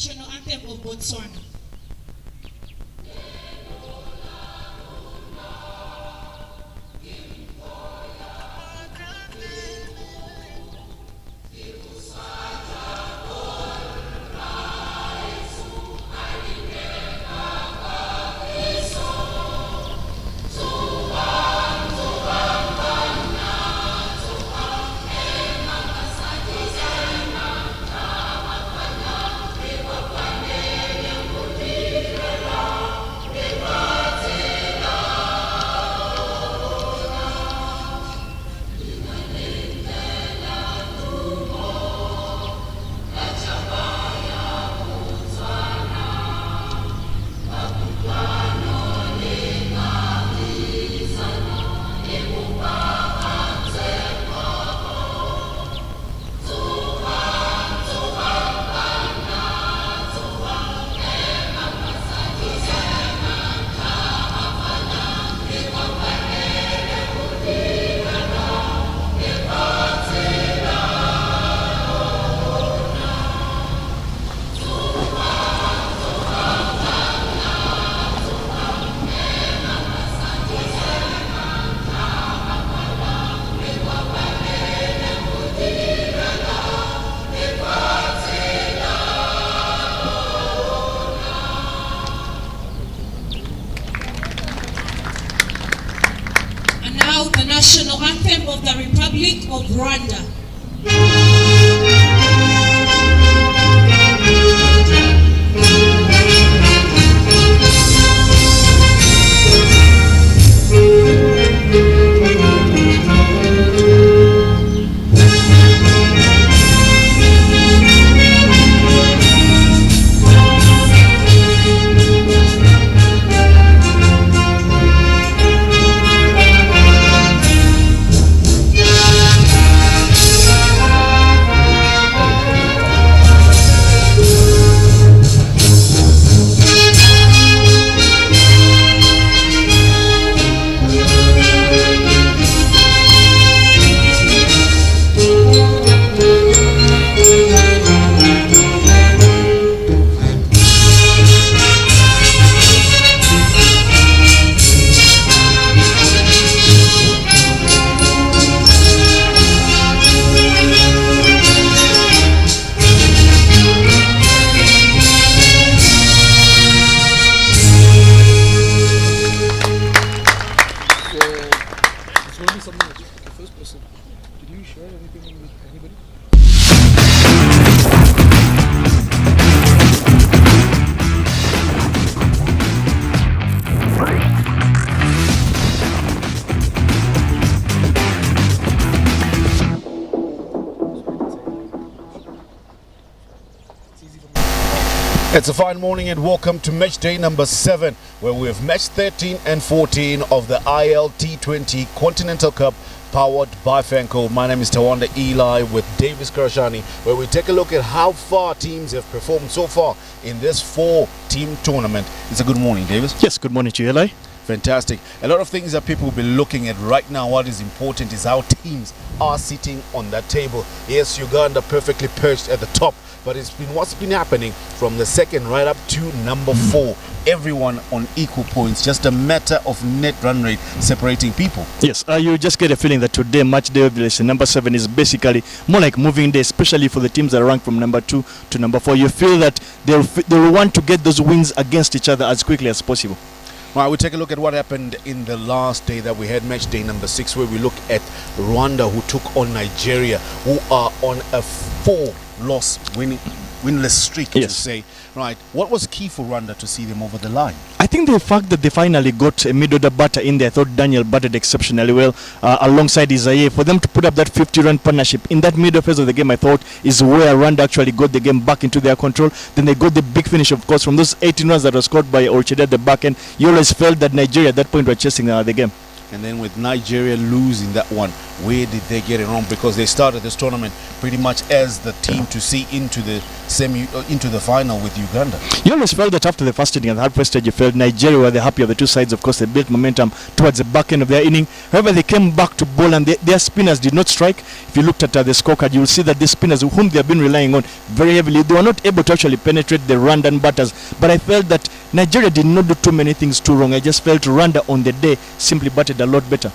national anthem of Botswana. The national anthem of the Republic of Rwanda. It's a fine morning and welcome to match day number 7, where we have match 13 and 14 of the ILT20 Continental Cup powered by Fancode. My name is Tawanda Eli with Davis Karashani, where we take a look at how far teams have performed so far in this 4-team tournament. It's a good morning, Davis. Yes, good morning to you, Eli. Fantastic. A lot of things that people will be looking at right now. What is important is how teams are sitting on that table. Yes, Uganda perfectly perched at the top, but it's been what's been happening from the second right up to number 4. Everyone on equal points, just a matter of net run rate separating people. Yes, you just get a feeling that today match day of number 7 is basically more like moving day, especially for the teams that are ranked from number 2 to number 4. You feel that they'll want to get those wins against each other as quickly as possible. Right, we'll take a look at what happened in the last day that we had, match day number 6, where we look at Rwanda, who took on Nigeria, who are on a 4-loss winless streak, to say. Right, what was key for Rwanda to see them over the line? I think the fact that they finally got a mid-order batter in there. I thought Daniel batted exceptionally well alongside Isaiah. For them to put up that 50-run partnership in that middle phase of the game, I thought is where Rwanda actually got the game back into their control. Then they got the big finish, of course, from those 18 runs that were scored by Olchede at the back end. You always felt that Nigeria at that point were chasing the game. And then with Nigeria losing that one, where did they get it wrong? Because they started this tournament pretty much as the team to see into the final with Uganda. You always felt that after the first inning and the hard-pressed stage, you felt Nigeria were the happier of the two sides. Of course, they built momentum towards the back end of their inning. However, they came back to bowl and their spinners did not strike. If you looked at the scorecard, you will see that the spinners whom they have been relying on very heavily, they were not able to actually penetrate the Rwandan batters. But I felt that Nigeria did not do too many things too wrong. I just felt Rwanda on the day simply batted a lot better.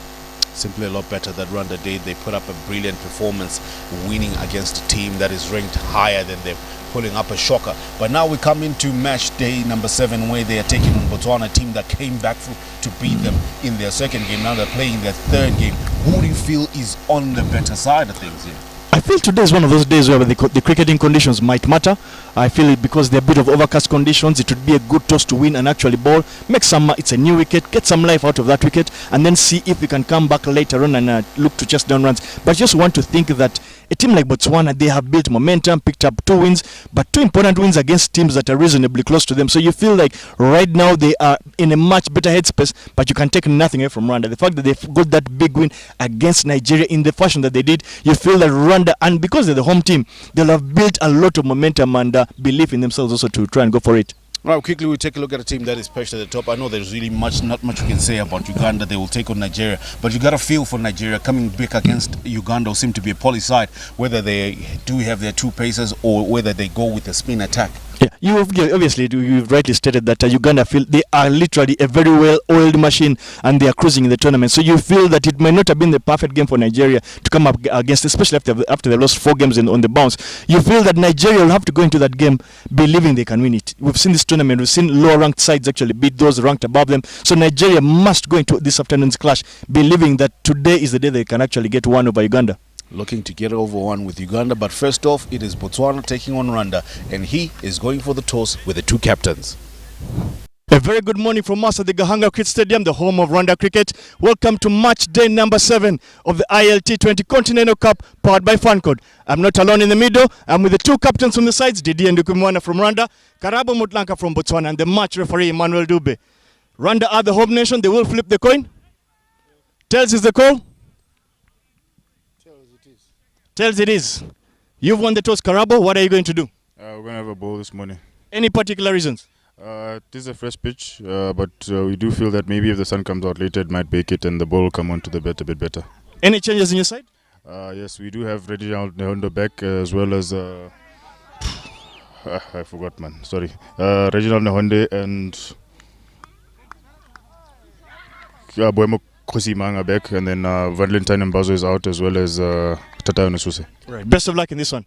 Simply a lot better that Rwanda did. They put up a brilliant performance, winning against a team that is ranked higher than them, pulling up a shocker. But now we come into match day number 7, where they are taking on Botswana, a team that came back to beat them in their second game. Now they're playing their third game. Who do you feel is on the better side of things here? I feel today is one of those days where the cricketing conditions might matter. I feel it because they're a bit of overcast conditions. It would be a good toss to win and actually bowl. It's a new wicket, get some life out of that wicket, and then see if we can come back later on and look to chase down runs. But I just want to think that a team like Botswana, they have built momentum, picked up 2 wins, but 2 important wins against teams that are reasonably close to them. So you feel like right now they are in a much better headspace, but you can take nothing away from Rwanda. The fact that they've got that big win against Nigeria in the fashion that they did, you feel that Rwanda, and because they're the home team, they'll have built a lot of momentum and belief in themselves also to try and go for it. Right, quickly we'll take a look at a team that is perched at the top. I know there's really not much we can say about Uganda. They will take on Nigeria, but you got to feel for Nigeria coming back against Uganda, who seem to be a poly side, whether they do have their 2 pacers or whether they go with a spin attack. Yeah, you've rightly stated that Uganda feel they are literally a very well-oiled machine and they are cruising in the tournament. So you feel that it may not have been the perfect game for Nigeria to come up against, especially after they lost 4 games on the bounce. You feel that Nigeria will have to go into that game believing they can win it. We've seen this tournament, we've seen lower-ranked sides actually beat those ranked above them. So Nigeria must go into this afternoon's clash believing that today is the day they can actually get one over Uganda. Looking to get over one with Uganda, but first off, it is Botswana taking on Rwanda, and he is going for the toss with the 2 captains. A very good morning from us at the Gahanga Cricket Stadium, the home of Rwanda cricket. Welcome to match day number 7 of the ILT20 Continental Cup, powered by Fancode. I'm not alone in the middle. I'm with the 2 captains from the sides, Didier Ndukumwana from Rwanda, Karabo Mutlanka from Botswana, and the match referee, Emmanuel Dube. Rwanda are the home nation. They will flip the coin. Tails is the call. Tails it is. You've won the toss, Karabo. What are you going to do? We're going to have a bowl this morning. Any particular reasons? This is a fresh pitch, but we do feel that maybe if the sun comes out later, it might bake it and the ball will come onto the bat a bit better. Any changes in your side? Yes, we do have Reginald Nehondo back as well as... I forgot, man. Sorry. Reginald Nehonde and... Boemo Kosimanga back, and then Valentine Mbazo is out as well as Tatayo Nesuse. Right. Best of luck in this one.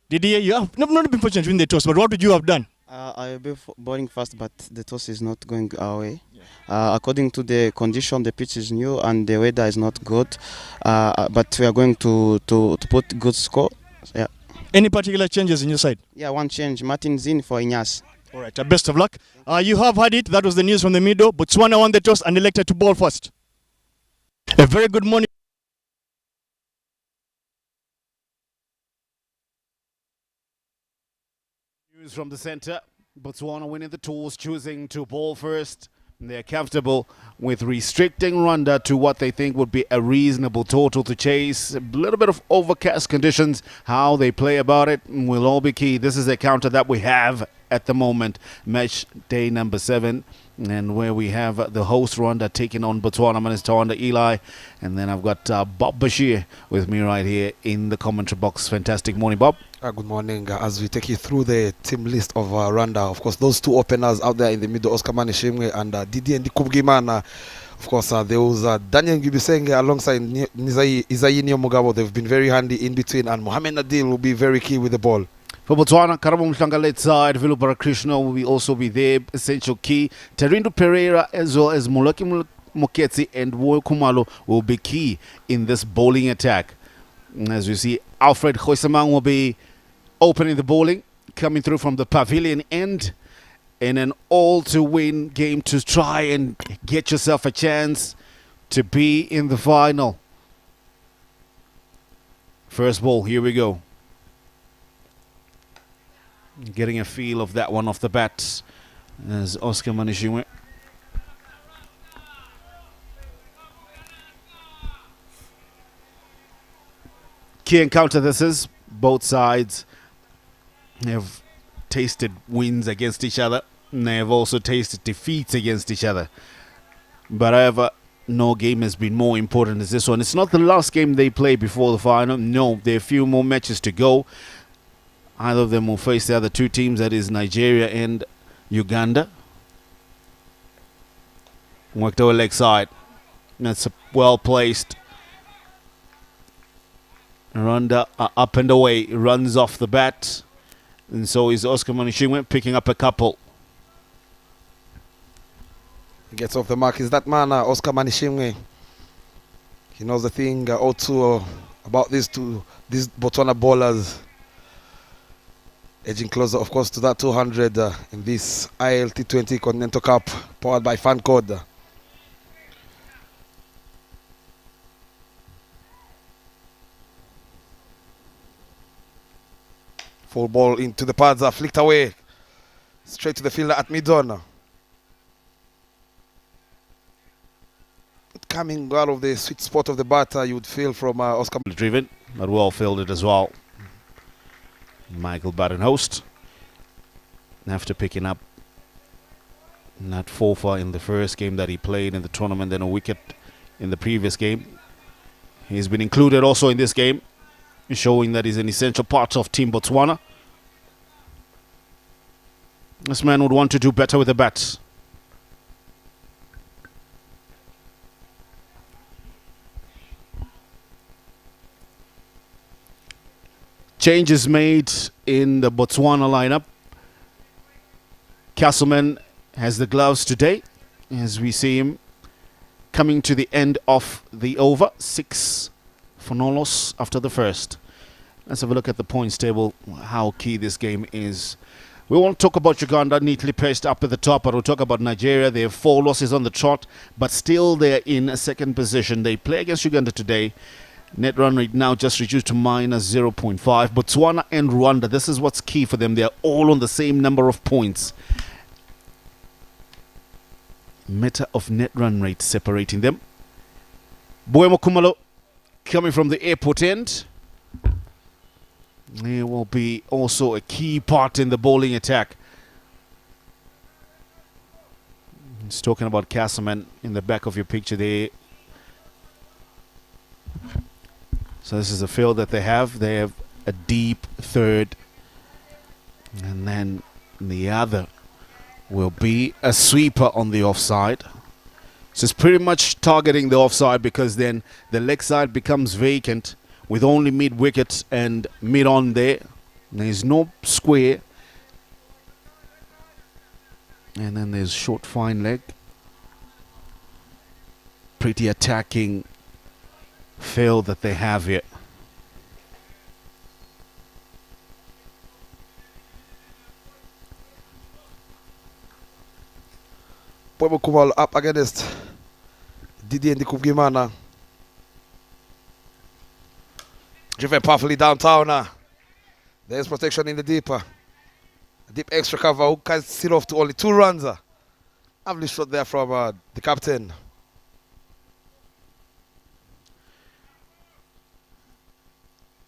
Didier, you have not been fortunate to win the toss, but what would you have done? I will be bowling fast, but the toss is not going our way. According to the condition, the pitch is new and the weather is not good. But we are going to put good score. Yeah. Any particular changes in your side? Yeah, one change. Martin Zin for Inyas. All right. Best of luck. You have had it. That was the news from the middle. Botswana won the toss and elected to bowl first. A very good morning. News from the center. Botswana winning the toss, choosing to bowl first. They're comfortable with restricting Rwanda to what they think would be a reasonable total to chase. A little bit of overcast conditions. How they play about it will all be key. This is a counter that we have at the moment. Match day number 7. And where we have the host Rwanda taking on Botswana. My name is Tawanda Eli. And then I've got Bob Bashir with me right here in the commentary box. Fantastic morning, Bob. Good morning. As we take you through the team list of Rwanda, of course, those 2 openers out there in the middle, Oscar Manishimwe and Didier Ndikubwimana. Of course, there was Daniel Ngibisenge alongside Isayi Mugabo. They've been very handy in between, and Mohamed Nadil will be very key with the ball. For Botswana, Karabo Mhlanga left side, Vilubara Krishna will also be there, essential key. Terindo Pereira as well as Mulaki Moketsi and Woy Kumalo will be key in this bowling attack. As you see, Alfred Khoisamang will be opening the bowling, coming through from the pavilion end in an all-to-win game to try and get yourself a chance to be in the final. First ball, here we go. Getting a feel of that one off the bat as Oscar Manishimwe. key encounter this is. Both sides have tasted wins against each other, and they have also tasted defeats against each other. But however, no game has been more important as this one. It's not the last game they play before the final. No, there are a few more matches to go. Either of them will face the other two teams, that is Nigeria and Uganda. Worked over leg side. That's well placed. Rwanda up and away, runs off the bat. And so is Oscar Manishimwe picking up a couple. He gets off the mark. Is that man, Oscar Manishimwe? He knows the thing also about these Botswana bowlers. Edging closer, of course, to that 200 in this ILT20 Continental Cup, powered by Fancode. Full ball into the pads, flicked away. Straight to the fielder at mid-on. Coming out of the sweet spot of the batter, you would feel from Oscar. Driven, but well fielded as well. Michael Badenhost, after picking up that 4 in the first game that he played in the tournament, then a wicket in the previous game. He's been included also in this game, showing that he's an essential part of Team Botswana. This man would want to do better with the bat. Changes made in the Botswana lineup. Castleman has the gloves today, as we see him coming to the end of the over. 6 for no loss after the first. Let's have a look at the points table, how key this game is. We won't talk about Uganda, neatly placed up at the top, but we'll talk about Nigeria. They have 4 losses on the trot, but still they're in a second position. They play against Uganda today. Net run rate now just reduced to minus 0.5. Botswana and Rwanda, this is what's key for them. They are all on the same number of points. Meter of net run rate separating them. Boemo Kumalo coming from the airport end. He will be also a key part in the bowling attack. He's talking about Castleman in the back of your picture there. So this is a field that they have. They have a deep third. And then the other will be a sweeper on the offside. So it's pretty much targeting the offside, because then the leg side becomes vacant with only mid-wicket and mid-on there. There's no square. And then there's short fine leg. Pretty attacking field that they have here. Boemo Kumalo up against Didier Ndikubwimana. Driven powerfully downtown. There's protection in the deeper. Deep extra cover. Who can sit off to only 2 runs. Lovely shot there from the captain.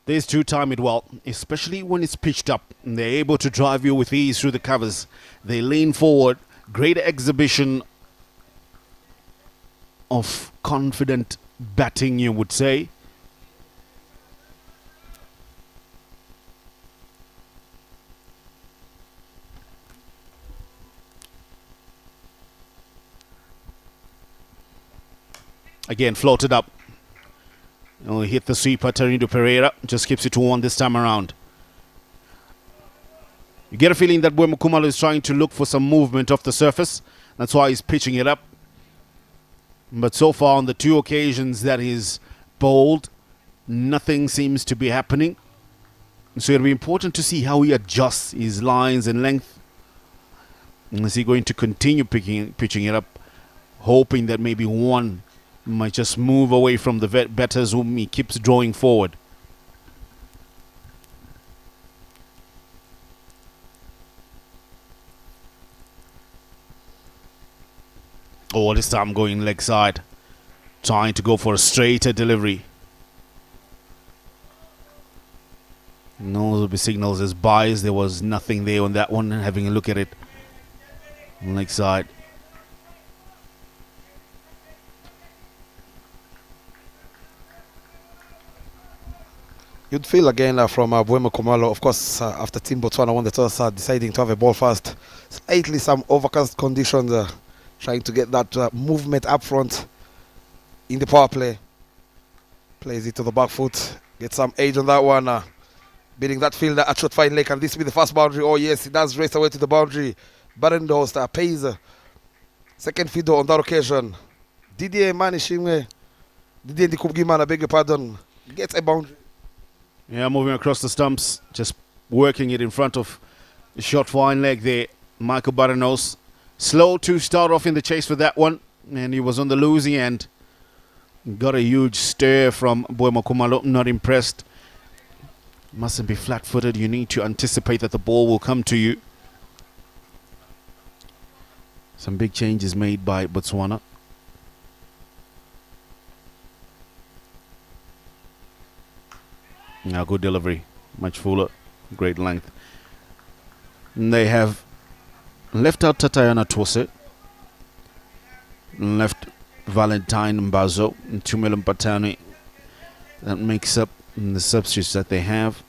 These two time it well, especially when it's pitched up. And they're able to drive you with ease through the covers. They lean forward. Great exhibition of confident batting, you would say. Again, floated up. Oh, he hit the sweeper, turning to Pereira. Just keeps it to 1 this time around. You get a feeling that Boemo Kumalo is trying to look for some movement off the surface. That's why he's pitching it up. But so far on the 2 occasions that he's bowled, nothing seems to be happening. So it'll be important to see how he adjusts his lines and length. And is he going to continue pitching it up, hoping that maybe one might just move away from the batters whom he keeps drawing forward. Oh, this time going leg side. Trying to go for a straighter delivery. those will be signals as buys. There was nothing there on that one. Having a look at it. Leg side. You'd feel again from Boemo Kumalo, of course, after Team Botswana won the toss, deciding to have a ball first. Slightly some overcast conditions, trying to get that movement up front in the power play. Plays it to the back foot, gets some edge on that one. Beating that fielder at short fine leg. Can this be the first boundary? Oh yes, he does race away to the boundary. Barendost pays second fiddle on that occasion. Didier Manishimwe, Didier Ndikubgimana, I beg your pardon, gets a boundary. Yeah, moving across the stumps, just working it in front of the short fine leg there. Michael Barenos, slow to start off in the chase for that one, and he was on the losing end. Got a huge stare from Boemo Kumalo, not impressed. Mustn't be flat-footed, you need to anticipate that the ball will come to you. Some big changes made by Botswana. Now good delivery, much fuller, great length. And they have left out Tatayana Twose, left Valentine Mbazo, and Tumelo Mpatani. That makes up the substitutes that they have.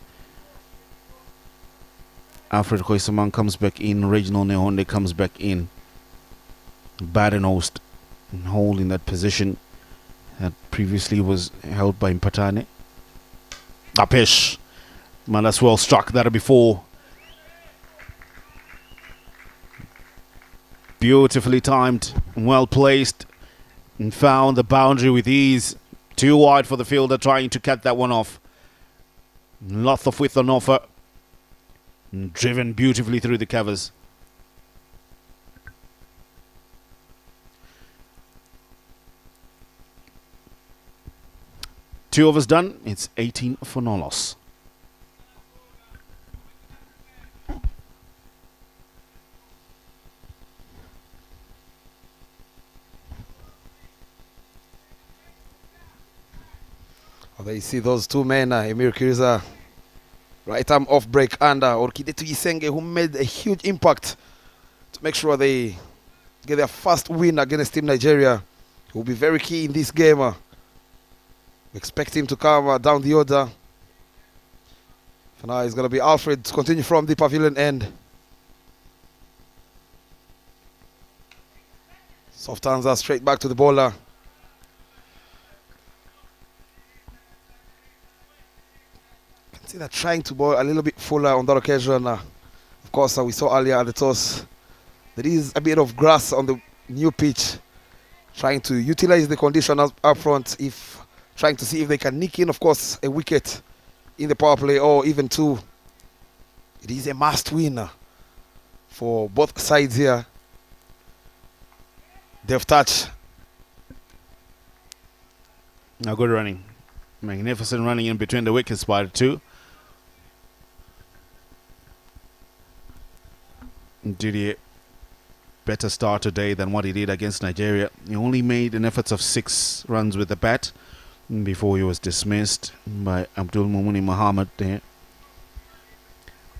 Alfred Khoisaman comes back in, Reginald Nehonde comes back in. Badenost holding that position that previously was held by Mpatane. Apish, man, that's well struck. That before. Beautifully timed, well placed, and found the boundary with ease. Too wide for the fielder, trying to cut that one off. Lots of width on offer. And driven beautifully through the covers. Two overs done. It's 18 for no loss. There you see those two men, Emir Kiriza, right arm off break, and Orkidetu Isenge, who made a huge impact to make sure they get their first win against Team Nigeria. It will be very key in this game. Expect him to come down the order. For now, it's going to be Alfred to continue from the pavilion end. Soft answer straight back to the bowler. Can see that trying to bowl a little bit fuller on that occasion. Of course, we saw earlier at the toss, there is a bit of grass on the new pitch. Trying to utilize the condition up front, trying to see if they can nick in, of course, a wicket in the power play or even two. It is a must win for both sides here. They've touched. Now good running. Magnificent running in between the wickets by the two. Didier, better start today than what he did against Nigeria. He only made an effort of 6 runs with the bat before he was dismissed by Abdul Mumuni Muhammad there.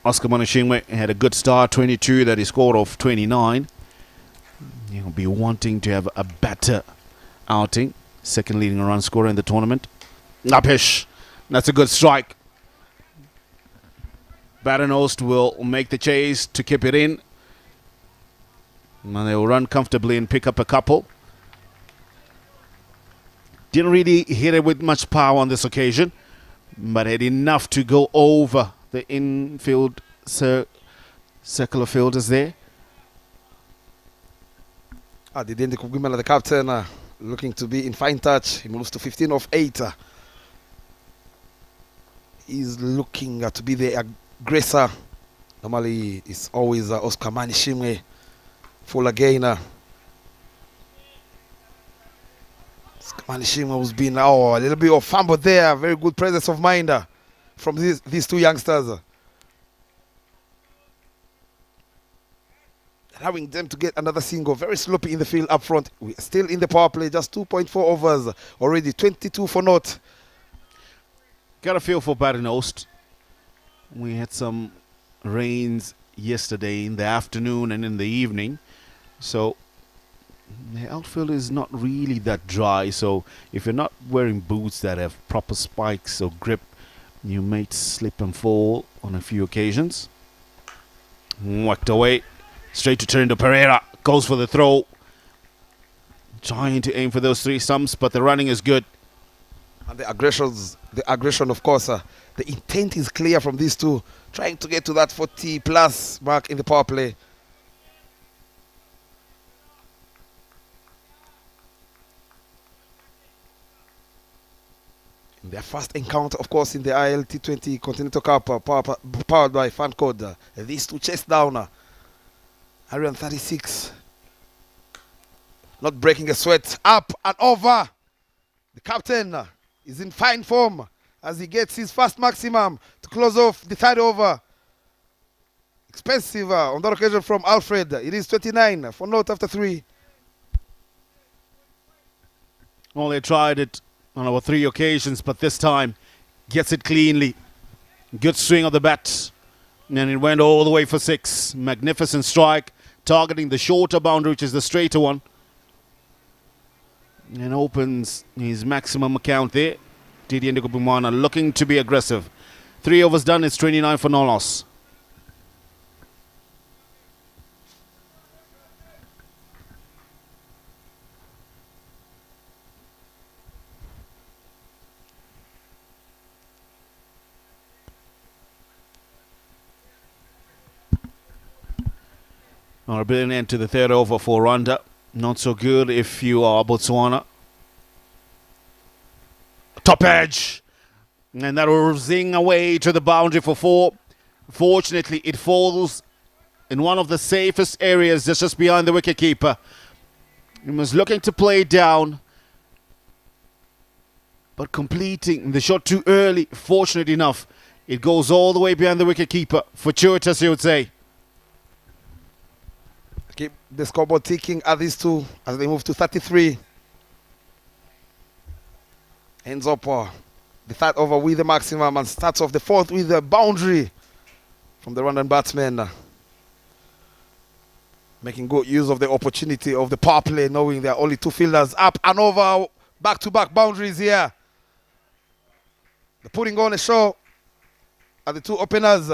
Oscar Monashingwe had a good start, 22 that he scored off 29. He'll be wanting to have a better outing. Second leading run scorer in the tournament. Napish, that's a good strike. Barenost will make the chase to keep it in. And they will run comfortably and pick up a couple. Didn't really hit it with much power on this occasion, but had enough to go over the infield circular fielders there. Didier Ndikubgimana, the captain, looking to be in fine touch. He moves to 15 of 8. He's looking to be the aggressor. Normally, it's always Oscar Manishimwe. Full again. Manishima who's been a little bit of fumble there. Very good presence of mind from these two youngsters. Allowing them to get another single. Very sloppy in the field up front. We're still in the power play. Just 2.4 overs. Already 22 for naught. Got a feel for Barenost. We had some rains yesterday in the afternoon and in the evening, so the outfield is not really that dry. So if you're not wearing boots that have proper spikes or grip, you may slip and fall on a few occasions. Whacked away, straight to turn to Pereira, goes for the throw, trying to aim for those 3 stumps, but the running is good. And the aggression, of course, the intent is clear from these two, trying to get to that 40 plus mark in the power play. In their first encounter, of course, in the ILT20 Continental Cup, powered by Fancode, these two chase down. 136. Not breaking a sweat. Up and over. The captain is in fine form as he gets his first maximum to close off the 3rd over. Expensive on that occasion from Alfred. It is 29 for note after 3. Well, they tried it on over 3 occasions, but this time gets it cleanly. Good swing of the bat, and it went all the way for 6. Magnificent strike, targeting the shorter boundary, which is the straighter one, and opens his maximum account there. Didier Ndikubimana looking to be aggressive. 3 overs done, it's 29 for no loss. Or a brilliant end to the 3rd over for Rwanda. Not so good if you are Botswana. Top edge. And that will zing away to the boundary for 4. Fortunately, it falls in one of the safest areas just behind the wicketkeeper. He was looking to play down, but completing the shot too early. Fortunate enough, it goes all the way behind the wicketkeeper. Fortuitous, you would say. Keep the scoreboard ticking at these two as they move to 33. Ends up the 3rd over with the maximum and starts off the 4th with the boundary from the Rwandan batsman. Making good use of the opportunity of the power play, knowing there are only 2 fielders up and over. Back-to-back boundaries here. They're putting on a show at the 2 openers.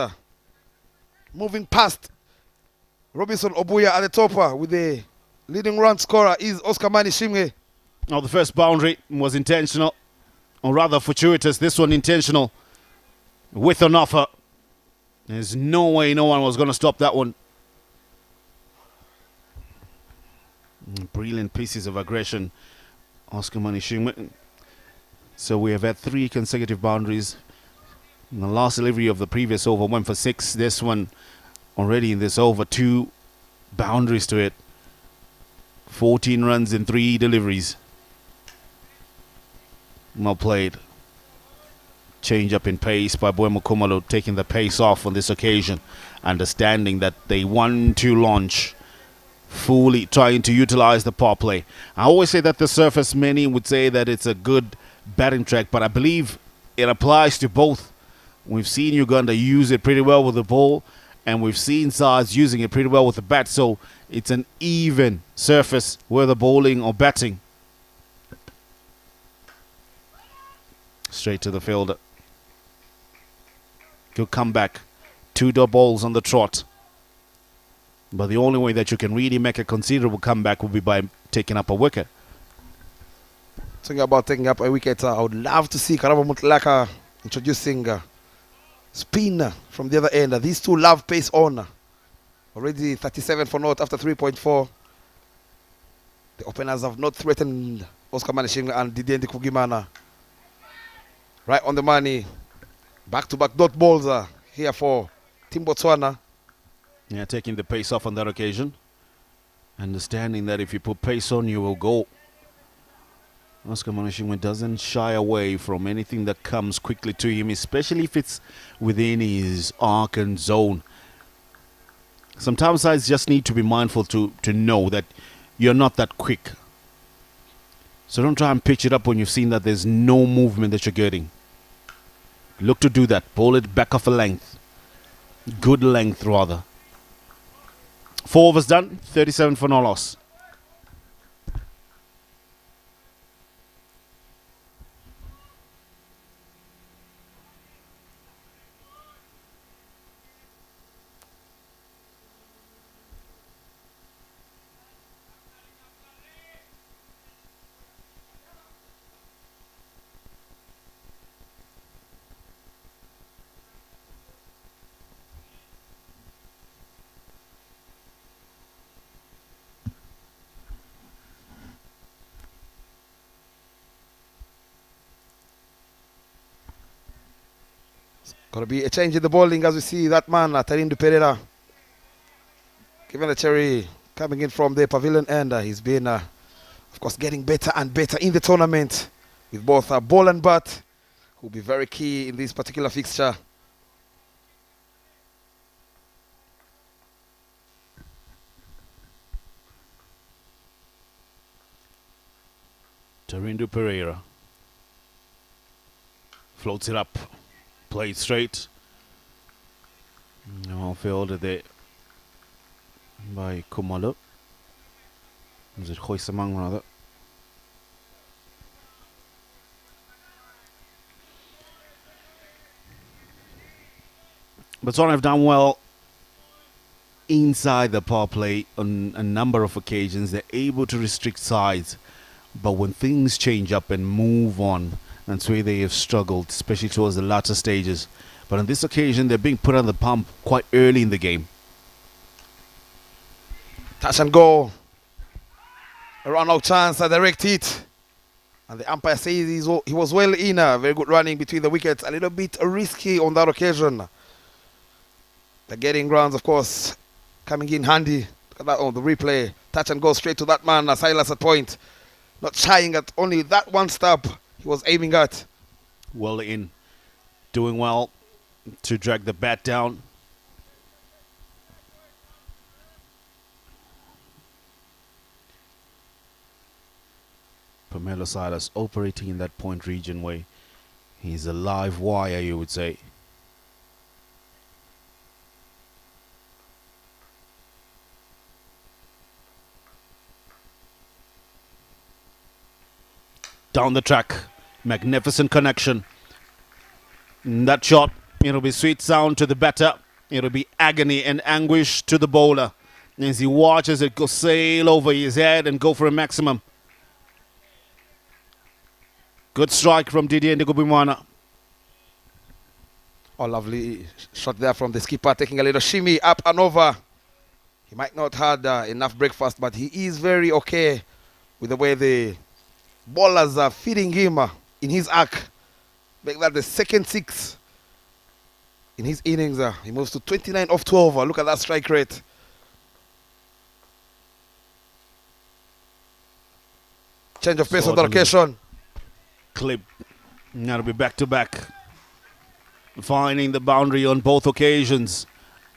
Moving past Robinson Obuya at the topper with the leading run scorer is Oscar Manishimwe. Now the first boundary was intentional, or rather fortuitous. This one intentional with an offer. There's no way no one was going to stop that one. Brilliant pieces of aggression, Oscar Manishimwe. So we have had 3 consecutive boundaries. And the last delivery of the previous over went for 6. This one already in this over, 2 boundaries to it. 14 runs in 3 deliveries. Well played. Change up in pace by Boemo Kumalo, taking the pace off on this occasion. Understanding that they want to launch, fully trying to utilize the power play. I always say that the surface, many would say that it's a good batting track, but I believe it applies to both. We've seen Uganda use it pretty well with the ball, and we've seen sides using it pretty well with the bat, so it's an even surface, whether bowling or batting. Straight to the fielder. Good comeback. 2 dot balls on the trot. But the only way that you can really make a considerable comeback would be by taking up a wicket. Talking about taking up a wicket, I would love to see Karabo Mutlaka introducing spin from the other end. These two love pace on. Already 37 for naught after 3.4. The openers have not threatened Oscar Manishimwe and Didier Ndikubimana. Right on the money. Back-to-back dot balls here for Team Botswana. Yeah, taking the pace off on that occasion. Understanding that if you put pace on, you will go. Oscar Manishimwe doesn't shy away from anything that comes quickly to him, especially if it's within his arc and zone. Sometimes I just need to be mindful to know that you're not that quick. So don't try and pitch it up when you've seen that there's no movement that you're getting. Look to do that. Pull it back off a length. Good length, rather. 4 overs done, 37 for no loss. Gonna be a change in the bowling as we see that man, Tarindu Pereira, given a cherry coming in from the pavilion end. He's been, of course, getting better and better in the tournament with both ball and bat, who will be very key in this particular fixture. Tarindu Pereira floats it up. Played straight. No fielder there by Kumalo. Was it Khoisamang rather? Botswana have done well inside the power play on a number of occasions. They're able to restrict sides, but when things change up and move on, that's where they have struggled, especially towards the latter stages. But on this occasion, they're being put on the pump quite early in the game. Touch and go. A run-out chance, a direct hit. And the umpire says he was well in. Very good running between the wickets. A little bit risky on that occasion. The getting grounds, of course, coming in handy. Look at that on the replay. Touch and go straight to that man, Silas at point. Not shying at only that one stop he was aiming at. Well in. Doing well to drag the bat down. Pamela Silas operating in that point region way. He's a live wire, you would say. Down the track. Magnificent connection. That shot, it'll be sweet sound to the batter. It'll be agony and anguish to the bowler as he watches it go sail over his head and go for a maximum. Good strike from Didier Ndikubimana. Oh, lovely shot there from the skipper, taking a little shimmy up and over. He might not have had enough breakfast, but he is very okay with the way the bowlers are feeding him in his arc. Make that the second 6 in his innings. He moves to 29 off 12. Look at that strike rate. Change of pace on the location. Clip. That'll be back to back. Finding the boundary on both occasions.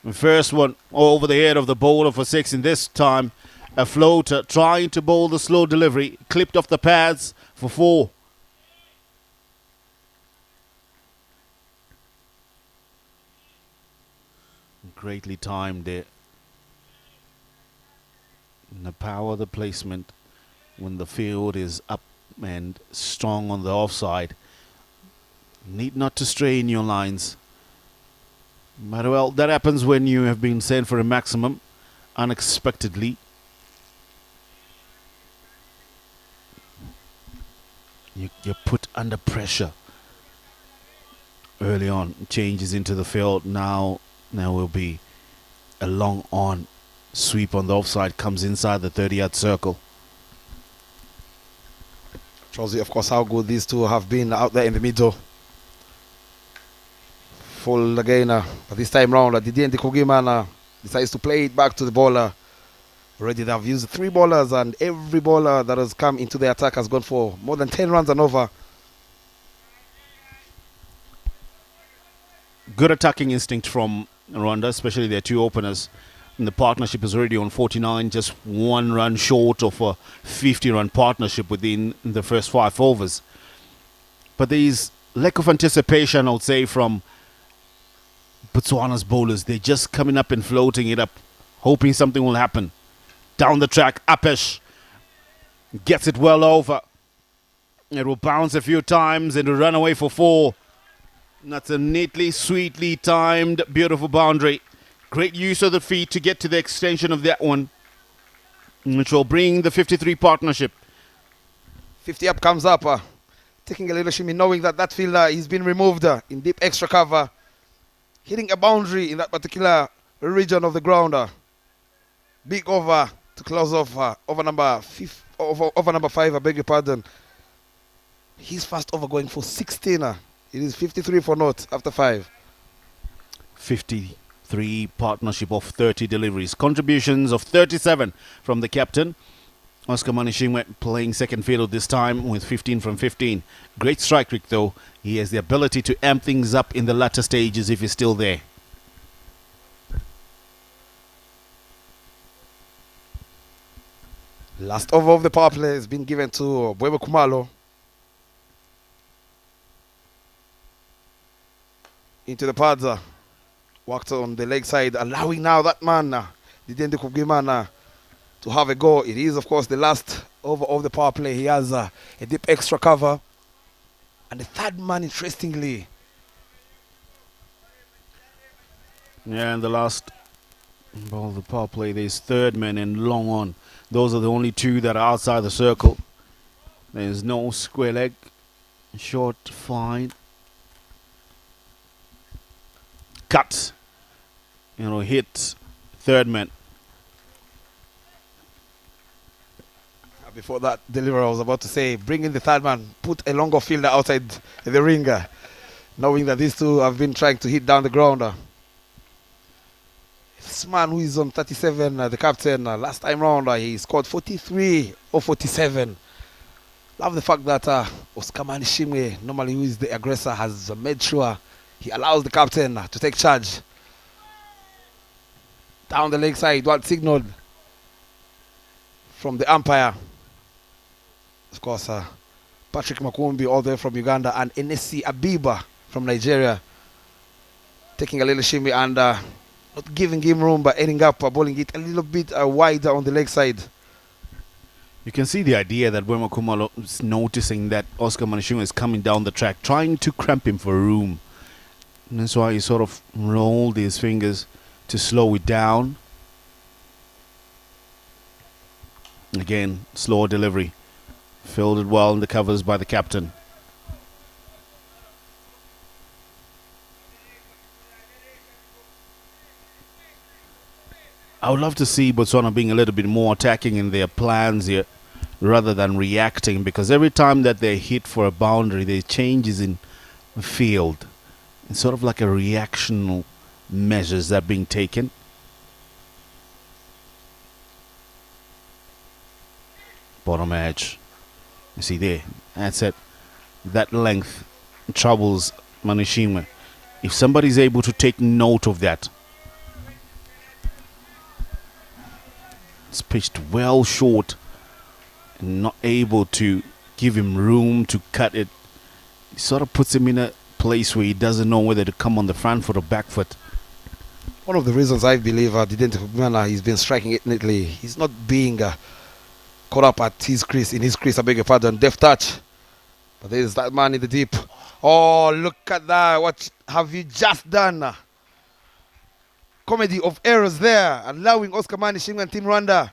The first one over the head of the bowler for 6, and this time a floater trying to bowl the slow delivery. Clipped off the pads for 4. Greatly timed there. And the power of the placement when the field is up and strong on the offside. Need not to strain your lines. But well, that happens when you have been sent for a maximum unexpectedly. You're put under pressure early on. Changes into the field. Now will be a long on sweep on the offside. Comes inside the 30-yard circle. Shows you, of course, how good these two have been out there in the middle. Full again, but this time round, Didier Ndikubimana decides to play it back to the bowler. Already they've used 3 bowlers, and every bowler that has come into the attack has gone for more than 10 runs and over. Good attacking instinct from Rwanda, especially their 2 openers. And the partnership is already on 49, just 1 run short of a 50-run partnership within the first 5 overs. But there is lack of anticipation, I would say, from Botswana's bowlers, they're just coming up and floating it up, hoping something will happen. Down the track, Apesh gets it well over. It will bounce a few times and will run away for 4. That's a neatly, sweetly timed, beautiful boundary. Great use of the feet to get to the extension of that one, which will bring the 53 partnership. 50 up comes up. Taking a little shimmy, knowing that that fielder he's been removed in deep extra cover. Hitting a boundary in that particular region of the ground. Big over to close off over number 5, I beg your pardon. His first over going for 16. It is 53 for naught after 5. 53 partnership of 30 deliveries. Contributions of 37 from the captain. Oscar Manishimwe playing second fiddle this time with 15 from 15. Great strike rate though. He has the ability to amp things up in the latter stages if he's still there. Last over of the power play has been given to Bwebe Kumalo. Into the pads. Walked on the leg side, allowing now that man, Didende Kubgimana, to have a go. It is, of course, the last over of the power play. He has a deep extra cover. And the third man, interestingly. Yeah, and the last ball of the power play, there's third man and long on. Those are the only 2 that are outside the circle. There's no square leg. Short, fine. Cut. Hit third man. Before that delivery, I was about to say, bring in the third man, put a longer fielder outside the ringer, knowing that these 2 have been trying to hit down the ground. This man who is on 37, the captain, last time round, he scored 43 or 47. Love the fact that Oscar Manishimwe, normally who is the aggressor, has made sure he allows the captain to take charge. Down the leg side, what signaled from the umpire. Of course, Patrick Makumbi all the way from Uganda and Enesi Abiba from Nigeria. Taking a little shimmy and not giving him room but ending up bowling it a little bit wider on the leg side. You can see the idea that Bwema Kumalo is noticing that Oscar Manishimwe is coming down the track, trying to cramp him for room. And that's why he sort of rolled his fingers to slow it down. Again, slower delivery. Fielded well in the covers by the captain. I would love to see Botswana being a little bit more attacking in their plans here rather than reacting, because every time that they hit for a boundary, there are changes in field. It's sort of like a reactional measures that are being taken. Bottom edge. You see there, that's it. That length troubles Manishimwe. If somebody's able to take note of that. It's pitched well short and not able to give him room to cut it. It sort of puts him in a place where he doesn't know whether to come on the front foot or back foot. One of the reasons I believe Didente Kubimana, he's been striking it neatly. He's not being caught up at his crease, in his crease, I beg your pardon, deft touch. But there's that man in the deep. Oh, look at that. What have you just done? Comedy of errors there, allowing Oscar Manishimwe and Team Rwanda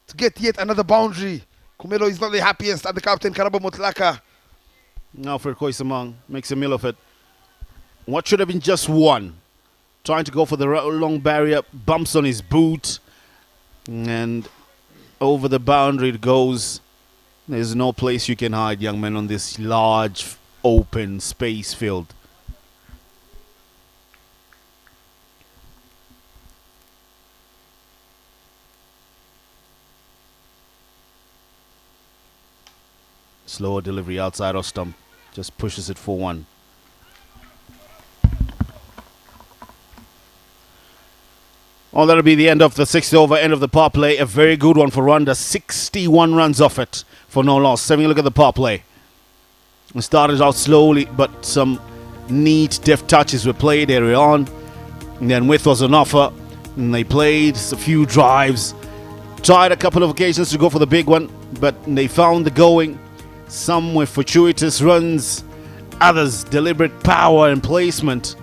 to get yet another boundary. Kumelo is not the happiest at the captain, Karabo Motlaka. Now for Koisamang makes a meal of it. What should have been just one. Trying to go for the long barrier, bumps on his boot, and over the boundary it goes. There's no place you can hide, young man, on this large open space field. Slower delivery outside off stump. Just pushes it for 1. Oh, that'll be the end of the 6th over, end of the power play. A very good one for Rwanda. 61 runs off it for no loss. Having a look at the power play. It started out slowly, but some neat, deft touches were played early on. And then width was on offer. And they played a few drives. Tried a couple of occasions to go for the big one, but they found the going. Some with fortuitous runs, others deliberate power and placement.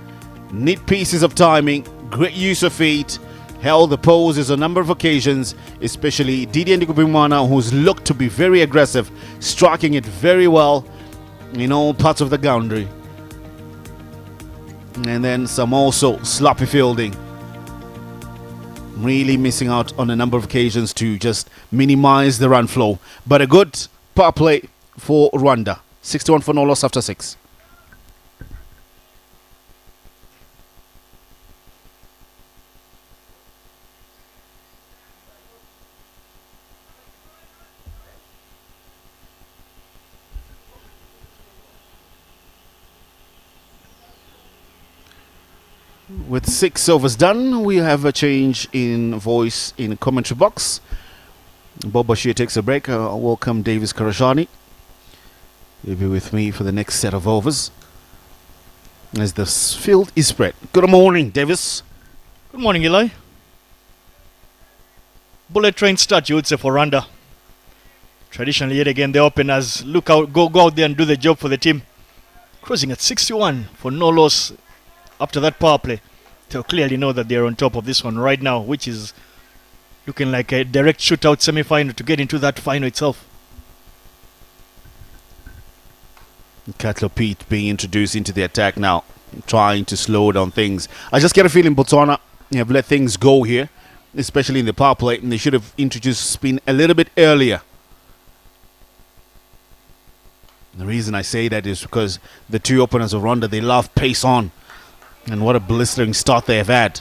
Neat pieces of timing, great use of feet. Held the poses on a number of occasions, especially Didier Ndikubimana, who's looked to be very aggressive, striking it very well in all parts of the boundary. And then some also sloppy fielding. Really missing out on a number of occasions to just minimize the run flow. But a good power play for Rwanda. 61 for no loss after 6. With 6 overs done, we have a change in voice in the commentary box. Bob Bashir takes a break. Welcome Davis Karajani. He'll be with me for the next set of overs as the field is spread. Good morning, Davis. Good morning, Eli. Bullet train start, you would say, for Rwanda. Traditionally, yet again, the openers look out, go out there and do the job for the team. Cruising at 61 for no loss after that power play. They'll clearly know that they're on top of this one right now, which is looking like a direct shootout semi-final to get into that final itself. Katlo Pete being introduced into the attack now, trying to slow down things. I just get a feeling Botswana have let things go here, especially in the power play, and they should have introduced spin a little bit earlier. The reason I say that is because the two openers of Rwanda, they love pace on. And what a blistering start they have had.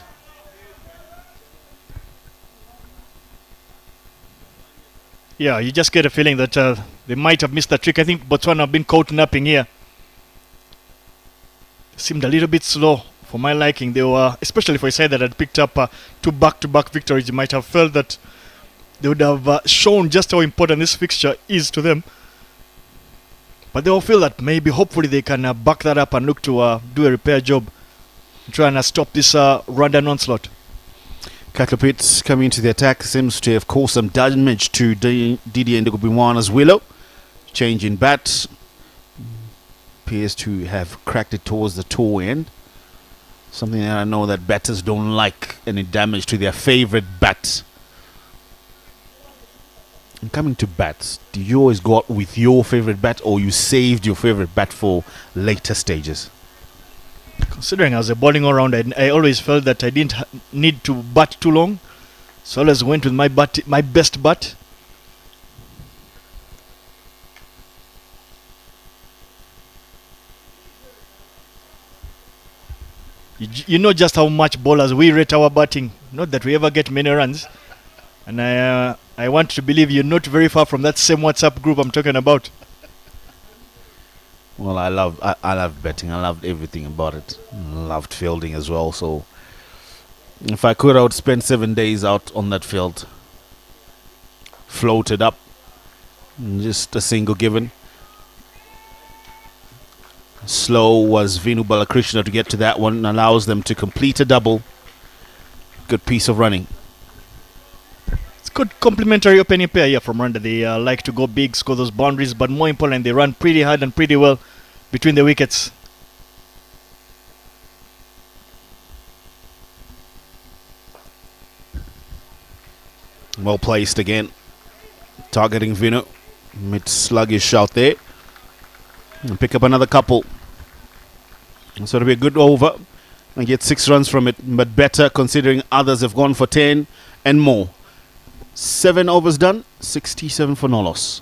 Yeah, you just get a feeling that they might have missed the trick. I think Botswana have been caught napping here. Seemed a little bit slow for my liking. They were, especially for a side that had picked up 2 back-to-back victories, you might have felt that they would have shown just how important this fixture is to them. But they will feel that maybe, hopefully, they can back that up and look to do a repair job. Trying to stop this Rwandan onslaught. Katlopit coming into the attack seems to have caused some damage to Didier Ndikubimana's willow. Change in bat. Appears to have cracked it towards the toe end. Something that I know that batters don't like, any damage to their favorite bat. And coming to bats, do you always go out with your favorite bat, or you saved your favorite bat for later stages? Considering I was a bowling all-round, I always felt that I didn't need to bat too long. So I always went with my best bat. You know just how much bowlers we rate our batting. Not that we ever get many runs. And I want to believe you're not very far from that same WhatsApp group I'm talking about. Well, I love betting. I loved everything about it. Loved fielding as well. So if I could, I would spend 7 days out on that field. Floated up. Just a single given. Slow was Vinu Balakrishna to get to that one. Allows them to complete a double. Good piece of running. It's good complementary opening pair here from Rwanda. They like to go big, score those boundaries, but more important, they run pretty hard and pretty well between the wickets. Well placed again. Targeting Vinu. Mid sluggish out there. And pick up another couple. So it'll be a good over. And get 6 runs from it. But better considering others have gone for 10 and more. 7 overs done. 67 for no loss.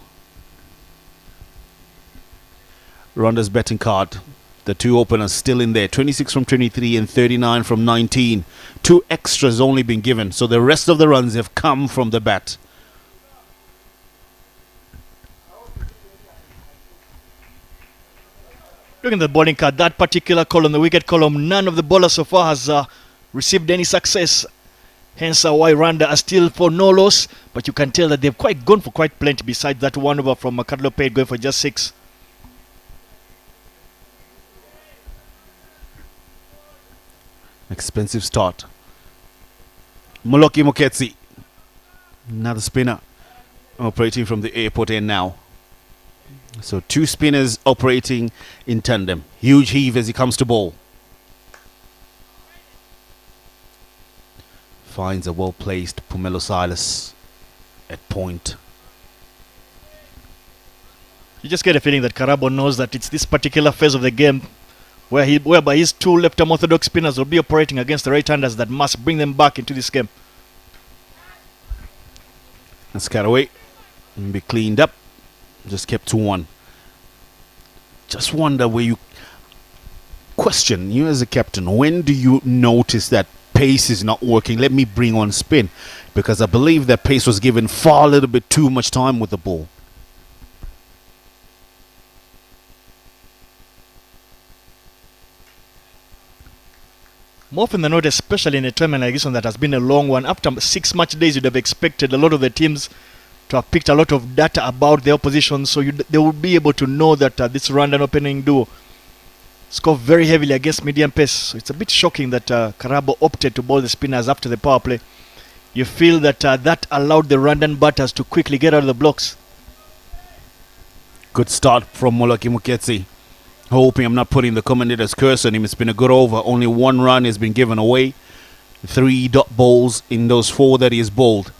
Rwanda's betting card. The two openers still in there. 26 from 23 and 39 from 19. 2 extras only been given. So the rest of the runs have come from the bat. Looking at the bowling card, that particular call on the wicket column, none of the bowlers so far has received any success. Hence why Rwanda are still for no loss. But you can tell that they've quite gone for quite plenty besides that one over from Kadlo Pate going for just 6. Expensive start. Moloki Moketsi, another spinner, operating from the airport end now. So 2 spinners operating in tandem. Huge heave as he comes to ball. Finds a well-placed Pumelo Silas at point. You just get a feeling that Karabo knows that it's this particular phase of the game whereby his 2 left-arm orthodox spinners will be operating against the right-handers that must bring them back into this game. Let's cut away and be cleaned up. Just kept 2-1. Just wonder where you question, you as a captain, when do you notice that pace is not working? Let me bring on spin, because I believe that pace was given far a little bit too much time with the ball. More often than not, especially in a tournament like this one that has been a long one, after 6 match days, you'd have expected a lot of the teams to have picked a lot of data about their opposition, so they will be able to know that this Rwandan opening duo score very heavily against medium pace. So it's a bit shocking that Karabo opted to bowl the spinners after the power play. You feel that that allowed the Rwandan batters to quickly get out of the blocks. Good start from Moloki Moketsi. Hoping I'm not putting the commentator's curse on him. It's been a good over. Only 1 run has been given away. 3 dot balls in those 4 that he has bowled.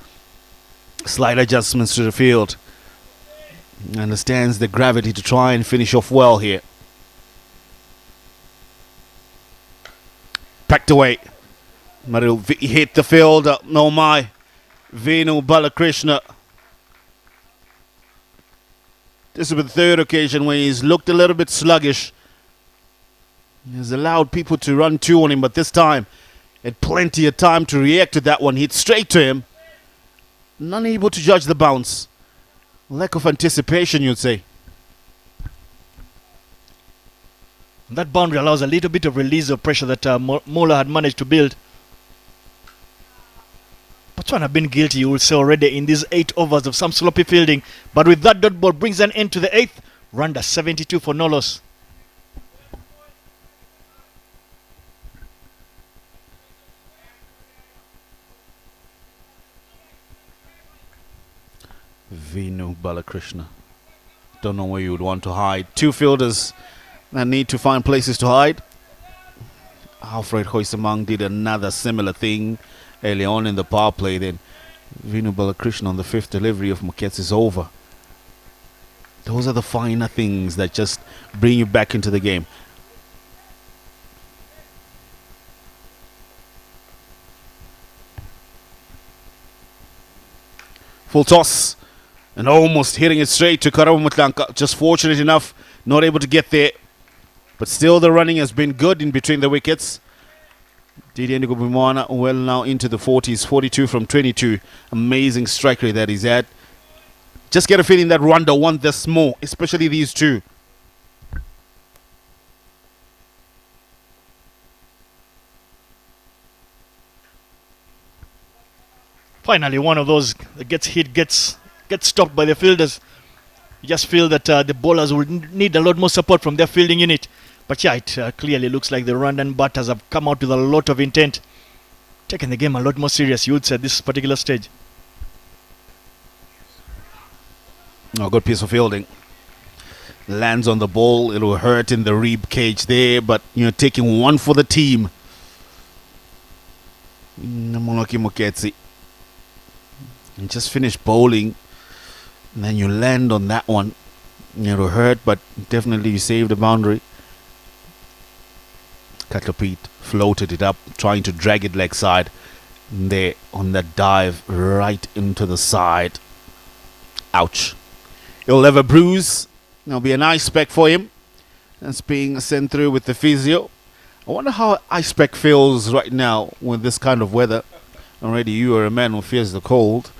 Slight adjustments to the field. Understands the gravity to try and finish off well here. Packed away. But it'll hit the field. No my. Venu Balakrishna. This is the 3rd occasion where he's looked a little bit sluggish. He has allowed people to run 2 on him, but this time had plenty of time to react to that one. Hit straight to him. Unable to judge the bounce. Lack of anticipation, you'd say. That boundary allows a little bit of release of pressure that Mola had managed to build. Botswana have been guilty, you will say, already in these 8 overs of some sloppy fielding. But with that dot ball brings an end to the 8th. Rwanda 72 for no loss. Venu Balakrishna. Don't know where you would want to hide. 2 fielders that need to find places to hide. Alfred Hoysamang did another similar thing early on in the power play. Then Venu Balakrishna on the 5th delivery of Moketsi's over. Those are the finer things that just bring you back into the game. Full toss. And almost hitting it straight to Karabo Mutlanka. Just fortunate enough, not able to get there. But still the running has been good in between the wickets. Didier Ndugubimana well now into the 40s. 42 from 22. Amazing strike rate that he's had. Just get a feeling that Rwanda want this more, especially these 2. Finally, one of those that gets hit, gets stopped by the fielders. You just feel that the bowlers will need a lot more support from their fielding unit. But yeah, it clearly looks like the Rwandan batters have come out with a lot of intent. Taking the game a lot more serious, you would say, at this particular stage. Oh, good piece of fielding. Lands on the ball. It will hurt in the rib cage there, but you're taking 1 for the team. Moloki Moketsi. And just finish bowling. And then you land on that one. It will hurt, but definitely you saved the boundary. Katlopit floated it up, trying to drag it leg side. And there on that dive right into the side. Ouch. He'll have a bruise. There'll be an ice pack for him. That's being sent through with the physio. I wonder how ice pack feels right now with this kind of weather. Already you are a man who fears the cold.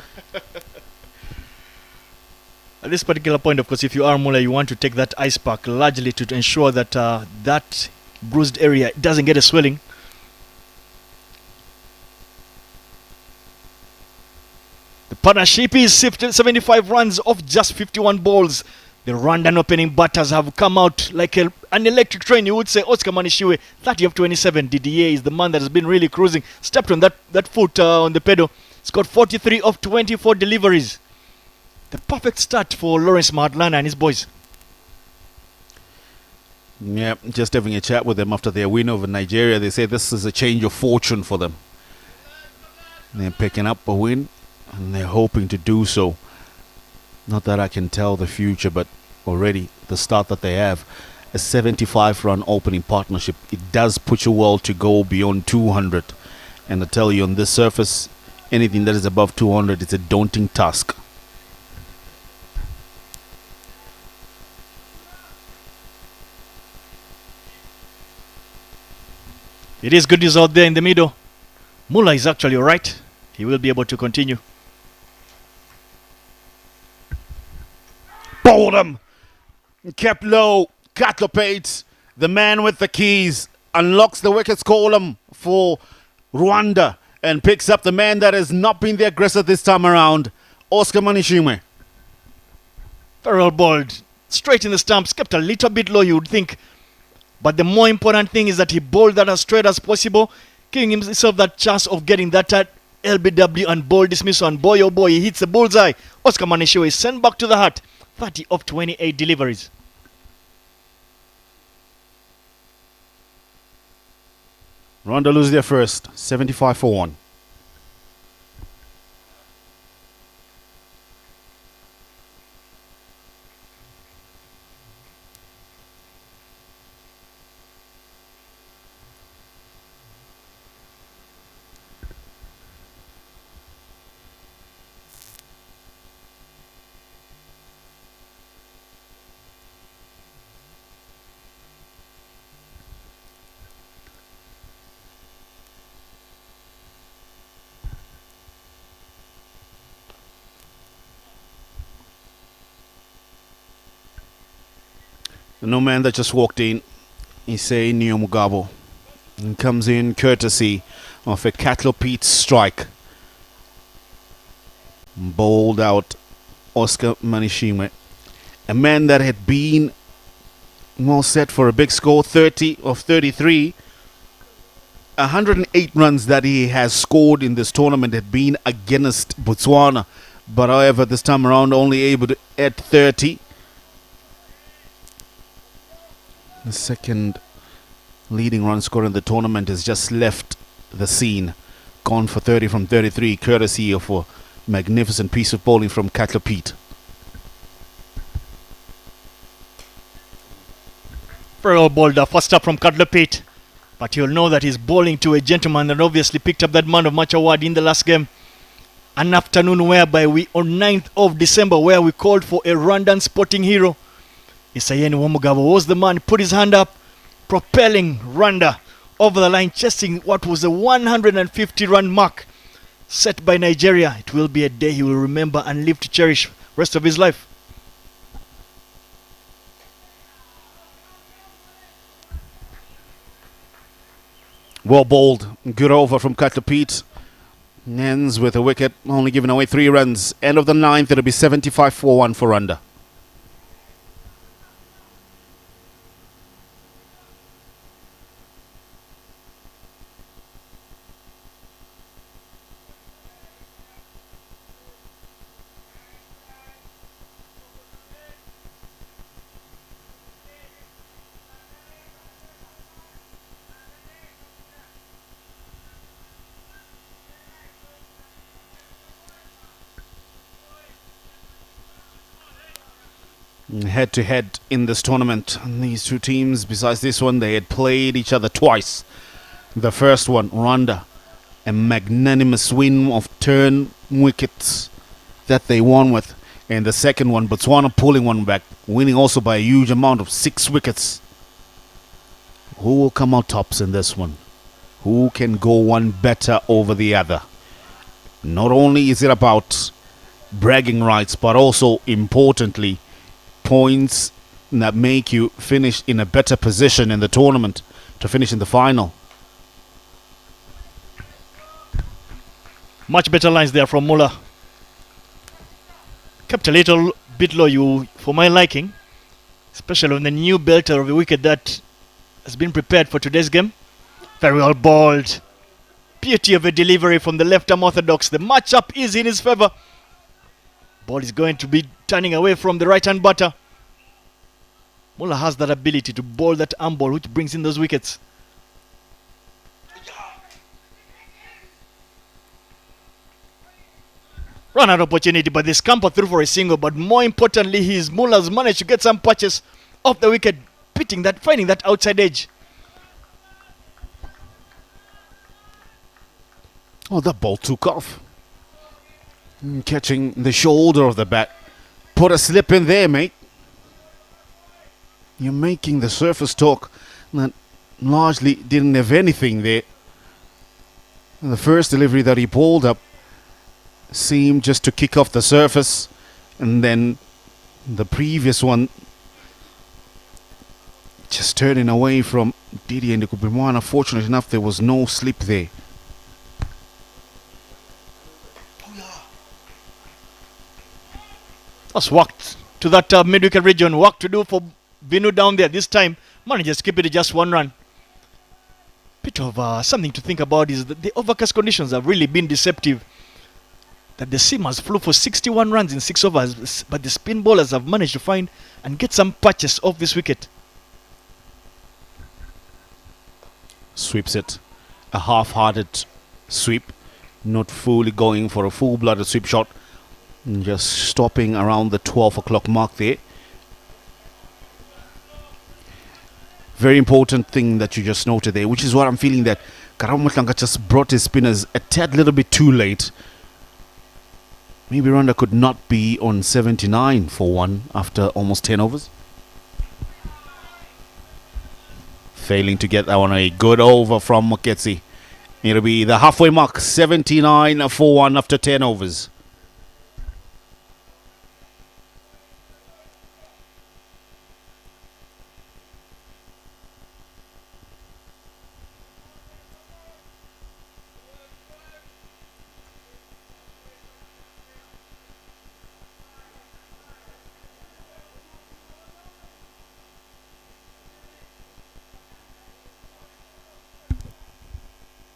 At this particular point, of course, if you are Muller, you want to take that ice pack largely to ensure that that bruised area doesn't get a swelling. The partnership is 75 runs off just 51 balls. The Rwandan opening batters have come out like an electric train, you would say. Oscar Manishiwe, 30 of 27. Didier is the man that has been really cruising. Stepped on that foot on the pedal. Scored 43 of 24 deliveries. The perfect start for Lawrence Mahatlana and his boys. Yeah, just having a chat with them after their win over Nigeria. They say this is a change of fortune for them. They're picking up a win and they're hoping to do so. Not that I can tell the future, but already the start that they have, a 75-run opening partnership, it does put you well to go beyond 200. And I tell you, on this surface, anything that is above 200, it's a daunting task. It is good news out there in the middle. Muller is actually alright. He will be able to continue. Bowled him. Kept low. Catlopates, the man with the keys, unlocks the wickets column for Rwanda and picks up the man that has not been the aggressor this time around, Oscar Manishimwe. Very bowled. Straight in the stumps. Kept a little bit low, you would think. But the more important thing is that he bowled that as straight as possible, giving himself that chance of getting that LBW and ball dismissal. And boy, oh boy, he hits the bullseye. Oscar Manishiwe is sent back to the hut. 30 of 28 deliveries. Rwanda lose their first, 75 for 1. The no man that just walked in, Issei Nyomugabo, and comes in courtesy of a Catlopete strike. Bowled out Oscar Manishimwe, a man that had been well set for a big score, 30 of 33. 108 runs that he has scored in this tournament had been against Botswana, but however this time around only able to add 30. The second leading run scorer in the tournament has just left the scene. Gone for 30 from 33, courtesy of a magnificent piece of bowling from Catlopete. Very well bowled, first up from Catlopete. But you'll know that he's bowling to a gentleman that obviously picked up that man of match award in the last game. An afternoon whereby on 9th of December, where we called for a Rwandan sporting hero. Issei Nyomugabo was the man, put his hand up, propelling Rwanda over the line, chasing what was a 150-run mark set by Nigeria. It will be a day he will remember and live to cherish rest of his life. Well bowled, good over from Catlopete. Ends with a wicket, only giving away 3 runs. End of the 9th, it'll be 75 for 1 for Rwanda. Head to head in this tournament, and these two teams, besides this one, they had played each other twice. The first one, Rwanda, a magnanimous win of turn wickets that they won with, and the second one, Botswana pulling one back, winning also by a huge amount of 6 wickets. Who will come out tops in this one? Who can go one better over the other? Not only is it about bragging rights, but also importantly points that make you finish in a better position in the tournament to finish in the final. Much better lines there from Muller. Kept a little bit low you for my liking, especially on the new belter of a wicket that has been prepared for today's game. Very well bowled. Beauty of a delivery from the left arm orthodox. The matchup is in his favor. Ball is going to be turning away from the right hand batter. Muller has that ability to bowl that arm ball which brings in those wickets. Run out opportunity, but they scamper through for a single. But more importantly, Muller's managed to get some patches off the wicket, finding that outside edge. Oh, that ball took off. Catching the shoulder of the bat. Put a slip in there, mate. You're making the surface talk that largely didn't have anything there. And the first delivery that he pulled up seemed just to kick off the surface, and then the previous one just turning away from Didier Ndikubimana. Fortunate enough, there was no slip there. That's walked to that mid-wicket region. Work to do for Vinu down there. This time, managers keep it to just 1 run. Bit of something to think about is that the overcast conditions have really been deceptive. That the seamers flew for 61 runs in 6 overs, but the spin bowlers have managed to find and get some patches off this wicket. Sweeps it. A half-hearted sweep. Not fully going for a full-blooded sweep shot. Just stopping around the 12 o'clock mark there. Very important thing that you just noted there, which is what I'm feeling that Karabo Motlanga just brought his spinners a tad little bit too late. Maybe Rwanda could not be on 79 for 1 after almost 10 overs. Failing to get that one. A good over from Moketsi. It'll be the halfway mark. 79 for 1 after 10 overs.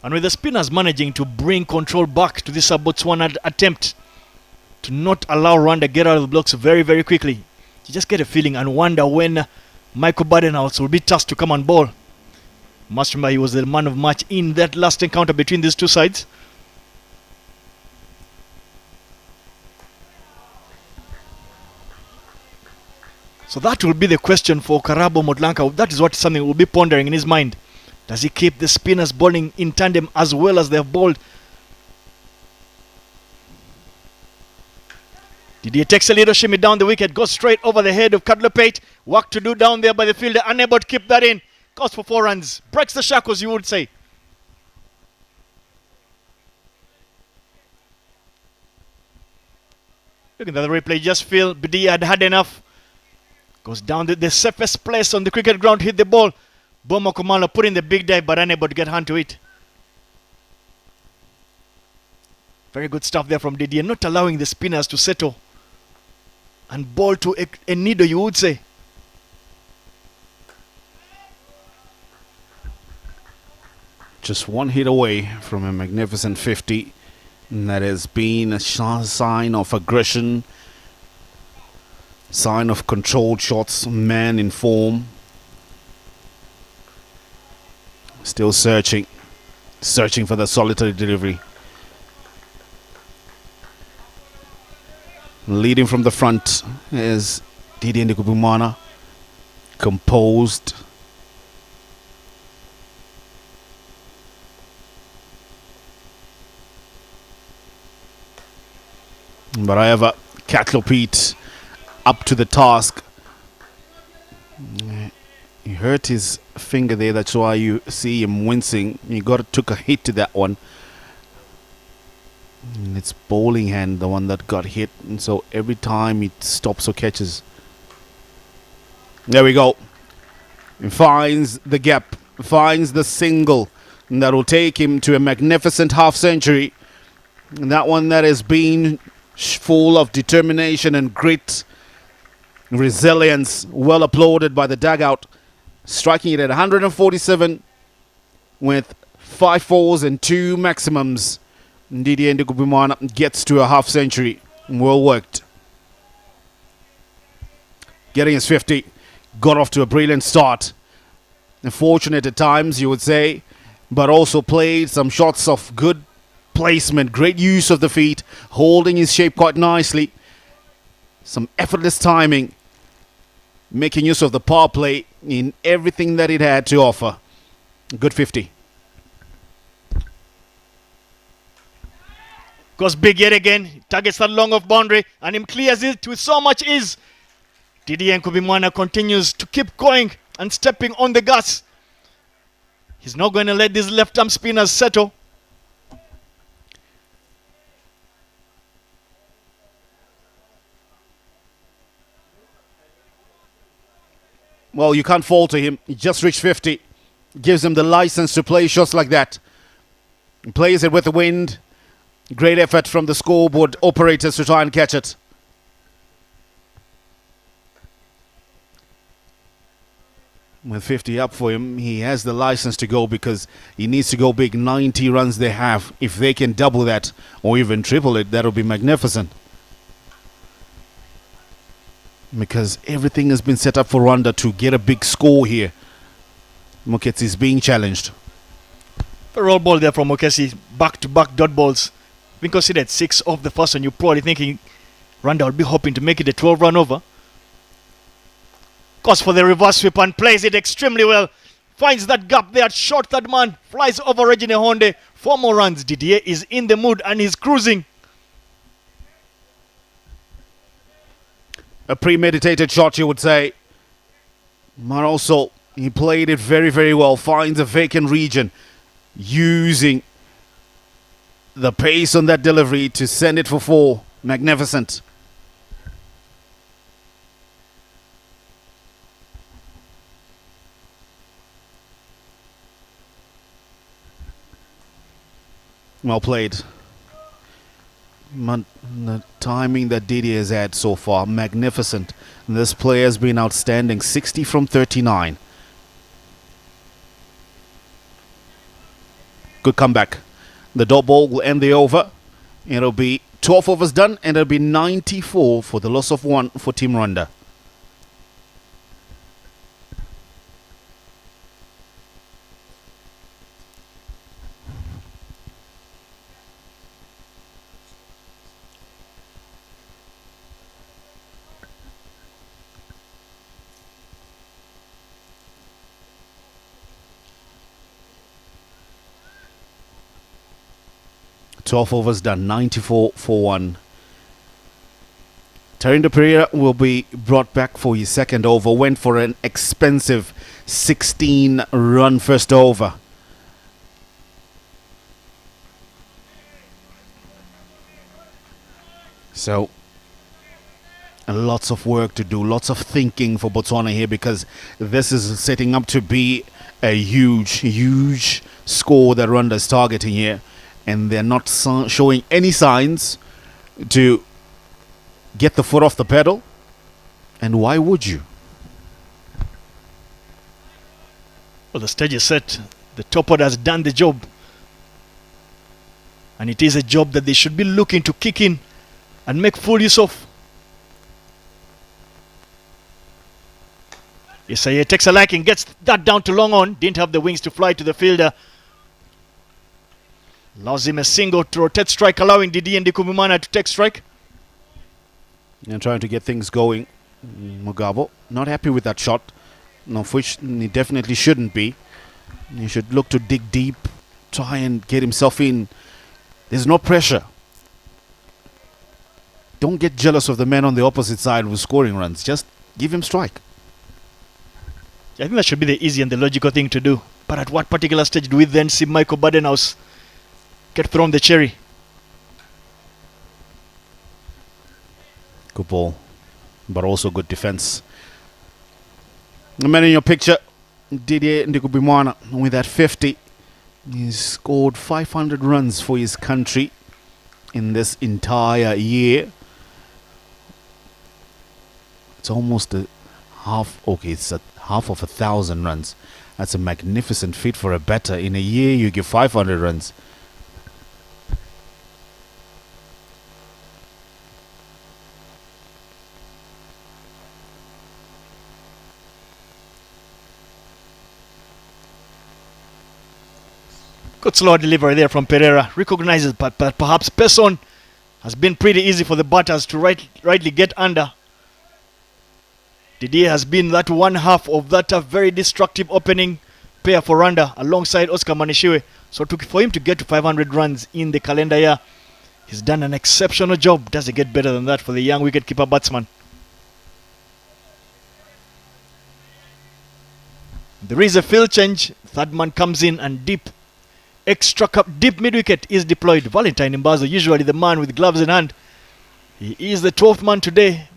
And with the spinners managing to bring control back to this Botswana attempt to not allow Rwanda get out of the blocks very, very quickly. You just get a feeling and wonder when Michael Badenhouse will be tasked to come and bowl. Must remember he was the man of match in that last encounter between these two sides. So that will be the question for Karabo Motlanga. That is what something will be pondering in his mind. Does he keep the spinners bowling in tandem as well as they have bowled? Didier takes a little shimmy down the wicket, goes straight over the head of Kadlopate. Work to do down there by the fielder, unable to keep that in. Goes for 4 runs. Breaks the shackles, you would say. Looking at the replay, just feel Didier had had enough. Goes down to the safest place on the cricket ground, hit the ball. Bomo Kumalo put in the big dive but unable to get hand to it. Very good stuff there from Didier, not allowing the spinners to settle and bowl to a needle, you would say. Just 1 hit away from a magnificent 50. And that has been a sign of aggression, sign of controlled shots, man in form. Still searching for the solitary delivery. Leading from the front is Didier Ndikubimana, composed. But however, Katlopete up to the task. He hurt his finger there, that's why you see him wincing. He took a hit to that one. And it's bowling hand, the one that got hit, and so every time he stops or catches. There we go. He finds the gap, finds the single, and that will take him to a magnificent half century. And that one that has been full of determination and grit Resilience, well applauded by the dugout. Striking it at 147 with 5 fours and 2 maximums. Didier Ndikubimana gets to a half century. Well worked. Getting his 50. Got off to a brilliant start. Unfortunate at times, you would say, but also played some shots of good placement, great use of the feet, holding his shape quite nicely. Some effortless timing, making use of the power play in everything that it had to offer. Good 50. Goes big yet again. Targets that long off boundary and him clears it with so much ease. Didier Nkubimana continues to keep going and stepping on the gas. He's not going to let these left arm spinners settle. Well, you can't fault him. He just reached 50. Gives him the license to play shots like that. He plays it with the wind. Great effort from the scoreboard operators to try and catch it. With 50 up for him, he has the license to go because he needs to go big. 90 runs they have. If they can double that or even triple it, that'll be magnificent. Because everything has been set up for Rwanda to get a big score here. Moketsi is being challenged. A roll ball there from Moketsi. Back-to-back dot balls. Being considered 6 off the first one. You're probably thinking Rwanda will be hoping to make it a 12-run over. Goes for the reverse sweep and plays it extremely well. Finds that gap there, short that man. Flies over Regine Honde. 4 more runs. Didier is in the mood and he's cruising. A premeditated shot, you would say. But also, he played it very, very well. Finds a vacant region. Using the pace on that delivery to send it for 4. Magnificent. Well played. The timing that Didier has had so far, magnificent. This player has been outstanding. 60 from 39. Good comeback. The dot ball will end the over. It'll be 12 overs done and it'll be 94 for the loss of 1 for Team Rwanda. Twelve overs done, 94 for 1. Tarindo Pereira will be brought back for his second over. Went for an expensive 16-run first over. So, lots of work to do, lots of thinking for Botswana here because this is setting up to be a huge score that Rwanda is targeting here. And they're not showing any signs to get the foot off the pedal. And why would you? Well, the stage is set. The top order has done the job. And it is a job that they should be looking to kick in and make full use of. Isaiah takes a liking, gets that down to long on. Didn't have the wings to fly to the fielder. Allows him a single to rotate strike, allowing Didier Ndikubimana to take strike. And trying to get things going. Mugabo, not happy with that shot. Of which he definitely shouldn't be. He should look to dig deep, try and get himself in. There's no pressure. Don't get jealous of the man on the opposite side who's scoring runs. Just give him strike. I think that should be the easy and the logical thing to do. But at what particular stage do we then see Michael Badenhouse get thrown the cherry? Good ball, but also good defense. The man in your picture, Didier Ndikubimana, with that 50. He's scored 500 runs for his country in this entire year. It's almost a half. Okay, it's a half of 1,000 runs. That's a magnificent feat for a batter. In a year, you give 500 runs. Good slow delivery there from Pereira. Recognizes, but perhaps Person has been pretty easy for the batters to rightly get under. Didier has been that one half of that very destructive opening pair for Rwanda alongside Oscar Manishiwe. So for him to get to 500 runs in the calendar year, he's done an exceptional job. Does it get better than that for the young wicketkeeper batsman? There is a field change. Third man comes in and deep mid wicket is deployed. Valentine Mbazo, usually the man with gloves in hand. He is the 12th man today.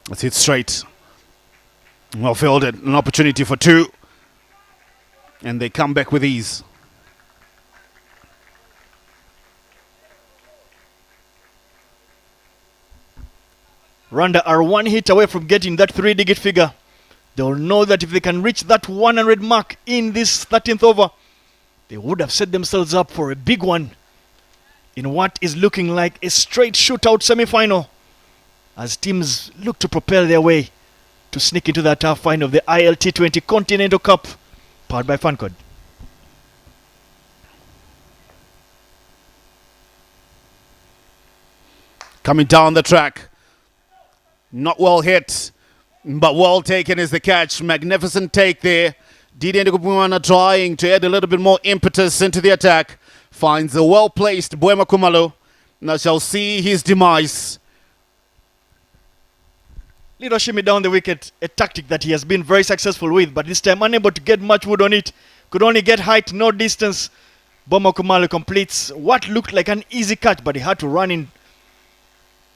Let's hit straight. Well fielded. An opportunity for two. And they come back with ease. Rwanda are one hit away from getting that 3-digit figure. They'll know that if they can reach that 100 mark in this 13th over, they would have set themselves up for a big one in what is looking like a straight shootout semi-final, as teams look to propel their way to sneak into that half final of the ILT20 Continental Cup, powered by Fancode. Coming down the track. Not well hit, but well taken is the catch. Magnificent take there. Didier Ndukubwana trying to add a little bit more impetus into the attack. Finds a well-placed Boema Kumalo. Now shall see his demise. Little shimmy down the wicket, a tactic that he has been very successful with, but this time unable to get much wood on it. Could only get height, no distance. Boema Kumalo completes what looked like an easy catch, but he had to run in.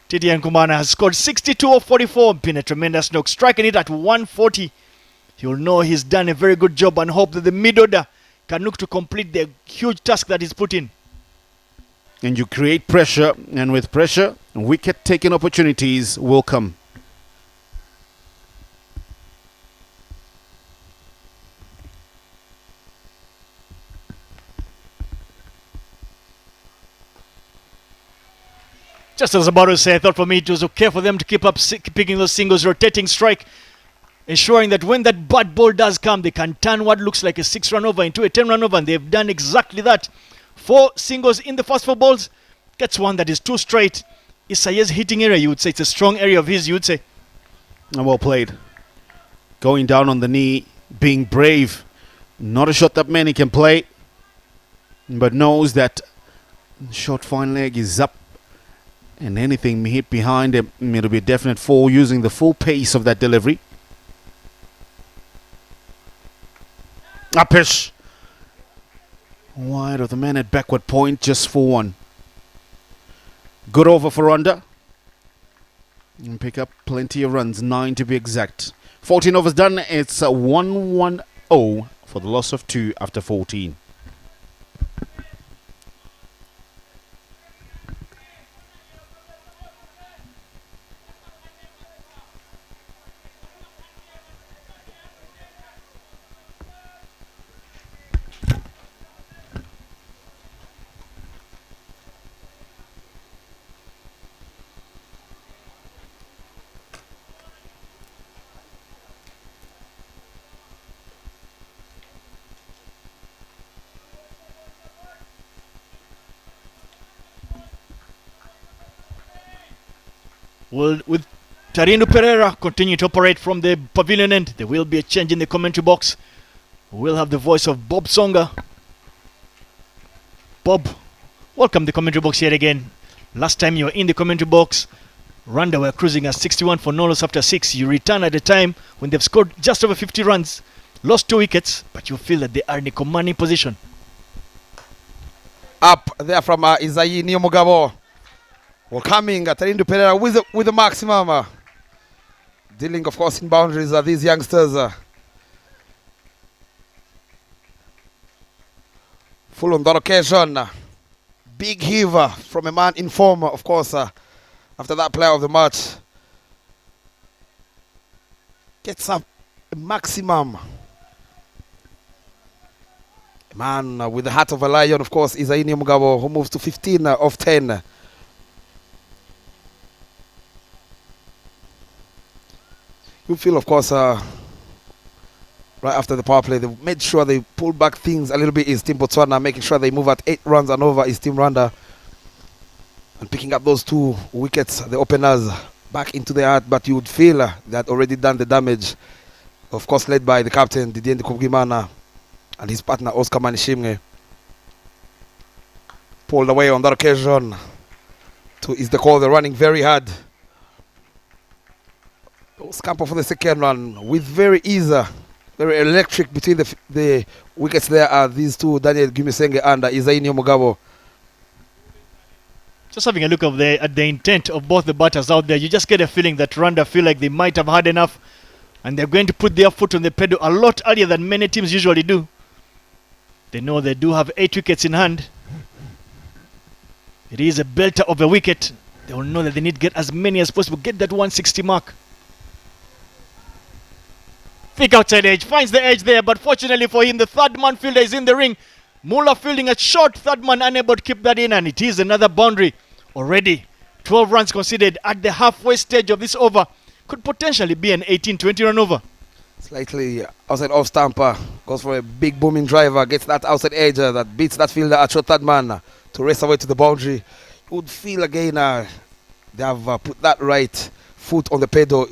Titi Nkumana has scored 62 of 44, been a tremendous knock, striking it at 140. He'll know he's done a very good job and hope that the mid-order can look to complete the huge task that he's put in. And you create pressure, and with pressure, wicket-taking opportunities will come. Just as about to say, I thought for me it was okay for them to keep up picking those singles, rotating strike, ensuring that when that bad ball does come, they can turn what looks like a 6-run over into a 10-run over, and they've done exactly that. 4 singles in the first 4 balls. Gets one that is too straight. Isaiah's hitting area, you would say. It's a strong area of his, you would say. And well played. Going down on the knee, being brave. Not a shot that many can play, but knows that short fine leg is up. And anything hit behind him, it'll be a definite 4, using the full pace of that delivery. Upish. Wide of the man at backward point, just for 1. Good over for Rwanda. And pick up plenty of runs, 9 to be exact. 14 overs done, it's a 1-1-0 for the loss of 2 after 14. Well, with Tarino Pereira continue to operate from the pavilion end, there will be a change in the commentary box. We'll have the voice of Bob Songa. Bob, welcome to the commentary box yet again. Last time you were in the commentary box, Rwanda were cruising at 61 for no loss after 6. You return at a time when they've scored just over 50 runs, lost 2 wickets, but you feel that they are in a commanding position. Up there from Isayi Niyomugabo. Welcoming Tarindo Pereira with the maximum. Dealing, of course, in boundaries are these youngsters. Full on that occasion. big heaver from a man in form, of course, after that player of the match. Gets up a maximum. A man with the heart of a lion, of course, is Aini Mugabo, who moves to 15 of 10. You feel, of course, right after the power play, they made sure they pulled back things a little bit. Is Team Botswana making sure they move at 8 runs and over is Team Rwanda. And picking up those 2 wickets, the openers, back into the art, but you would feel that already done the damage. Of course, led by the captain, Didier Ndikubwimana, and his partner, Oscar Manishimwe. Pulled away on that occasion. 2 is the call, they're running very hard. Scamper for the second one with very easy, very electric between the wickets. There are these 2, Daniel Gumisenge and Isaini Mugabo. Just having a look at the intent of both the batters out there, you just get a feeling that Rwanda feel like they might have had enough and they're going to put their foot on the pedal a lot earlier than many teams usually do. They know they do have 8 wickets in hand. It is a belter of a wicket. They will know that they need to get as many as possible, get that 160 mark. Thick outside edge, finds the edge there, but fortunately for him, the third man fielder is in the ring. Muller fielding a short, third man unable to keep that in, and it is another boundary. Already 12 runs conceded at the halfway stage of this over. Could potentially be an 18-20 run over. Slightly outside off stamper, goes for a big booming driver, gets that outside edge that beats that fielder at short third man to race away to the boundary. You would feel again they have put that right foot on the pedal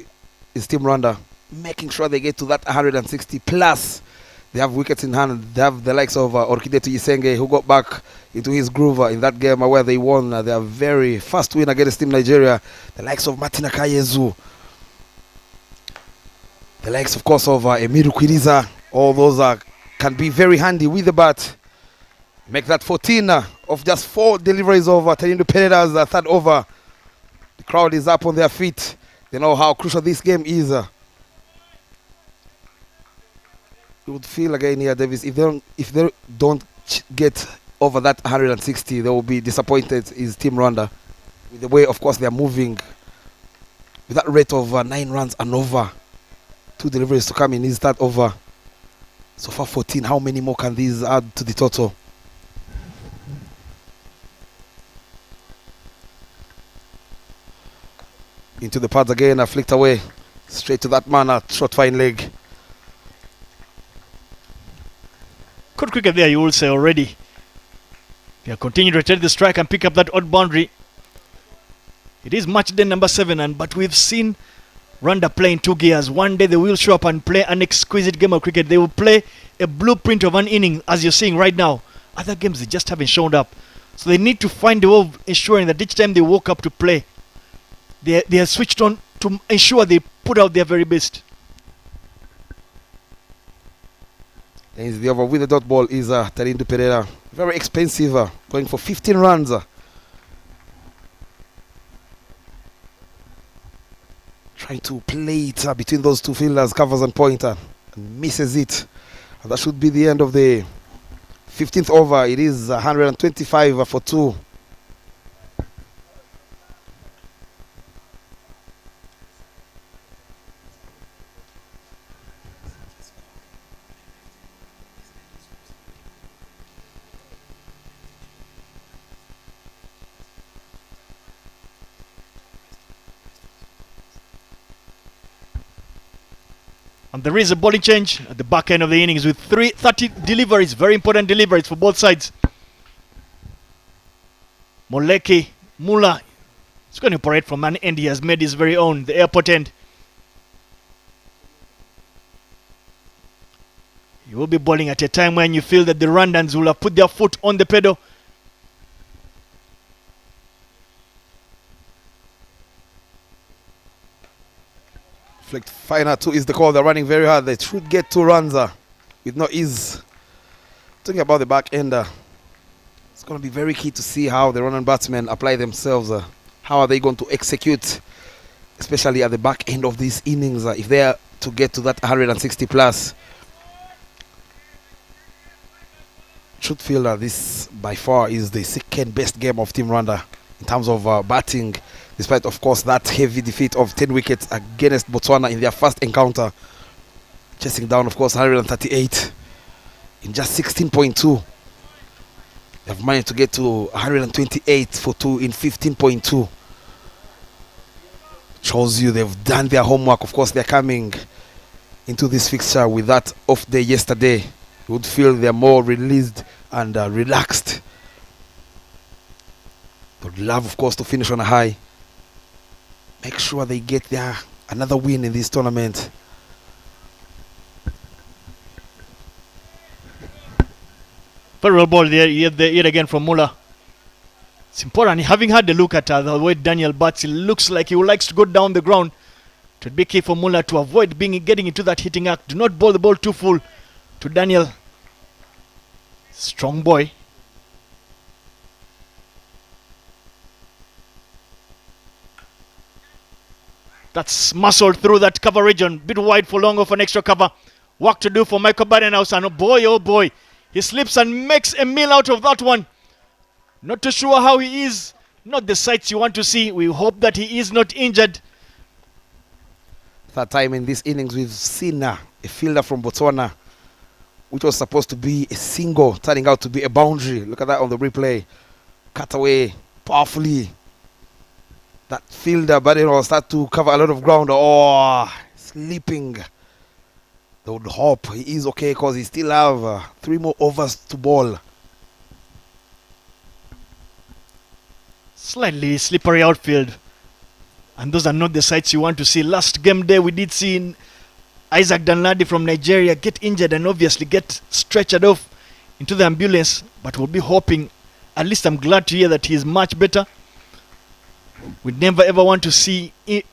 is Team Rwanda, making sure they get to that 160 plus. They have wickets in hand. They have the likes of Orkide Tuyisenge, who got back into his groove in that game where they won their very first win against Team Nigeria. The likes of Martina Kayezu. The likes, of course, of Emiru Kwiriza. All those can be very handy with the bat. Make that 14 of just 4 deliveries over Tenindo Pereira's third over. The crowd is up on their feet. They know how crucial this game is. You would feel again here, Davis, if they don't get over that 160, they will be disappointed. Is Team Rwanda with the way, of course, they are moving with that rate of 9 runs and over. 2 deliveries to come in his third over. So far 14. How many more can these add to the total? Into the pads again, flicked away straight to that man at short fine leg. Good cricket there, you will say already. They are continuing to take the strike and pick up that odd boundary. It is match day number 7, but we've seen Rwanda play in 2 gears. One day they will show up and play an exquisite game of cricket. They will play a blueprint of an inning, as you're seeing right now. Other games they just haven't shown up. So they need to find a way of ensuring that each time they woke up to play, they are switched on to ensure they put out their very best. And the over with the dot ball is Tenindo Pereira. Very expensive, going for 15 runs. Trying to play it between those 2 fielders, covers and pointer, and misses it. And that should be the end of the 15th over. It is 125 for 2. And there is a bowling change at the back end of the innings with 30 deliveries, very important deliveries for both sides. Moleki Mula is going to operate from an end. He has made his very own, the airport end. He will be bowling at a time when you feel that the Rwandans will have put their foot on the pedal. Flicked final 2 is the call. They're running very hard. They should get 2 runs with no ease. Talking about the back end, it's going to be very key to see how the Rwandan batsmen apply themselves. How are they going to execute, especially at the back end of these innings, if they are to get to that 160 plus. truth feel this by far is the second best game of Team Rwanda in terms of batting, despite of course that heavy defeat of 10 wickets against Botswana in their first encounter, chasing down of course 138 in just 16.2. They've managed to get to 128 for 2 in 15.2. Shows you they've done their homework. Of course, they're coming into this fixture with that off day yesterday. You would feel they're more released and relaxed. Would love, of course, to finish on a high. Make sure they get their another win in this tournament. Very well ball there, yet again from Muller. It's important, having had a look at the way Daniel bats, it looks like he likes to go down the ground. It would be key for Muller to avoid getting into that hitting act. Do not bowl the ball too full to Daniel. Strong boy. That's muscled through that cover region. Bit wide for long of an extra cover. Work to do for Michael Badenhouse. And oh boy, he slips and makes a meal out of that one. Not too sure how he is. Not the sights you want to see. We hope that he is not injured. Third time in this innings we've seen a fielder from Botswana, which was supposed to be a single, turning out to be a boundary. Look at that on the replay. Cut away powerfully. That fielder, but it will start to cover a lot of ground. Oh, sleeping. They would hope he is okay because he still have 3 more overs to bowl. Slightly slippery outfield. And those are not the sights you want to see. Last game day we did see Isaac Danladi from Nigeria get injured and obviously get stretchered off into the ambulance. But we'll be hoping, at least I'm glad to hear that he is much better. We never ever want to see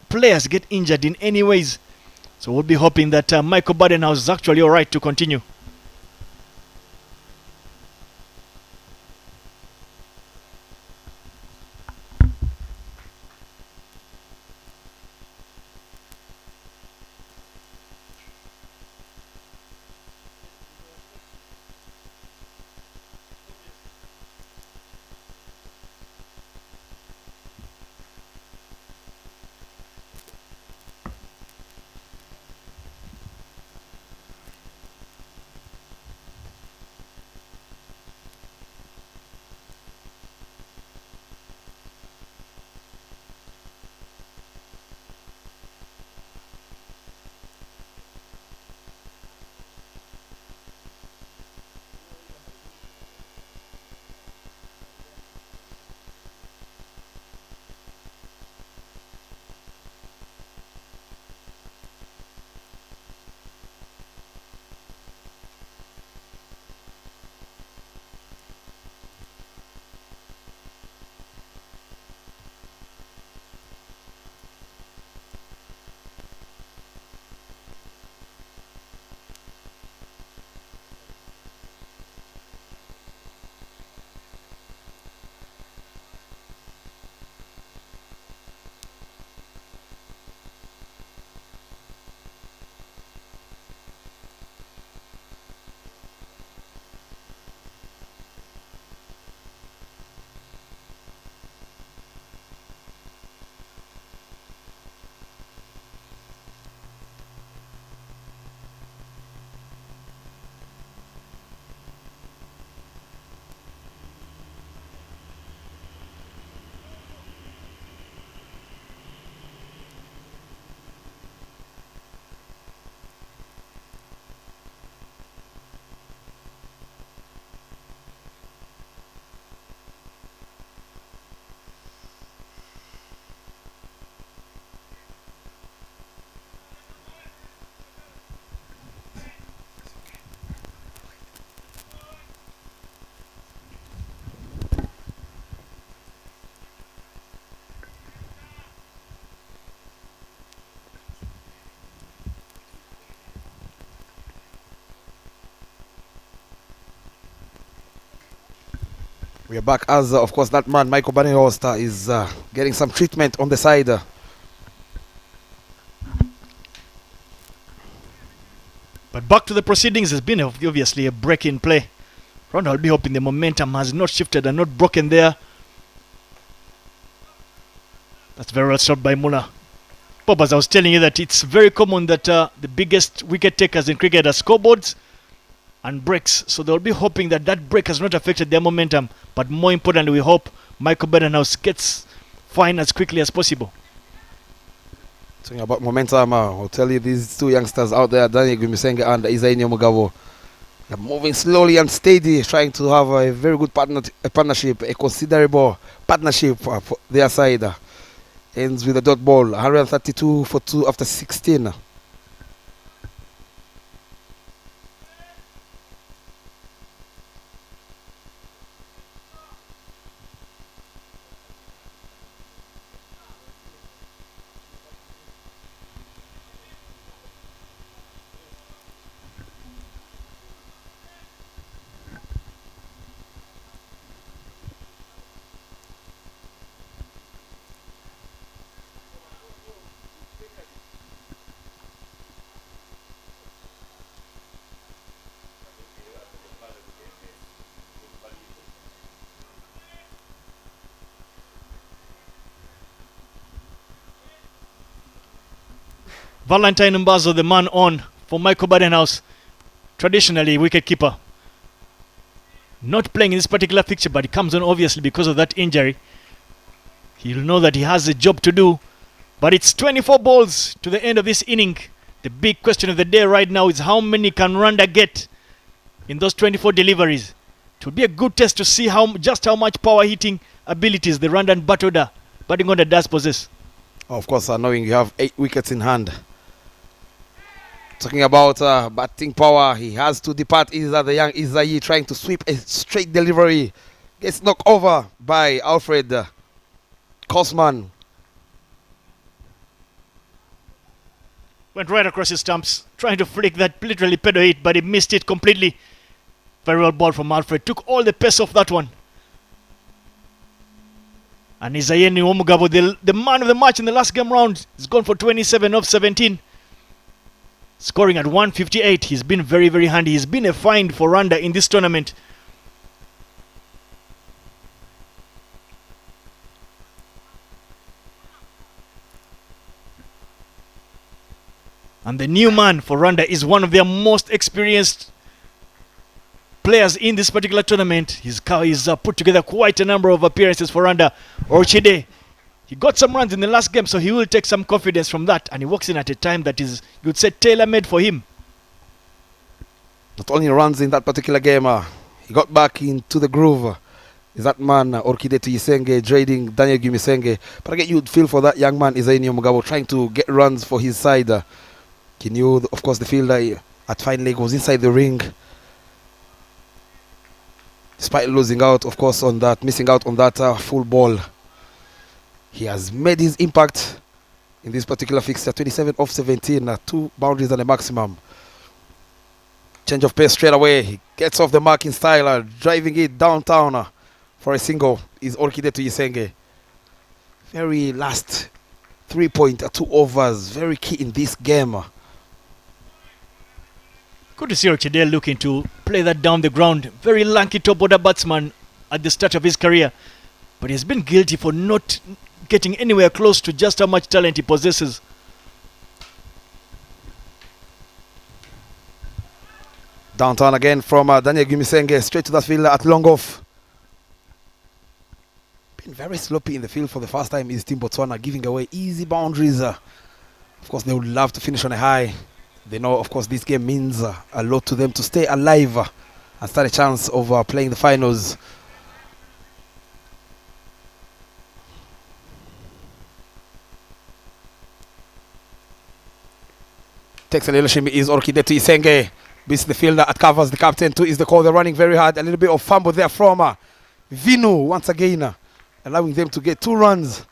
players get injured in any ways. So we'll be hoping that Michael Badenhouse is actually alright to continue. We are back as, of course, that man, Michael Badenhouse, is getting some treatment on the side. But back to the proceedings, has been obviously a break in play. Rwanda will be hoping the momentum has not shifted and not broken there. That's very well stopped by Mula. Bob, as I was telling you that it's very common that the biggest wicket takers in cricket are scoreboards and breaks. So they'll be hoping that that break has not affected their momentum. But more importantly, we hope Michael Badenhouse gets fine as quickly as possible. Talking about momentum, I'll tell you these two youngsters out there, Daniel Gumisenge and Isaini Mugabo, they're moving slowly and steady, trying to have a very good partnership, a considerable partnership for their side. Ends with a dot ball, 132 for 2 after 16. Valentine Mbazo, the man on for Michael Badenhouse, traditionally wicketkeeper. Not playing in this particular fixture, but he comes on obviously because of that injury. He'll know that he has a job to do. But it's 24 balls to the end of this inning. The big question of the day right now is how many can Rwanda get in those 24 deliveries? It will be a good test to see just how much power hitting abilities the Rwandan batting order does possess. Of course, knowing you have 8 wickets in hand. Talking about batting power, he has to depart. Is the young Isai trying to sweep a straight delivery? Gets knocked over by Alfred Kosman. Went right across his stumps, trying to flick that literally pedo hit, but he missed it completely. Very well ball from Alfred. Took all the pace off that one. And Isayeni Omugabo, the man of the match in the last game round, has gone for 27 of 17. Scoring at 158. He's been very, very handy. He's been a find for Rwanda in this tournament. And the new man for Rwanda is one of their most experienced players in this particular tournament. He's put together quite a number of appearances for Rwanda. Orchide. He got some runs in the last game, so he will take some confidence from that. And he walks in at a time that is, you'd say, tailor-made for him. Not only runs in that particular game, he got back into the groove. Is that man, Orchide Tuyisenge, trading Daniel Gumisenge. But again, you'd feel for that young man, Isaini Mugabo, trying to get runs for his side. He knew, of course, the fielder at fine leg was inside the ring. Despite losing out, of course, on that, missing out on that full ball. He has made his impact in this particular fixture. 27 off 17, 2 boundaries and a maximum. Change of pace straight away. He gets off the mark in style, driving it downtown for a single. Is Orchide Tuyisenge. Very last 3.2 overs. Very key in this game. Good to see Orchide looking to play that down the ground. Very lanky top order batsman at the start of his career. But he's been guilty for not getting anywhere close to just how much talent he possesses. Downtown again from Daniel Gumisenge, straight to that fielder at long off. Been very sloppy in the field for the first time is Team Botswana, giving away easy boundaries. Of course, they would love to finish on a high. They know, of course, this game means a lot to them to stay alive and stand a chance of playing the finals. Takes a little shimmy is Orchide Tuyisenge. Beats the fielder at covers. The captain too is the call. They're running very hard. A little bit of fumble there from Vinu once again. Allowing them to get 2 runs.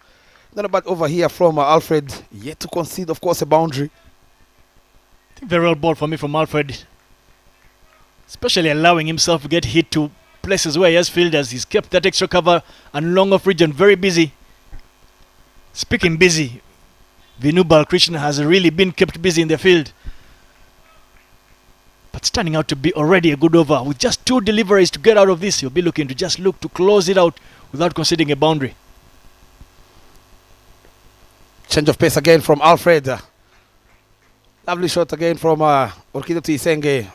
Not a bad over here from Alfred. Yet to concede, of course, a boundary. I think very well ball for me from Alfred. Especially allowing himself to get hit to places where he has fielders. He's kept that extra cover and long off region very busy. Speaking busy, Vinu Balkrishna has really been kept busy in the field. That's turning out to be already a good over. With just 2 deliveries to get out of this, you'll be looking to just look to close it out without conceding a boundary. Change of pace again from Alfred. Lovely shot again from Orkide Tuisenge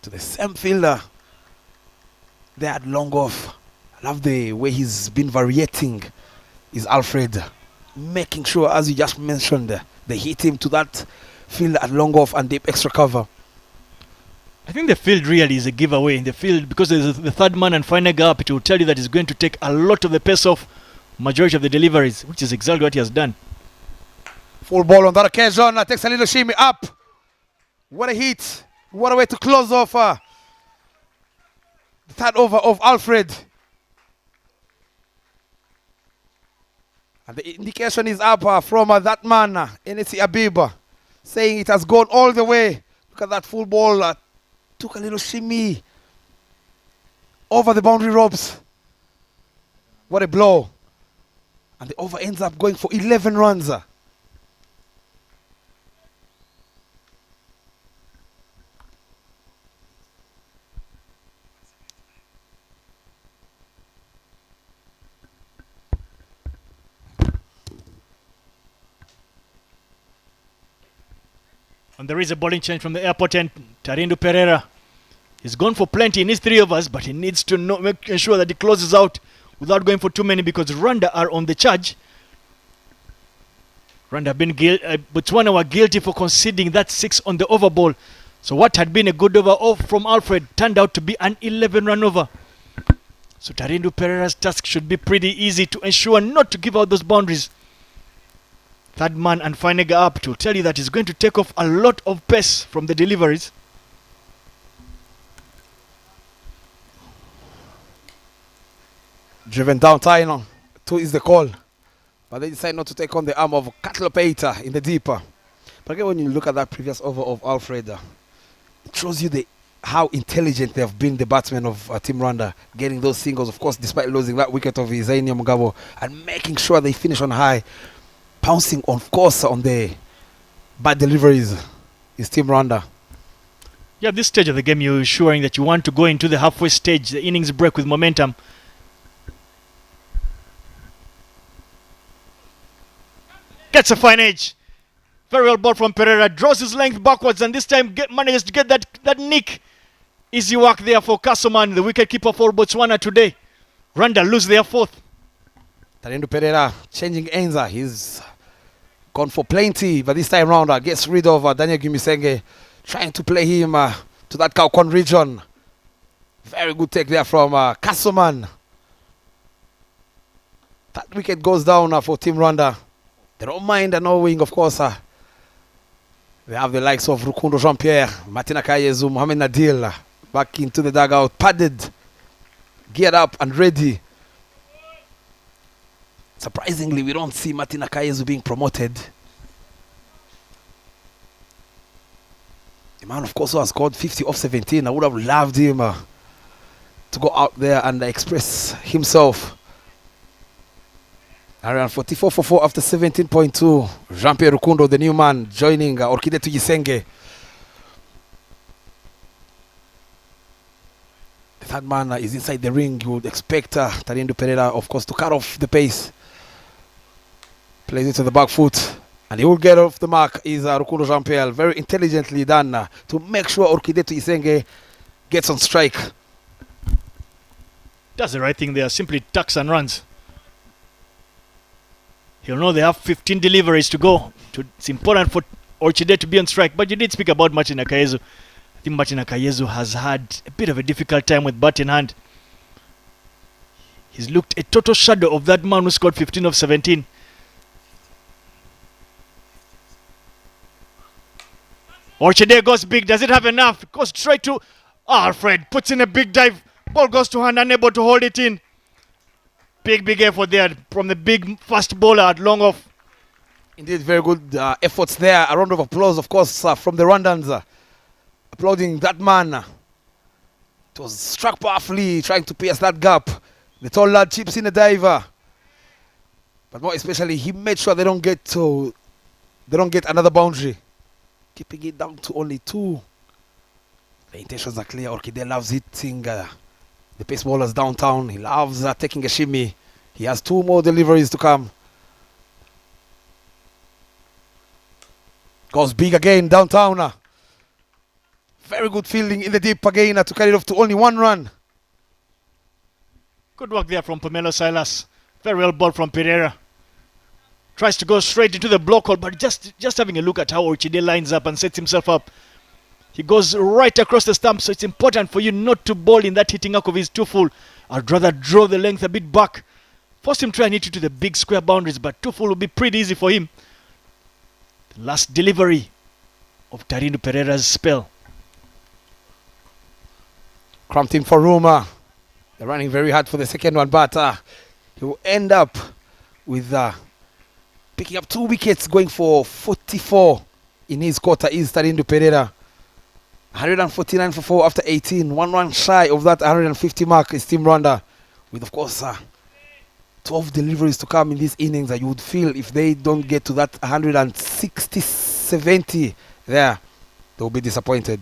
to the same fielder there at long off. I love the way he's been variating is Alfred, making sure, as you just mentioned, they hit him to that field at long off and deep extra cover. I think the field really is a giveaway in the field because there's the third man and final gap. It will tell you that he's going to take a lot of the pace off majority of the deliveries, which is exactly what he has done. Full ball on that occasion, takes a little shimmy up. What a hit. What a way to close off the third over of Alfred. And the indication is up from that man, Enesi Abiba, saying it has gone all the way. Look at that full ball. Took a little shimmy over the boundary ropes. What a blow. And the over ends up going for 11 runs. And there is a bowling change from the airport end. Tarindu Pereira. He's gone for plenty in his 3 overs, but he needs to make sure that he closes out without going for too many because Rwanda are on the charge. Botswana were guilty for conceding that 6 on the over ball. So what had been a good over off from Alfred turned out to be an 11-run over. So Tarindu Pereira's task should be pretty easy to ensure not to give out those boundaries. Third man and Fainega up to tell you that he's going to take off a lot of pace from the deliveries. Driven down Tynon. 2 is the call. But they decide not to take on the arm of Katlopeita in the deeper. But again, when you look at that previous over of Alfred, it shows you how intelligent they have been, the batsmen of Team Rwanda, getting those singles, of course, despite losing that wicket of Isaini Mugabo, and making sure they finish on high. Pouncing, of course, on the bad deliveries is Team Rwanda. Yeah, at this stage of the game, you're ensuring that you want to go into the halfway stage, the innings break with momentum. Gets a fine edge. Very well ball from Pereira. Draws his length backwards and this time manages to get that nick. Easy work there for Kassoman, the wicketkeeper for Botswana today. Rwanda lose their 4th. Tarindu Pereira changing ends. He's gone for plenty, but this time round gets rid of Daniel Gumisenge, trying to play him to that Kaukon region. Very good take there from Kassoman. That wicket goes down for Team Rwanda. They don't mind knowing, of course, they have the likes of Rukundo Jean-Pierre, Martina Kayezu, Mohamed Nadil back into the dugout, padded, geared up and ready. Surprisingly, we don't see Martina Kayezu being promoted. The man, of course, who has scored 50 off 17. I would have loved him to go out there and express himself. Around 44 for 4 after 17.2. Jean-Pierre Rukundo, the new man, joining Orkide Tuisenge. The third man is inside the ring. You would expect Tarindu Pereira, of course, to cut off the pace. Plays it to the back foot. And he will get off the mark is Rukundo Jean-Pierre. Very intelligently done to make sure Orkide Tuisenge gets on strike. Does the right thing there. Simply tucks and runs. He'll know they have 15 deliveries to go. It's important for Orchide to be on strike. But you did speak about Martina Kayezu. I think Martina Kayezu has had a bit of a difficult time with bat in hand. He's looked a total shadow of that man who scored 15 of 17. Orchide goes big. Does it have enough? Goes straight to Alfred. Puts in a big dive. Ball goes to hand, unable to hold it in. Big effort there from the big fast bowler at long off. Indeed, very good efforts there. A round of applause, of course, from the Rwandans. Applauding that man. It was struck powerfully, trying to pierce that gap. The tall lad chips in the diver. But more especially, he made sure they don't get another boundary. Keeping it down to only 2. The intentions are clear. Orchidea loves hitting the pace bowlers downtown. He loves taking a shimmy. He has 2 more deliveries to come. Goes big again downtown. Very good fielding in the deep again to carry it off to only 1 run. Good work there from Pomelo Silas. Very well ball from Pereira. Tries to go straight into the block hole, but just having a look at how Orchidea lines up and sets himself up. He goes right across the stump, so it's important for you not to bowl in that hitting arc of his 2 full. I'd rather draw the length a bit back. Force him to try and hit you to the big square boundaries, but 2 full will be pretty easy for him. The last delivery of Tarino Pereira's spell. Cramped in for Roma. They're running very hard for the second one, but he will end up with picking up 2 wickets, going for 44 in his quarter. Is Tarino Pereira. 149 for 4 after 18. 1 run shy of that 150 mark is Team Rwanda. With, of course, 12 deliveries to come in these innings. You would feel if they don't get to that 160-70 there, they will be disappointed.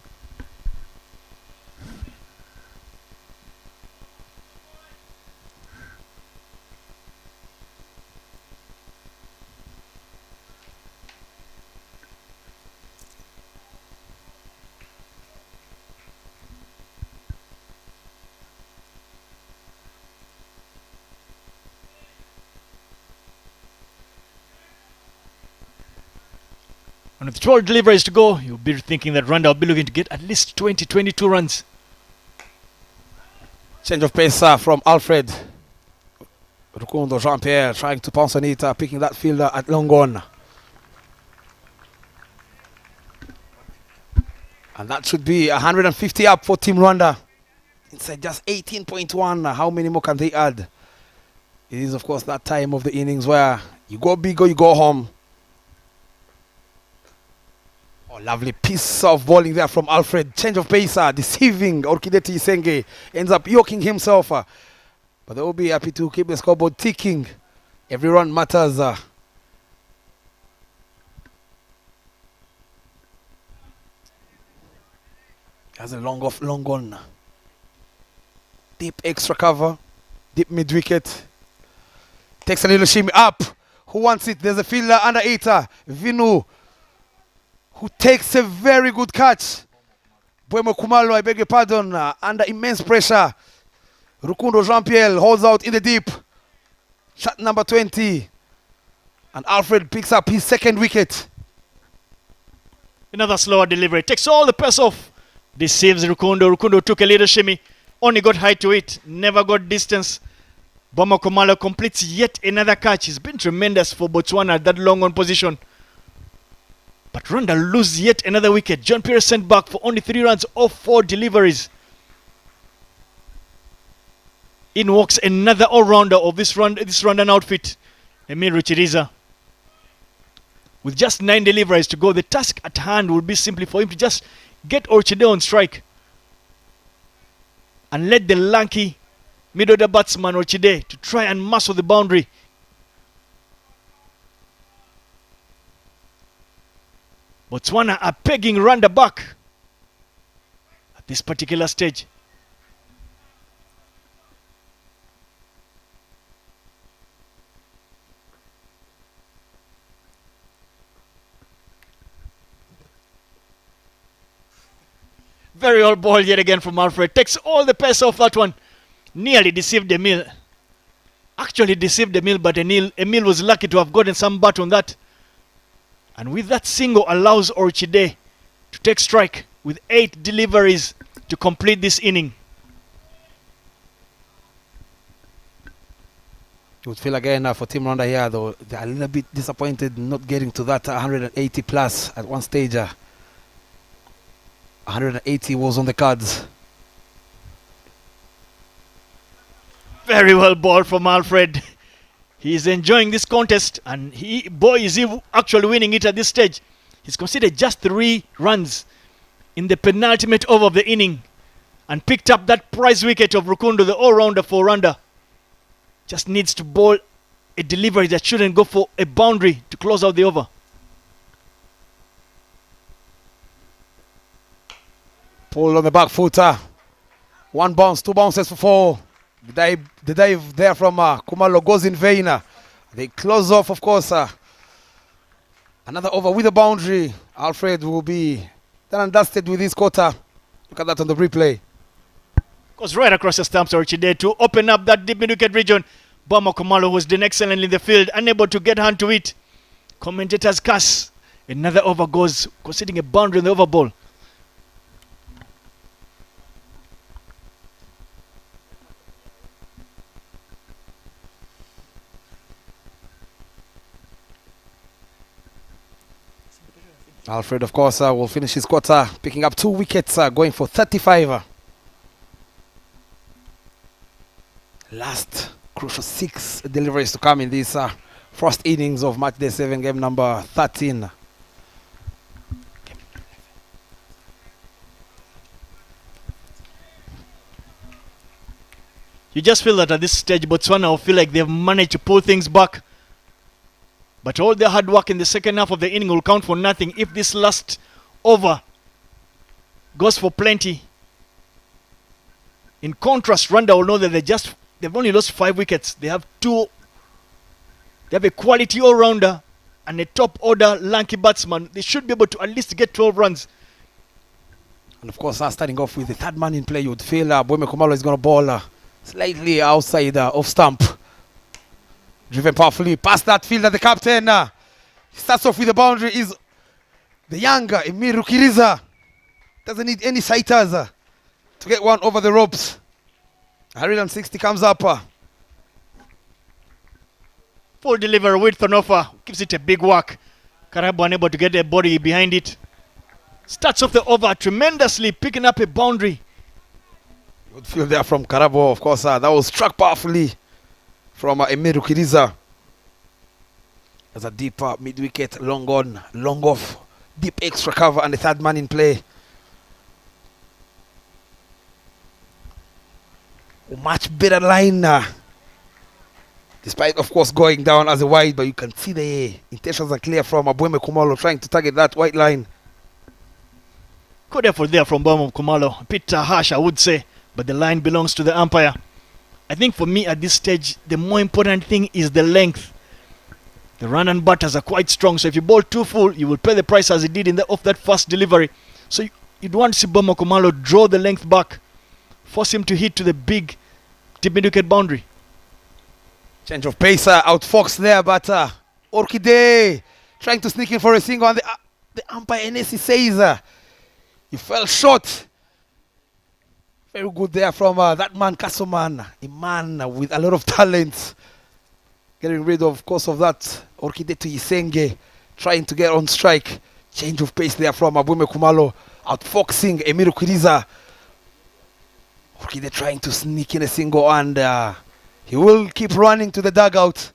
And with 12 deliveries to go, you'll be thinking that Rwanda will be looking to get at least 22 runs. Change of pace from Alfred. Rukundo Jean-Pierre trying to pounce on it, picking that fielder at long on. And that should be 150 up for Team Rwanda. Inside just 18.1. How many more can they add? It is, of course, that time of the innings where you go big or you go home. Oh, lovely piece of bowling there from Alfred. Change of pace, deceiving Orchideti Isenge. Ends up yoking himself. But they will be happy to keep the scoreboard ticking. Every run matters. Has a long off, long on. Deep extra cover. Deep mid wicket. Takes a little shimmy up. Who wants it? There's a fielder under 8. Vinu, who takes a very good catch. Buemo Kumalo, I beg your pardon, under immense pressure. Rukundo Jean-Pierre holds out in the deep. Shot number 20. And Alfred picks up his 2nd wicket. Another slower delivery. Takes all the press off. Deceives Rukundo. Rukundo took a little shimmy. Only got height to it. Never got distance. Buemo Kumalo completes yet another catch. He's been tremendous for Botswana at that long on position. But Rwanda lose yet another wicket. John Pierre sent back for only 3 runs off 4 deliveries. In walks another all-rounder of this Rwandan outfit, Emil Ruchiriza. With just 9 deliveries to go, the task at hand will be simply for him to just get Orchidea on strike and let the lanky mid-order batsman Orchidea to try and muscle the boundary. Botswana are pegging Rwanda back at this particular stage. Very old ball yet again from Alfred. Takes all the pace off that one. Nearly deceived Emil. Actually deceived Emil, but Emil was lucky to have gotten some bat on that. And with that single allows Orchidea to take strike with 8 deliveries to complete this inning. You would feel again for Team Rwanda here, though they're a little bit disappointed not getting to that 180 plus at one stage. 180 was on the cards. Very well ball from Alfred. He's enjoying this contest, and is he actually winning it at this stage. He's conceded just 3 runs in the penultimate over of the inning and picked up that prize wicket of Rukundo, the all-rounder for Rwanda. Just needs to bowl a delivery that shouldn't go for a boundary to close out the over. Pulled on the back footer. 1 bounce, 2 bounces for 4. The dive there from Kumalo goes in vain. They close off, of course. Another over with a boundary. Alfred will be done and dusted with his quarter. Look at that on the replay. Goes right across the stumps, Orchide, to open up that deep mid-wicket region. Bama Kumalo, who's doing excellently in the field, unable to get hand to it. Commentators curse. Another over goes, conceding a boundary in the over ball. Alfred, of course, will finish his quarter, picking up 2 wickets, going for 35. Last crucial 6 deliveries to come in this first innings of match day 7, game number 13. You just feel that at this stage, Botswana will feel like they've managed to pull things back. But all their hard work in the second half of the inning will count for nothing if this last over goes for plenty. In contrast, Rwanda will know that they've only lost 5 wickets. They have a quality all-rounder and a top-order lanky batsman. They should be able to at least get 12 runs. And of course, starting off with the 3rd man in play, you would feel Boime Kumalo is going to bowl slightly outside off stump. Driven powerfully past that fielder, the captain. He starts off with the boundary. Is the younger Emiru Kiriza. Doesn't need any sighters to get one over the ropes. 160 comes up. Full delivery with Thonofa. Gives it a big whack. Karabu unable to get a body behind it. Starts off the over tremendously, picking up a boundary. Good field there from Karabu, of course. That was struck powerfully from Emiru Kiriza. There's a deep mid-wicket, long on, long off, deep extra cover, and the 3rd man in play. Much better line, despite of course going down as a wide, but you can see the intentions are clear from Boime Kumalo trying to target that white line. Good effort there from Boime Kumalo. A bit harsh, I would say, but the line belongs to the umpire. I think for me at this stage, the more important thing is the length. The run and batters are quite strong, so if you bowl too full, you will pay the price as he did off that first delivery. So you'd want to see Boime Kumalo draw the length back, force him to hit to the big deep mid-wicket boundary. Change of pace, outfoxed there, but Orchide trying to sneak in for a single, and the umpire NSC says he fell short. Very good there from that man, Kasoman, a man with a lot of talent. Getting rid of course of that Orchide to Isenge, trying to get on strike. Change of pace there from Boime Kumalo, outfoxing Emiru Kiriza. Orchide trying to sneak in a single, and he will keep running to the dugout.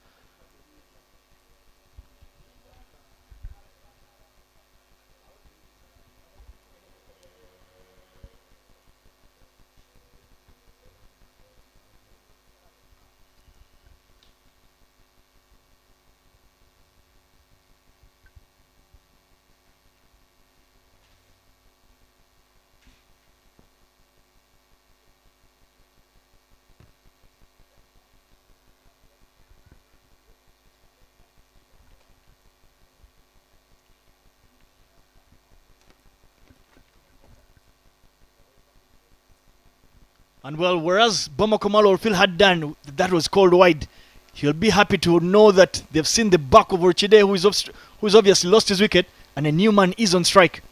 And well, whereas Boime Kumalo will feel hard done, that was called wide, he'll be happy to know that they've seen the back of Orchide, who's obviously lost his wicket, and a new man is on strike.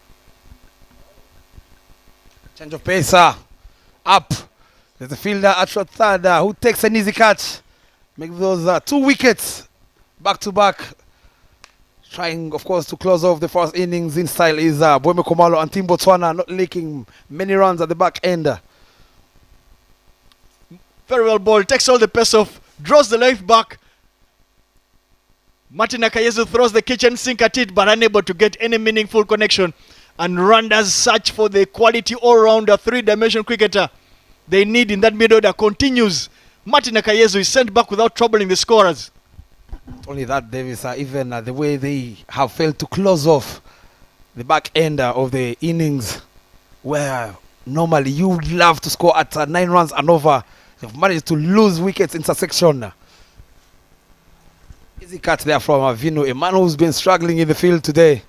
Change of pace, up. There's a fielder at short 3rd who takes an easy catch. Make those 2 wickets back to back. Trying, of course, to close off the first innings in style is Boime Kumalo and Team Botswana, not leaking many runs at the back end. Very well bowled, takes all the pace off, draws the length back. Martin Akayezu throws the kitchen sink at it, but unable to get any meaningful connection. And Rwanda's search for the quality all-rounder 3-dimensional cricketer they need in that mid order continues. Martin Akayezu is sent back without troubling the scorers. Not only that, Davis, even the way they have failed to close off the back end of the innings, where normally you would love to score at 9 runs and over. They've managed to lose wickets in succession. Easy cut there from Vino, a man who's been struggling in the field today.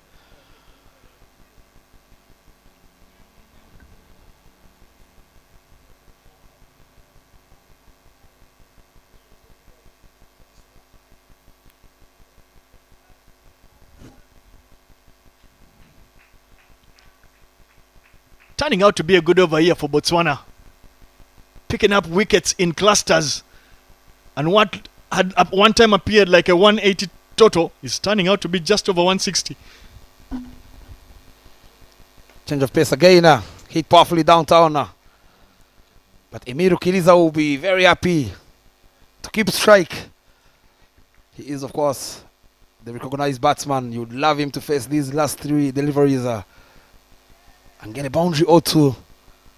Turning out to be a good over here for Botswana. Picking up wickets in clusters. And what had at one time appeared like a 180 total is turning out to be just over 160. Change of pace again. Hit powerfully downtown. But Emiru Kiliza will be very happy to keep strike. He is, of course, the recognized batsman. You'd love him to face these last 3 deliveries and get a boundary or 2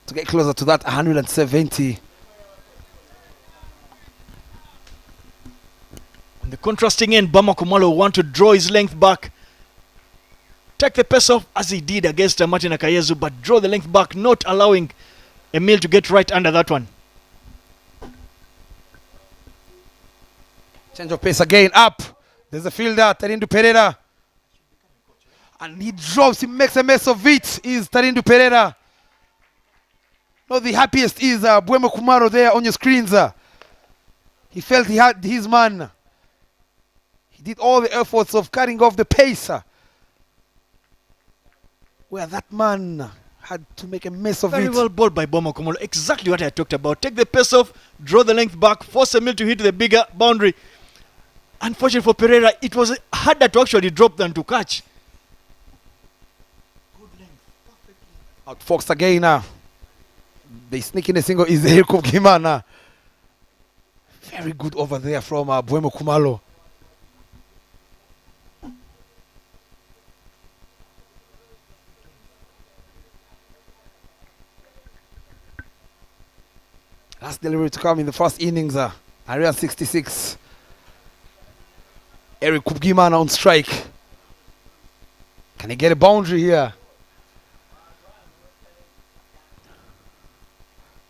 to get closer to that 170. On the contrasting end, Bama Kumalo want to draw his length back. Take the pace off as he did against Martin Akayezu, but draw the length back, not allowing Emil to get right under that one. Change of pace again, up. There's a fielder, Tarindu Pereira. And he drops, he makes a mess of it, is Tarindu Pereira. No, the happiest is Buemo Kumaro there on your screens. He felt he had his man. He did all the efforts of cutting off the pace. Where that man had to make a mess of it. Very well bowled by Boma Kumalo. Exactly what I talked about. Take the pace off, draw the length back, force Emil to hit the bigger boundary. Unfortunately for Pereira, it was harder to actually drop than to catch. Out Fox again. They sneak in a single. Is Erikov Gimana. Very good over there from Buemo Kumalo. Last delivery to come in the first innings. Area 66. Eric Kubgimana on strike. Can he get a boundary here?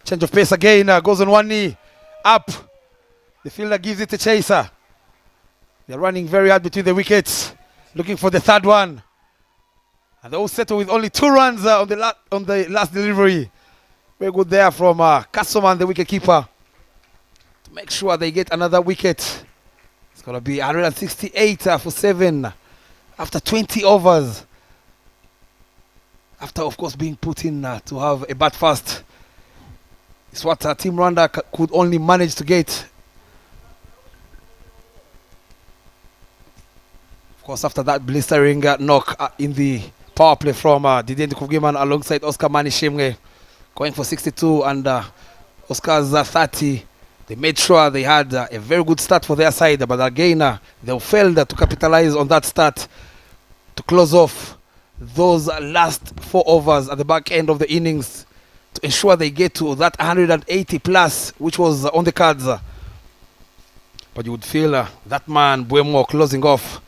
Change of pace again. Goes on one knee. Up. The fielder gives it a chaser. They're running very hard between the wickets. Looking for the third one. And they all settle with only 2 runs on the last delivery. Very good there from Kassoman, the wicket keeper, to make sure they get another wicket. It's going to be 168 for 7 after 20 overs. After, of course, being put in to have a bat first. It's what Team Rwanda could only manage to get. Of course, after that blistering knock in the power play from Didier Ndikugiman alongside Oscar Manishimwe, going for 62 and Oscar's 30. They made sure they had a very good start for their side, but again, they failed to capitalize on that start to close off those last 4 overs at the back end of the innings to ensure they get to that 180 plus, which was on the cards. But you would feel that man, Buemo, closing off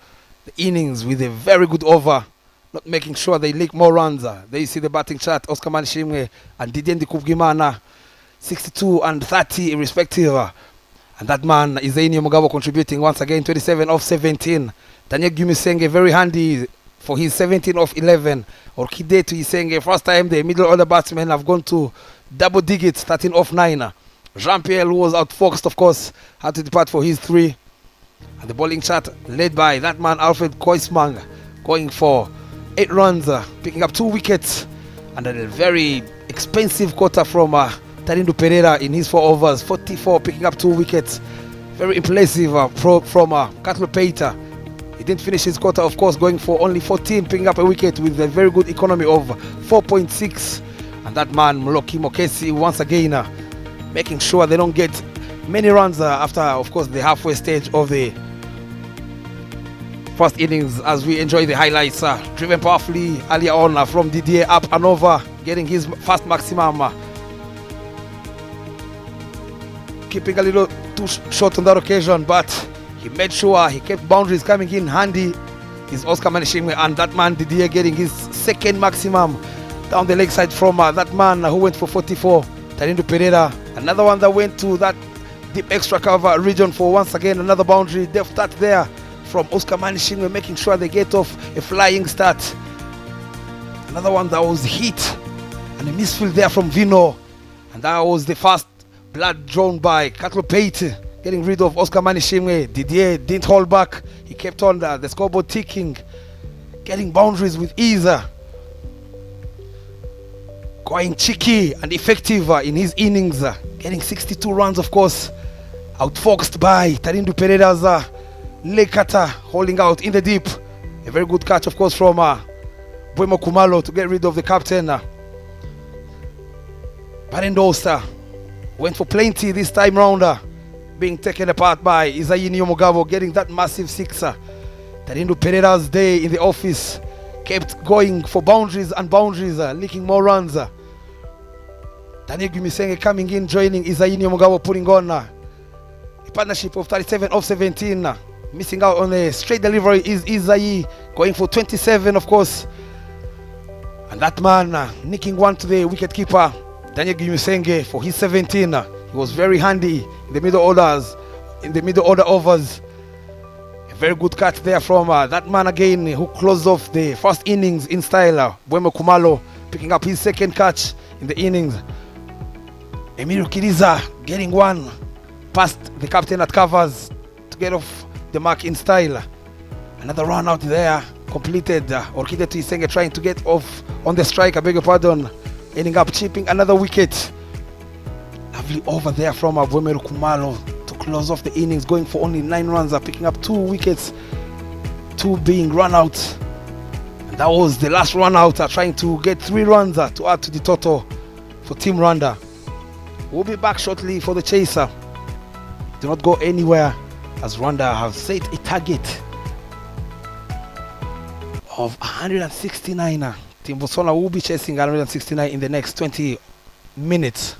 the innings with a very good over, not making sure they leak more runs. There you see the batting chart, Oscar Manishimwe and Didier Ndikubgimana, 62 and 30 respective. And that man is Zaini Mugabo contributing once again, 27 of 17. Daniel Gumisenge very handy for his 17 of 11. Orkide to Isenge, first time the middle order batsmen have gone to double digits, 13 of 9. Jean-Pierre, who was outfoxed, of course, had to depart for his 3. And the bowling chart led by that man, Alfred Koismang, going for 8 runs, picking up 2 wickets, and a very expensive quarter from Tarindu Pereira in his 4 overs, 44, picking up 2 wickets. Very impressive from Katlo Peita. He didn't finish his quarter, of course, going for only 14, picking up a wicket with a very good economy of 4.6. And that man, Mloki Mokesi, once again making sure they don't get many runs after, of course, the halfway stage of the first innings, as we enjoy the highlights. Driven powerfully earlier on from Didier, up and over, getting his first maximum. Keeping a little too short on that occasion, but he made sure he kept boundaries coming in handy. Is Oscar Manishimwe, and that man Didier getting his second maximum down the leg side from that man who went for 44, Tarindo Pereira. Another one that went to that deep extra cover region for once again another boundary. Deft start there from Oscar Manishingwe, making sure they get off a flying start. Another one that was hit and a misfield there from Vino, and that was the first blood drawn by Katlo Pate, getting rid of Oscar Manishimwe. Didier didn't hold back, he kept on the scoreboard ticking, getting boundaries with ease, going cheeky and effective in his innings, getting 62 runs, of course, outfoxed by Tarindu Pereira's leg cutter, holding out in the deep. A very good catch, of course, from Buemo Kumalo to get rid of the captain. Parendosa went for plenty this time round, being taken apart by Isayi Nyomogabo, getting that massive sixer. Tarindu Pereira's day in the office kept going for boundaries and boundaries, leaking more runs. Daniel Gumisenge coming in, joining Isayi Nyomogabo, putting on a partnership of 37 off 17. Missing out on a straight delivery is Isayi, going for 27, of course. And that man nicking one to the wicket keeper, Daniel Gumisenge, for his 17. He was very handy in the middle orders, in the middle order overs. A very good catch there from that man again, who closed off the first innings in style. Buemo Kumalo picking up his second catch in the innings. Emilio Kiriza getting one past the captain at covers to get off the mark in style. Another run out there completed. Orkide Tuisenge trying to get off on the strike, I beg your pardon, ending up chipping another wicket. Lovely over there from Buemelu Kumalo to close off the innings, going for only 9 runs, picking up 2 wickets, 2 being run out. And that was the last run out, trying to get 3 runs to add to the total for Team Rwanda. We'll be back shortly for the chaser. Do not go anywhere, as Rwanda have set a target of 169. Team Botswana will be chasing 169 in the next 20 minutes.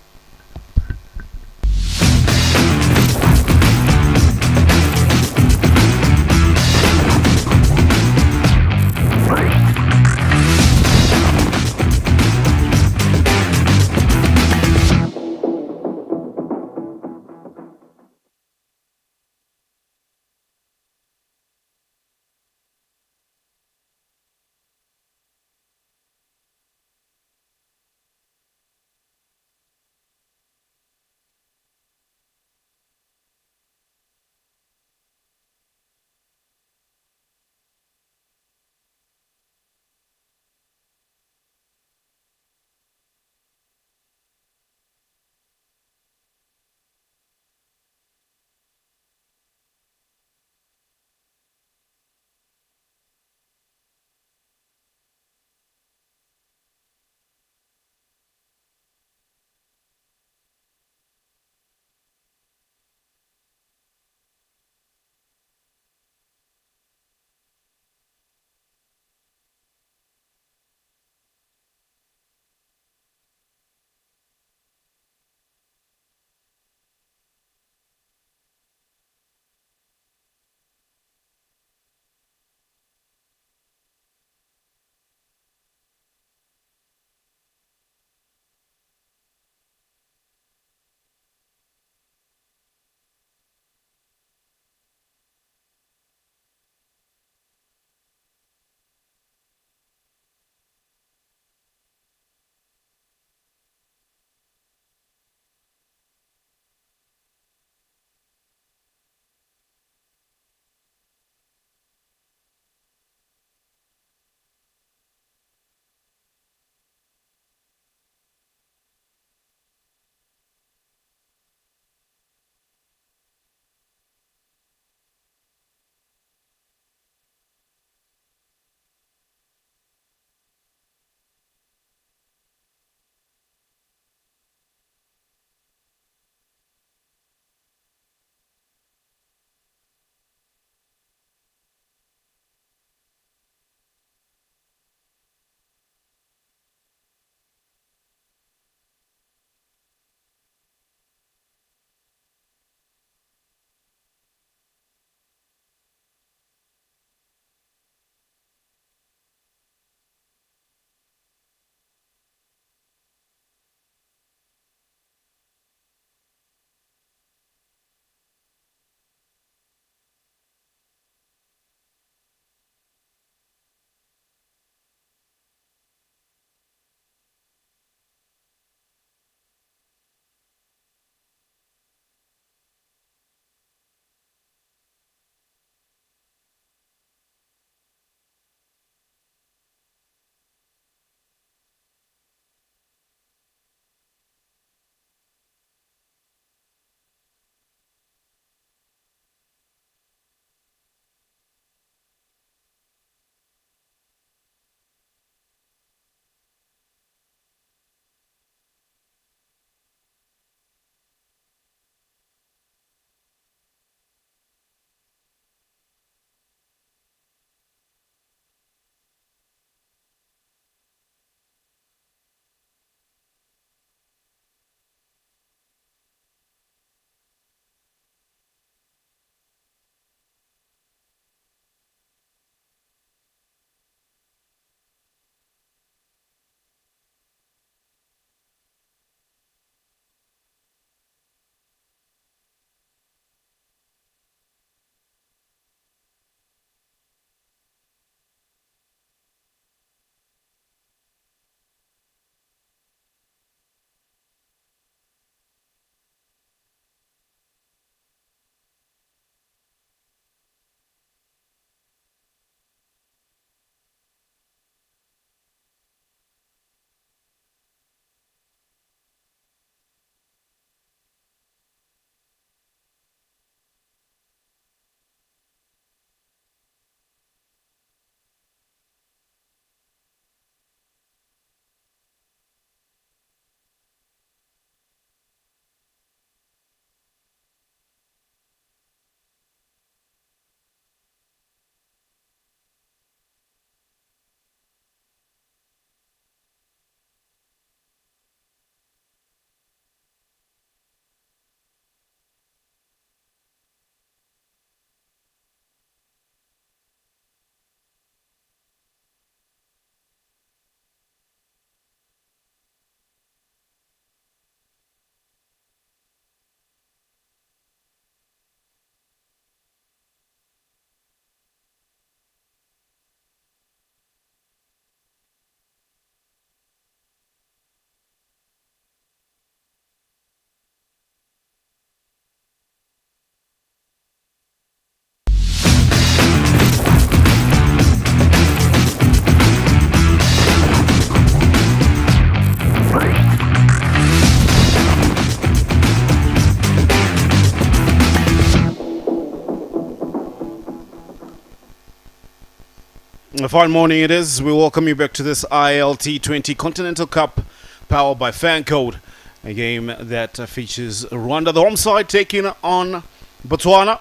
A fine morning it is. We welcome you back to this ILT20 Continental Cup powered by Fancode. A game that features Rwanda, the home side, taking on Botswana.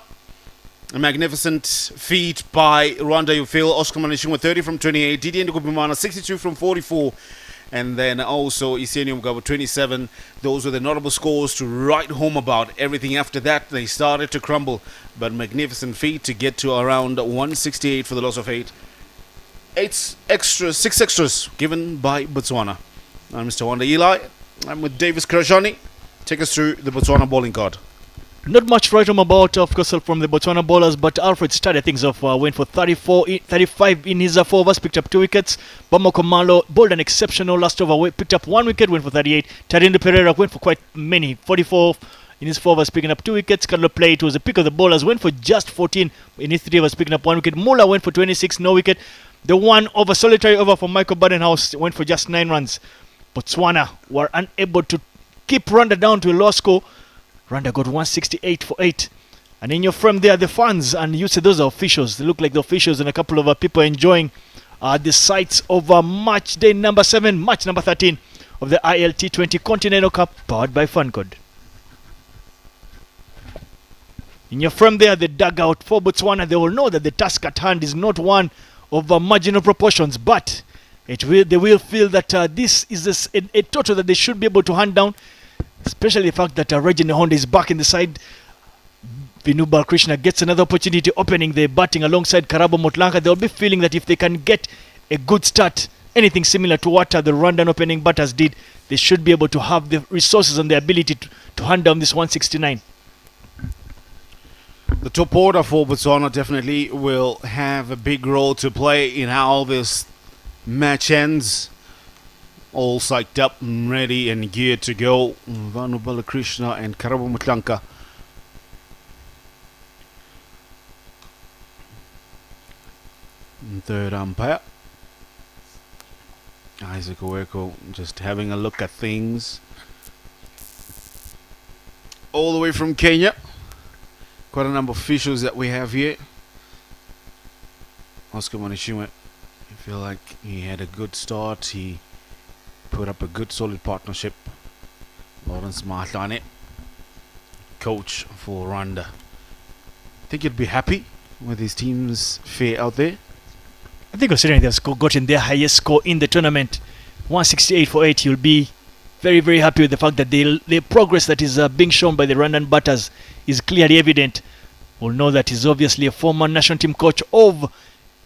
A magnificent feat by Rwanda, you feel. Oscar Manishing with 30 from 28. Didier Ndukubimana 62 from 44. And then also Iseni Mugabo 27. Those were the notable scores to write home about. Everything after that, they started to crumble. But magnificent feat to get to around 168 for the loss of 8. 6 extras given by Botswana. I'm Mr. Wanda Eli. I'm with Davis Krajani. Take us through the Botswana bowling card. Not much right home about, of course, from the Botswana bowlers, but Alfred started things off, went for 35 in his 4 overs, picked up 2 wickets. Bamako Malo bowled an exceptional last over, picked up 1 wicket, went for 38. Tarindo Pereira went for quite many, 44 in his 4 overs, picking up 2 wickets. Carlo Plate was a pick of the bowlers, went for just 14 in his 3 overs, picking up 1 wicket. Mula went for 26, no wicket. The 1 over solitary over for Michael Badenhouse went for just 9 runs. Botswana were unable to keep Rwanda down to a low score. Rwanda got 168 for 8. And in your frame there, the fans, and you say those are officials. They look like the officials and a couple of people enjoying the sights of match day number 7, match number 13 of the ILT20 Continental Cup powered by Fancode. In your frame there, the dugout for Botswana, they will know that the task at hand is not one of marginal proportions, but they will feel that this is a total that they should be able to hand down. Especially the fact that Regina Honda is back in the side. Vinu Balkrishna gets another opportunity opening the batting alongside Karabo Motlanka. They'll be feeling that if they can get a good start, anything similar to what the Rwandan opening batters did, they should be able to have the resources and the ability to hand down this 169. The top order for Botswana definitely will have a big role to play in how this match ends. All psyched up and ready and geared to go. Vanu Balakrishna and Karabo Mutlanka. Third umpire, Isaac Oweko, just having a look at things. All the way from Kenya. Quite a number of officials that we have here. Oscar Manishimwe, I feel like he had a good start. He put up a good solid partnership. Lawrence Mahlane, coach for Rwanda. Think you'd be happy with his team's fare out there? I think considering they've gotten their highest score in the tournament, 168 for 8, you'll be very, very happy with the fact that the progress that is being shown by the Rwandan batters is clearly evident. We'll know that he's obviously a former national team coach of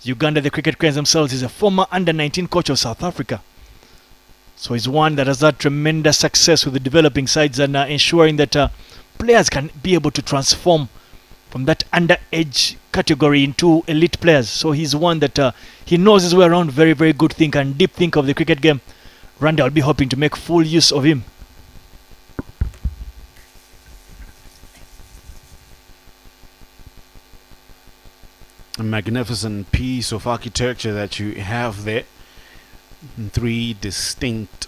Uganda. The Cricket Cranes themselves is a former under-19 coach of South Africa. So he's one that has had tremendous success with the developing sides and ensuring that players can be able to transform from that underage category into elite players. So he's one that he knows his way around, very, very good thinker and deep thinker of the cricket game. Rwanda will be hoping to make full use of him. A magnificent piece of architecture that you have there. 3 distinct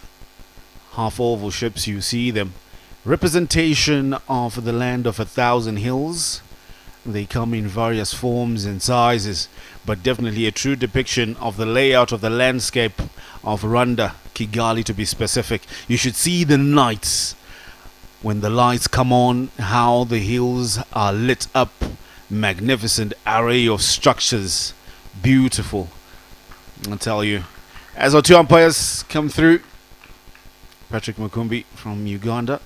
half-oval ships, you see them. Representation of the land of 1,000 hills. They come in various forms and sizes, but definitely a true depiction of the layout of the landscape of Rwanda, Kigali to be specific. You should see the nights when the lights come on, how the hills are lit up. Magnificent array of structures, beautiful, I'll tell you. As our 2 umpires come through, Patrick Mukumbi from Uganda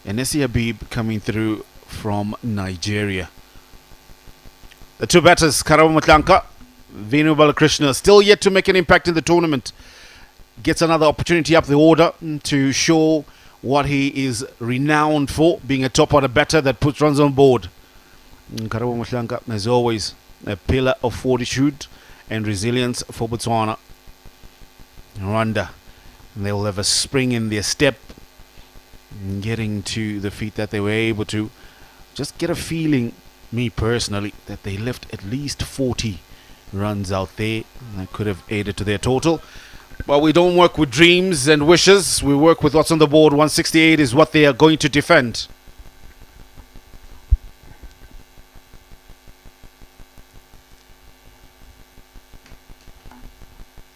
and Nessie Habib coming through from Nigeria. The 2 batters, Karabo Mutlanka, Venu Balakrishna, still yet to make an impact in the tournament. Gets another opportunity up the order to show what he is renowned for, being a top order batter that puts runs on board. Karabo Mutlanka, as always, a pillar of fortitude and resilience for Botswana. Rwanda, they will have a spring in their step, getting to the feat that they were able to. Just get a feeling, me personally, that they left at least 40 runs out there that could have aided to their total. But we don't work with dreams and wishes, we work with what's on the board. 168 is what they are going to defend.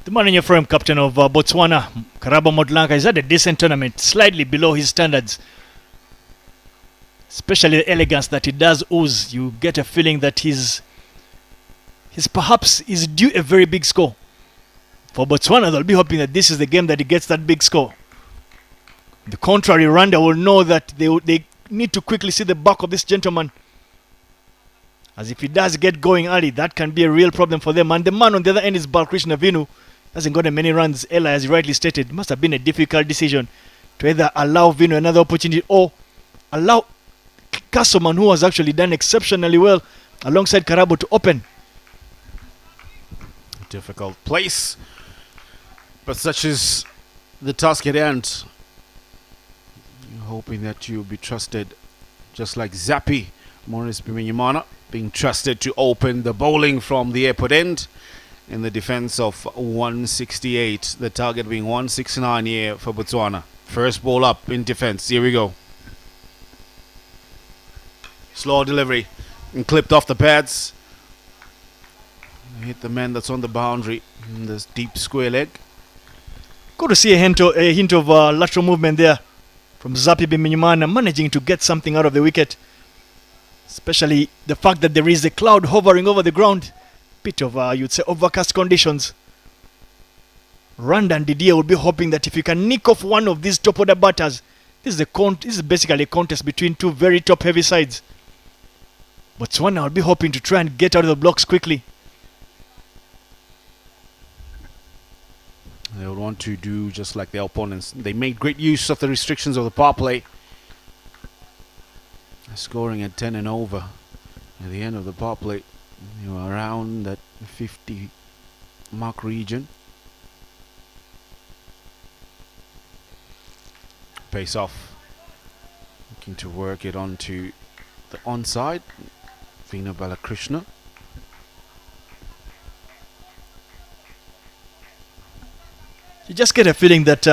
The man in your frame, captain of Botswana, Karabo Modlanka, has had a decent tournament, slightly below his standards. Especially the elegance that he does ooze. You get a feeling that he's perhaps is due a very big score. For Botswana, they'll be hoping that this is the game that he gets that big score. On the contrary, Rwanda will know that they need to quickly see the back of this gentleman. As if he does get going early, that can be a real problem for them. And the man on the other end is Balkrishna Vinu. Hasn't gotten many runs, Ella, as he rightly stated. It must have been a difficult decision to either allow Vinu another opportunity or allow Castleman, who has actually done exceptionally well alongside Karabo, to open. Difficult place, but such is the task at hand. You're hoping that you'll be trusted, just like Zappi Morris Biminyimana being trusted to open the bowling from the airport end in the defense of 168, the target being 169 here for Botswana. First ball up in defense. Here we go. Slow delivery and clipped off the pads. Hit the man that's on the boundary in this deep square leg. Good to see a hint of lateral movement there from Zappi Biminyimana, managing to get something out of the wicket. Especially the fact that there is a cloud hovering over the ground. Bit of, you'd say, overcast conditions. Rwanda and Didier will be hoping that if you can nick off one of these top order batters, this is basically a contest between two very top heavy sides. Botswana will be hoping to try and get out of the blocks quickly. They will want to do just like their opponents. They made great use of the restrictions of the power play. Scoring at 10 and over at the end of the power play. You are around that 50 mark region. Pace off. Looking to work it onto the onside. Vina Balakrishna. You just get a feeling that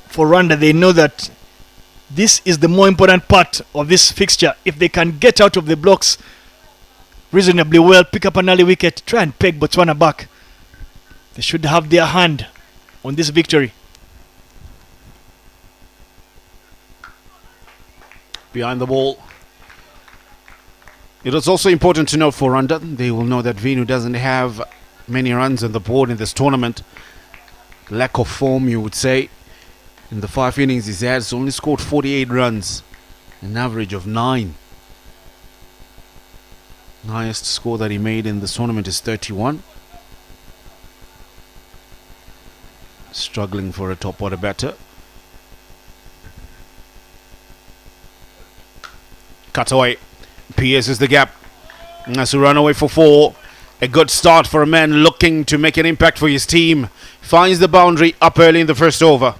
for Rwanda, they know that this is the more important part of this fixture. If they can get out of the blocks reasonably well, pick up an early wicket, try and peg Botswana back, they should have their hand on this victory. Behind the ball. It is also important to note for Rwanda, they will know that Vinu doesn't have many runs on the board in this tournament. Lack of form, you would say. In the 5 innings he's had, he's only scored 48 runs, an average of 9. Highest score that he made in this tournament is 31. Struggling for a top order batter. Cut away. pierces the gap. That's a run away for 4. A good start for a man looking to make an impact for his team. Finds the boundary up early in the first over.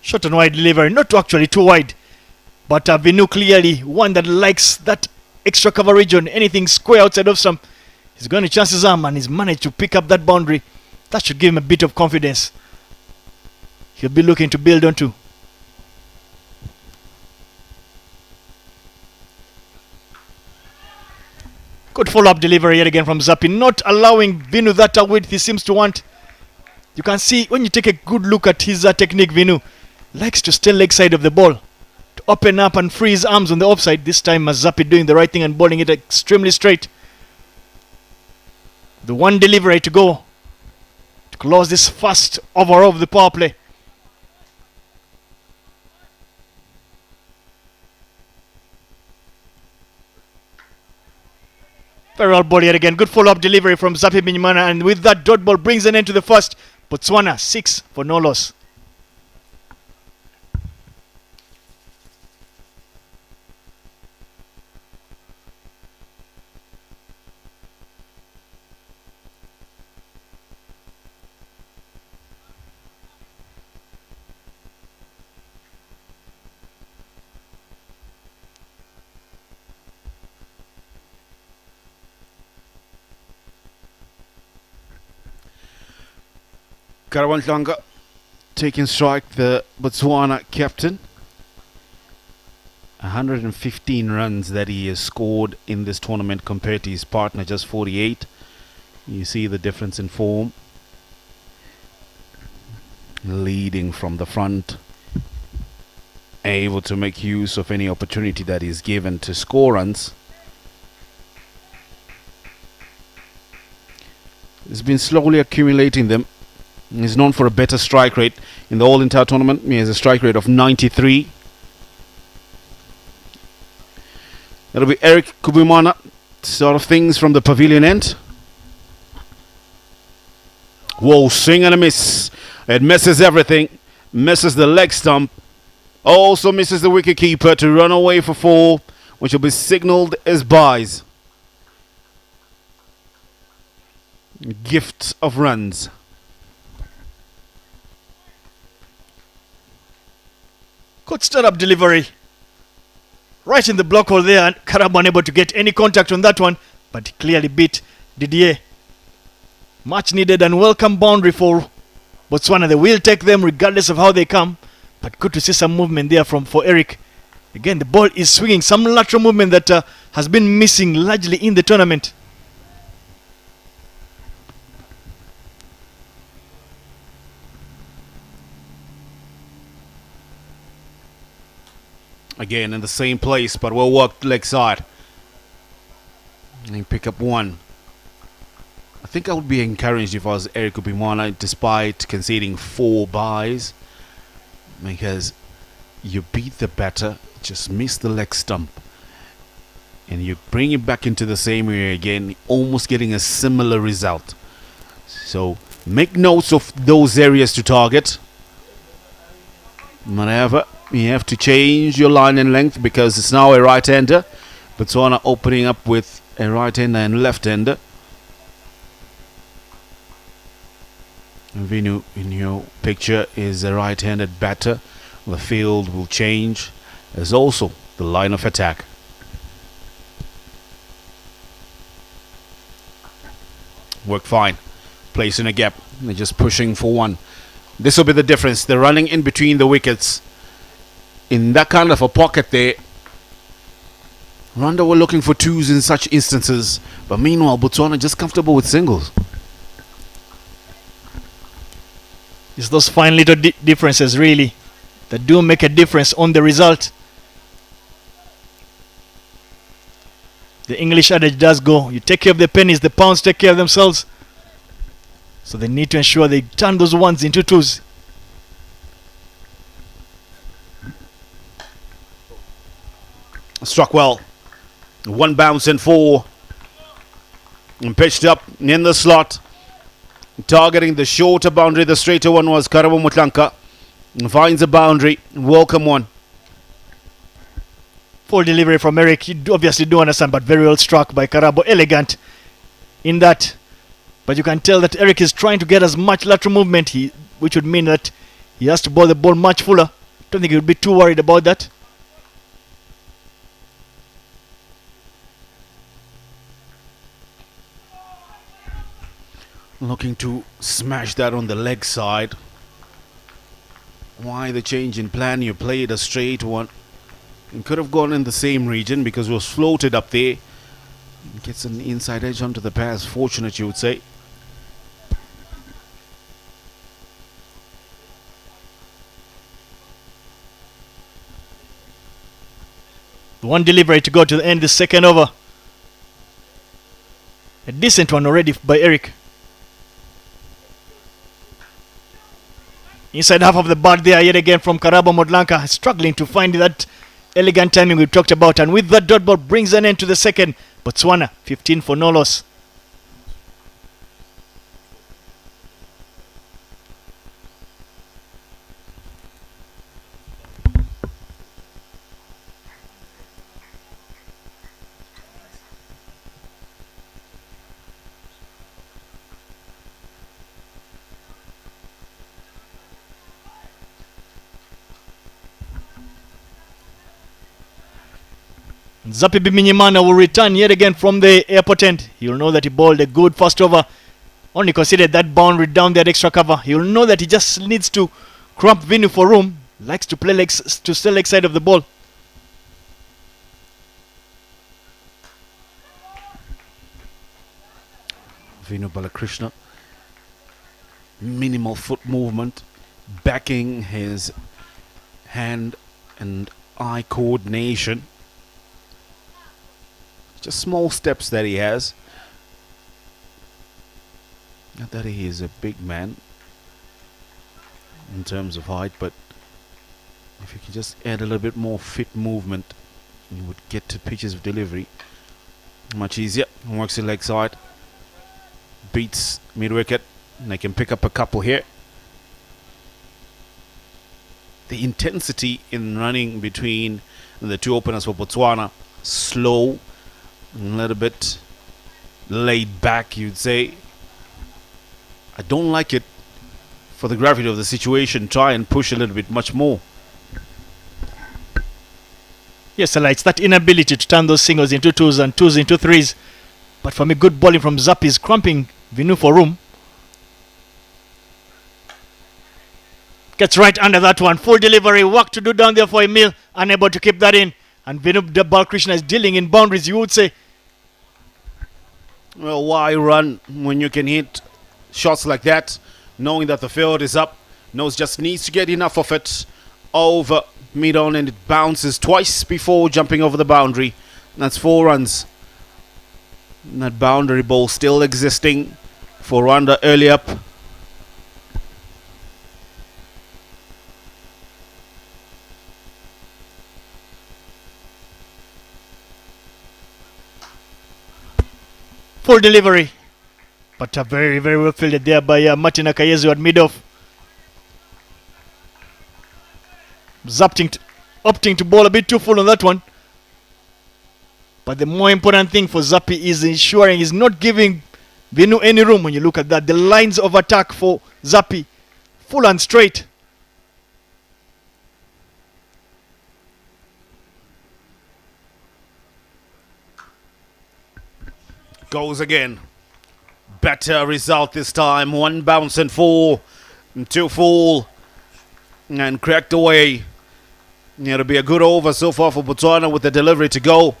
Short and wide delivery, not actually too wide, but Vinu clearly one that likes that extra coverage on anything square outside of some. He's going to chance his arm and he's managed to pick up that boundary. That should give him a bit of confidence. He'll be looking to build onto. Good follow-up delivery yet again from Zappi, not allowing Vinu that width he seems to want. You can see when you take a good look at his technique, Vinu likes to stay leg side of the ball to open up and free his arms on the offside. This time Zappi doing the right thing and bowling it extremely straight. The one delivery to go to close this first over of the power play. Very well bowled yet again. Good follow-up delivery from Zappi Binyimana, and with that dot ball brings an end to the first. Botswana 6 for no loss. Karawantlanga taking strike, the Botswana captain. 115 runs that he has scored in this tournament compared to his partner, just 48. You see the difference in form. Leading from the front, able to make use of any opportunity that is given to score runs. He's been slowly accumulating them. He's known for a better strike rate in the all-entire tournament. He has a strike rate of 93. That'll be Eric Kubimana, sort of things from the pavilion end. Whoa, swing and a miss. It misses everything. Misses the leg stump. Also misses the wicketkeeper to run away for 4, which will be signalled as byes. Gift of runs. Good start-up delivery. Right in the block hole there, and Karabo unable to get any contact on that one, but he clearly beat Didier. Much needed and welcome boundary for Botswana. They will take them regardless of how they come, but good to see some movement there for Eric. Again, the ball is swinging, some lateral movement that has been missing largely in the tournament. Again in the same place, but well worked leg side. And pick up 1. I think I would be encouraged if I was Eric Ubimana, despite conceding 4 byes, because you beat the batter, just miss the leg stump, and you bring it back into the same area again, almost getting a similar result. So make notes of those areas to target. Whatever, you have to change your line and length because it's now a right-hander. Botswana opening up with a right-hander and left-hander. Vinu in your picture is a right-handed batter. The field will change as also the line of attack. Worked fine. Place in a gap. They're just pushing for 1. This will be the difference. They're running in between the wickets. In that kind of a pocket there, Rwanda were looking for 2s in such instances. But meanwhile, Botswana just comfortable with singles. It's those fine little differences really that do make a difference on the result. The English adage does go, you take care of the pennies, the pounds take care of themselves. So they need to ensure they turn those 1s into 2s. Struck well. 1 bounce and 4. And pitched up in the slot. Targeting the shorter boundary. The straighter one was Karabo Mutlanka. Finds a boundary. Welcome 1. Full delivery from Eric. You obviously do understand, but very well struck by Karabo. Elegant in that. But you can tell that Eric is trying to get as much lateral movement, which would mean that he has to bowl the ball much fuller. Don't think he would be too worried about that. Looking to smash that on the leg side. Why the change in plan? You played a straight one. It could have gone in the same region because it was floated up there. Gets an inside edge onto the pass. Fortunate, you would say. One delivery to go to the end the second over. A decent one already by Eric. Inside half of the bat there yet again from Karabo Modlanka, struggling to find that elegant timing we talked about, and with that dot ball brings an end to the second. Botswana 15 for no loss. Zapi Biminyimana will return yet again from the airport end. He'll know that he bowled a good first over. Only considered that boundary down that extra cover. He'll know that he just needs to cramp Vinu for room. Likes to play legs, to stay leg side of the ball. Vinu Balakrishna. Minimal foot movement, backing his hand and eye coordination. Just small steps that he has. Not that he is a big man in terms of height, but if you can just add a little bit more fit movement, you would get to pitches of delivery much easier. Works the leg side, beats mid wicket, and they can pick up a couple here. The intensity in running between the two openers for Botswana, slow, a little bit laid back, you'd say. I don't like it. For the gravity of the situation, try and push a little bit much more. Yes, Salah, it's that inability to turn those singles into twos and twos into threes. But for me, good bowling from Zappi is cramping Vinu for room. Gets right under that one. Full delivery. Work to do down there for Emil. Unable to keep that in. And Vinu Balakrishna is dealing in boundaries, you would say. Well, why run when you can hit shots like that, knowing that the field is up? Nose just needs to get enough of it over mid-on, and it bounces twice before jumping over the boundary. That's 4 runs. And that boundary ball still existing for Rwanda early up. Full delivery. But very, very well fielded there by Martin Akayezu at mid-off. Opting to bowl a bit too full on that one. But the more important thing for Zappi is ensuring he's not giving Vinu any room. When you look at that, the lines of attack for Zappi, full and straight. Goes again. Better result this time. 1 bounce and 4. 2 full. And cracked away. It'll be a good over so far for Botswana with the delivery to go.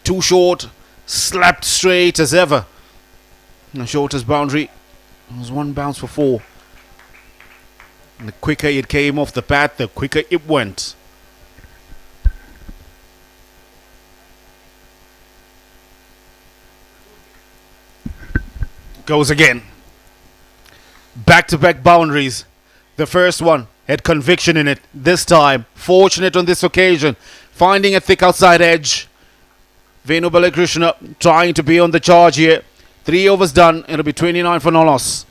Too short. Slapped straight as ever. The shortest boundary. It was 1 bounce for 4. And the quicker it came off the bat, the quicker it went. Goes again. Back-to-back boundaries. The first one had conviction in it. This time, fortunate on this occasion, finding a thick outside edge. Vinu Balakrishna trying to be on the charge here. 3 overs done. It'll be 29 for no loss.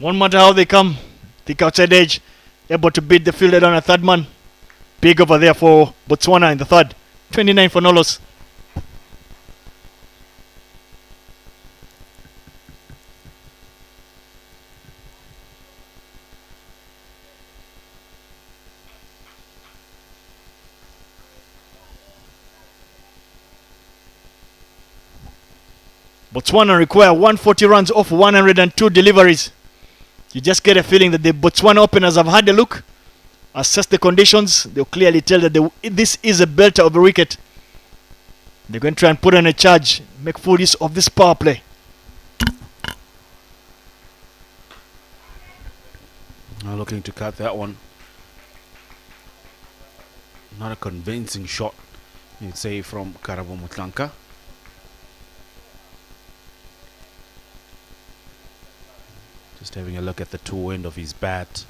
No matter how they come, thick outside edge, able to beat the fielder on a third man. Big over there for Botswana in the third. 29 for no loss. Botswana require 140 runs off 102 deliveries. You just get a feeling that the Botswana openers have had a look, assessed the conditions. They'll clearly tell that this is a belter of a wicket. They're going to try and put in a charge, make full use of this power play. Now looking to cut that one. Not a convincing shot, you'd say, from Karabo Mutlanka. Just having a look at the toe end of his bat.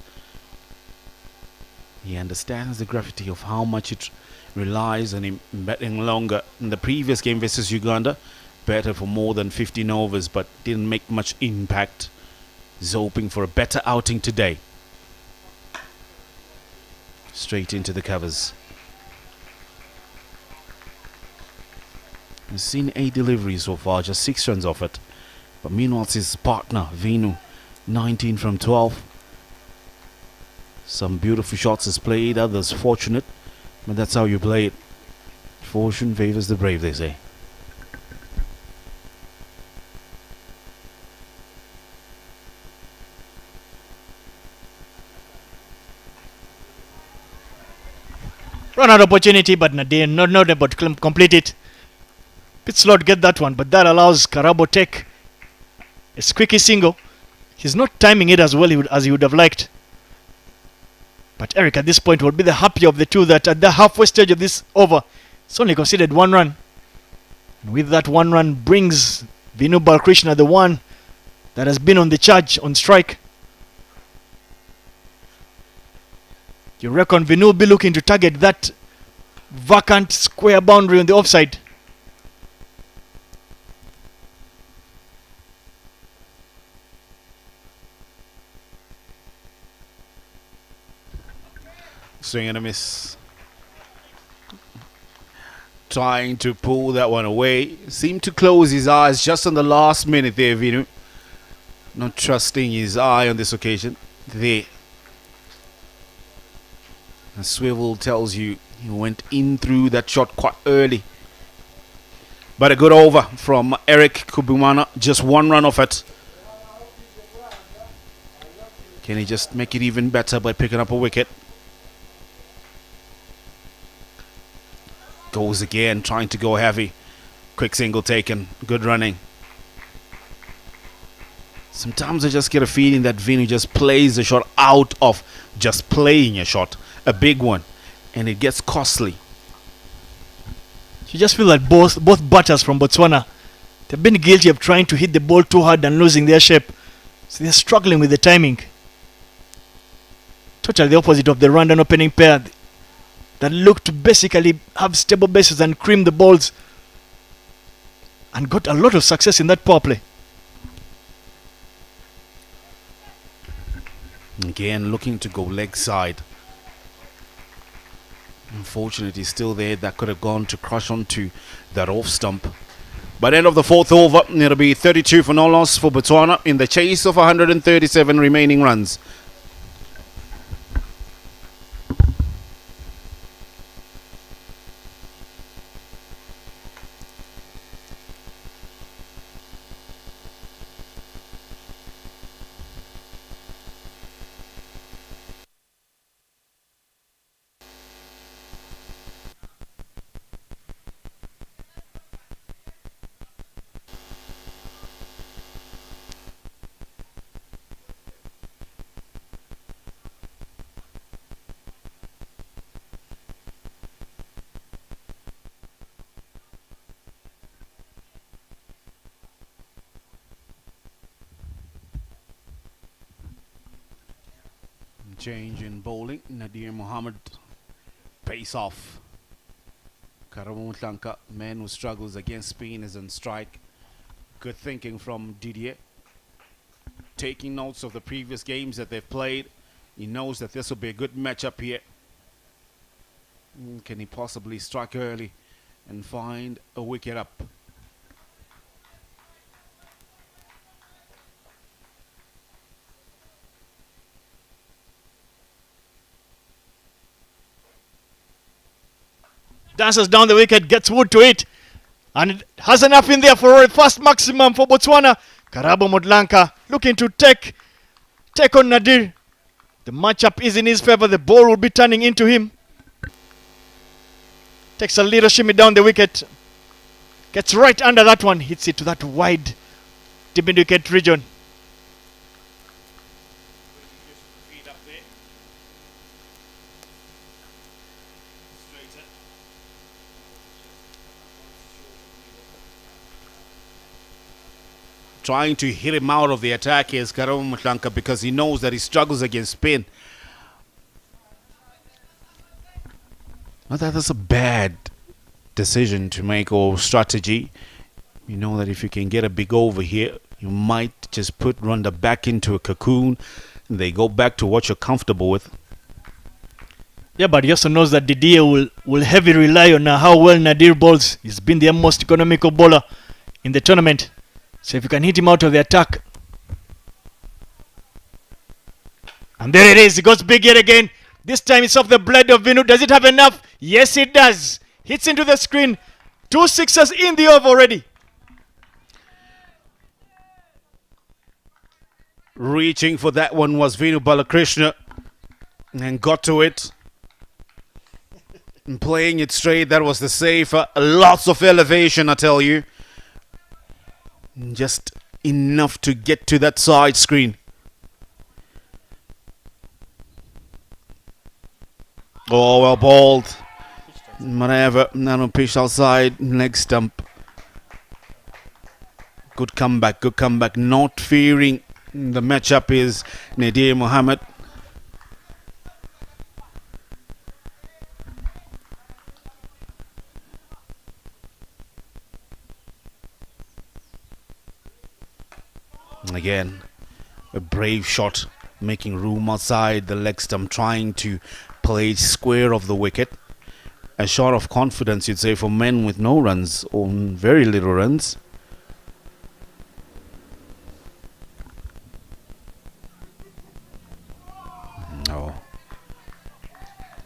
He understands the gravity of how much it relies on him batting longer. In the previous game versus Uganda, batted for more than 15 overs but didn't make much impact. He's hoping for a better outing today. Straight into the covers. He's seen 8 deliveries so far, just 6 runs off it. But meanwhile, it's his partner, Vinu, 19 from 12. Some beautiful shots is played, others fortunate. But that's how you play it. Fortune favors the brave, they say. Run out opportunity, but not able to complete it. Bit slow to get that one, but that allows Karabo take a squeaky single. He's not timing it as well as he would have liked. But Eric at this point will be the happier of the two that at the halfway stage of this over, it's only conceded 1 run. And with that 1 run brings Vinu Balkrishna, the one that has been on the charge on strike. You reckon Vinu will be looking to target that vacant square boundary on the offside? Swing and a miss. Trying to pull that one away. Seemed to close his eyes just on the last minute there, Vinu. Not trusting his eye on this occasion. There. And Swivel tells you he went in through that shot quite early. But a good over from Eric Kubumana. Just 1 run off it. Can he just make it even better by picking up a wicket? Goes again, trying to go heavy. Quick single taken. Good running. Sometimes I just get a feeling that Vinu just plays the shot out of just playing a shot. A big one. And it gets costly. You just feel like both batters from Botswana, they've been guilty of trying to hit the ball too hard and losing their shape. So they're struggling with the timing. Totally the opposite of the Rwandan opening pair that looked to basically have stable bases and cream the balls, and got a lot of success in that power play. Again, looking to go leg side. Unfortunately, still there. That could have gone to crush onto that off stump. By the end of the 4th over, it'll be 32 for no loss for Botswana in the chase of 137 remaining runs. Change in bowling. Nadir Mohammed pace off. Karamo Mutlanka, man who struggles against spin, is on strike. Good thinking from Didier. Taking notes of the previous games that they've played. He knows that this will be a good matchup here. Can he possibly strike early and find a wicket up? Dances down the wicket, gets wood to it, and it has enough in there for a first maximum for Botswana. Karabo Mutlanka looking to take on Nadir. The matchup is in his favor. The ball will be turning into him. Takes a little shimmy down the wicket. Gets right under that one. Hits it to that wide deep in the wicket region. Trying to hit him out of the attack is Karamo Mutlanka because he knows that he struggles against spin. Not that that's a bad decision to make or strategy. You know that if you can get a big over here, you might just put Rwanda back into a cocoon and they go back to what you're comfortable with. Yeah, but he also knows that Didier will heavily rely on how well Nadir bowls. He's been the most economical bowler in the tournament. So if you can hit him out of the attack. And there it is. He goes big yet again. This time it's off the blade of Vinu. Does it have enough? Yes, it does. Hits into the screen. 2 sixes in the over already. Reaching for that one was Vinu Balakrishna and got to it. And playing it straight, that was the safer. Lots of elevation, I tell you. Just enough to get to that side screen. Oh, well balled. Whatever. Nano pitch outside. Leg stump. Good comeback. Good comeback. Not fearing. The matchup is Nadir Mohammed. Again, a brave shot, making room outside the leg stump, trying to play square of the wicket. A shot of confidence, you'd say, for men with no runs or very little runs. No.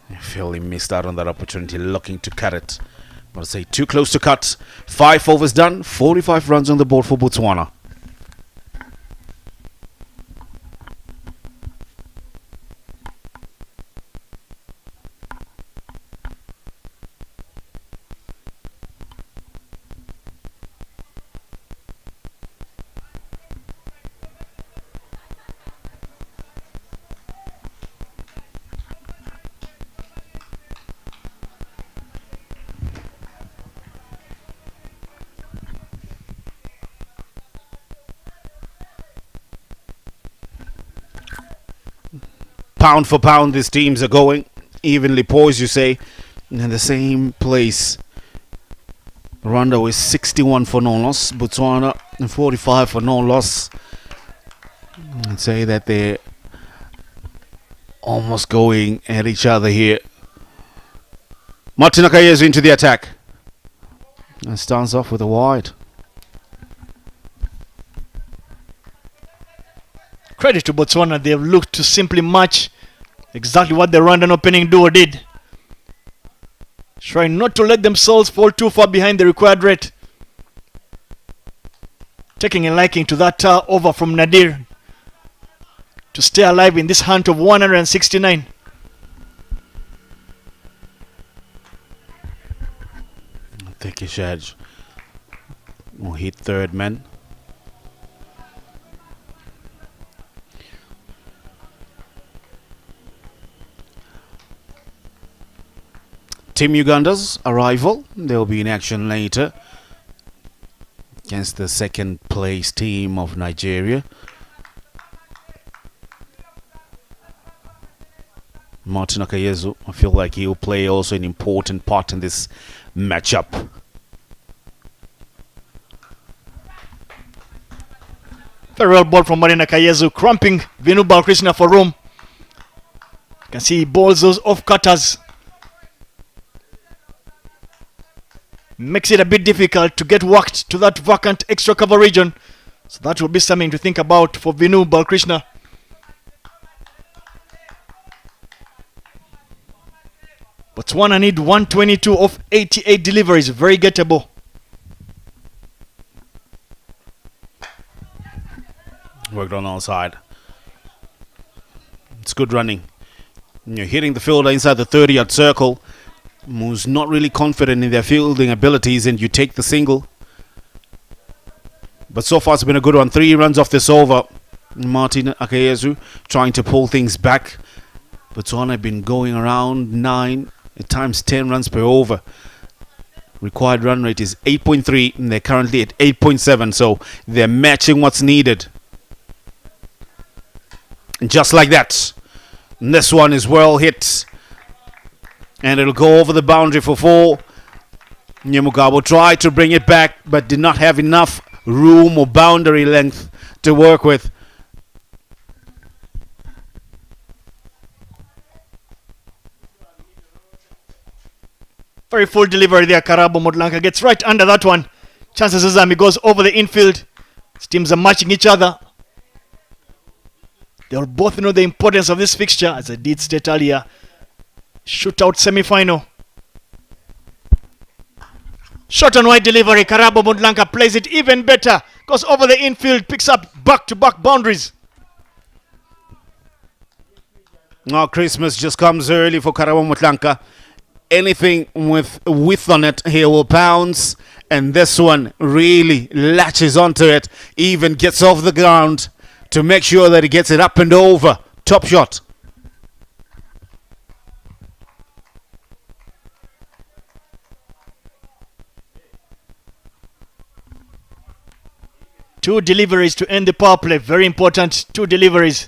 I feel he missed out on that opportunity, looking to cut it. But I say too close to cut. 5 overs done, 45 runs on the board for Botswana. Pound for pound, these teams are going evenly poised, you say, in the same place. Rwanda with 61 for no loss, Botswana 45 for no loss. I'd say that they're almost going at each other here. Martin Akayezu into the attack and starts off with a wide. Credit to Botswana, they have looked to simply match exactly what the Rwandan opening duo did. Trying not to let themselves fall too far behind the required rate. Taking a liking to that over from Nadir to stay alive in this hunt of 169. I think he should hit third man. Team Uganda's arrival, they'll be in action later against the second place team of Nigeria. Martin Akayezu, I feel like he'll play also an important part in this matchup. Very well ball from Martin Akayezu, cramping Vinu Balkrishna for room. You can see he balls those off cutters. Makes it a bit difficult to get worked to that vacant extra cover region. So that will be something to think about for Vinu Balkrishna. Botswana need 122 of 88 deliveries. Very gettable. Worked on all side. It's good running. You're hitting the fielder inside the 30-yard circle. Who's not really confident in their fielding abilities, and you take the single. But so far it's been a good one. 3 runs off this over. Martin Akayezu trying to pull things back. Botswana have been going around 9, at times 10 runs per over. Required run rate is 8.3 and they're currently at 8.7, so they're matching what's needed. And just like that, and this one is well hit. And it'll go over the boundary for 4. Nyamugabo tried to bring it back, but did not have enough room or boundary length to work with. Very full delivery there. Karabo Modlanka gets right under that one. Chances Azami goes over the infield. These teams are matching each other. They'll both know the importance of this fixture, as I did state earlier. Shootout semi-final. Short and wide delivery. Karabo Modlanka plays it even better. Goes over the infield, picks up back-to-back boundaries. Now Christmas just comes early for Karabo Modlanka. anything with width on it, he will pounce. And this one really latches onto it, even gets off the ground to make sure that he gets it up and over. Top shot. Two deliveries to end the power play. Very important. Two deliveries.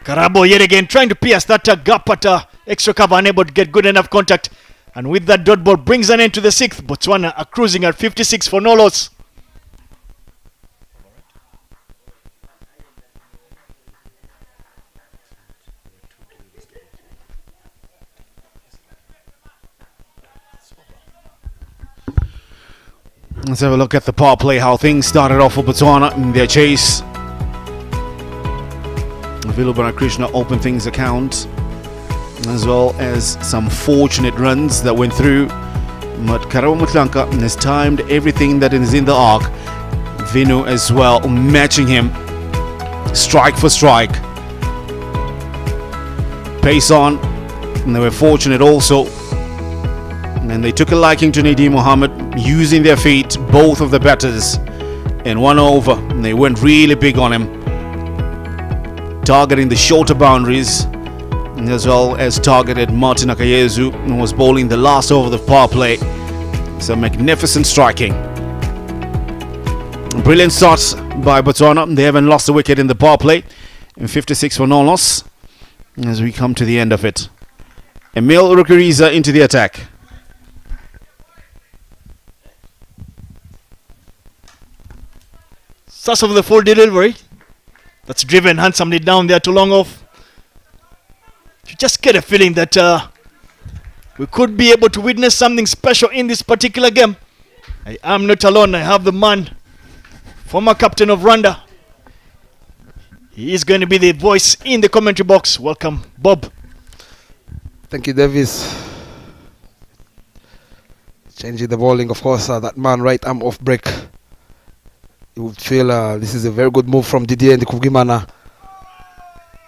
Karabo yet again trying to pierce that gap at extra cover, unable to get good enough contact. And with that dot ball brings an end to the sixth. Botswana are cruising at 56 for no loss. Let's have a look at the power play, how things started off for Botswana in their chase. Vilubana Krishna opened things account, as well as some fortunate runs that went through. But Karabo Mutlanka has timed everything that is in the arc. Vinu as well, matching him strike for strike. Pace on, and they were fortunate also. And they took a liking to Nadeem Mohammed, using their feet, both of the batters, in one over. And they went really big on him, targeting the shorter boundaries, as well as targeted Martin Akayezu, who was bowling the last over of the power play. So magnificent striking. Brilliant start by Botswana. They haven't lost a wicket in the power play, in 56 for no loss, as we come to the end of it. Emil Rukuriza into the attack. Starts of the full delivery. That's driven handsomely down there to long off. You just get a feeling that we could be able to witness something special in this particular game. I am not alone. I have the man, former captain of Rwanda. He is going to be the voice in the commentary box. Welcome, Bob. Thank you, Davis. Changing the bowling, of course. That man right arm off break. You would feel this is a very good move from Didier Ndikubwimana.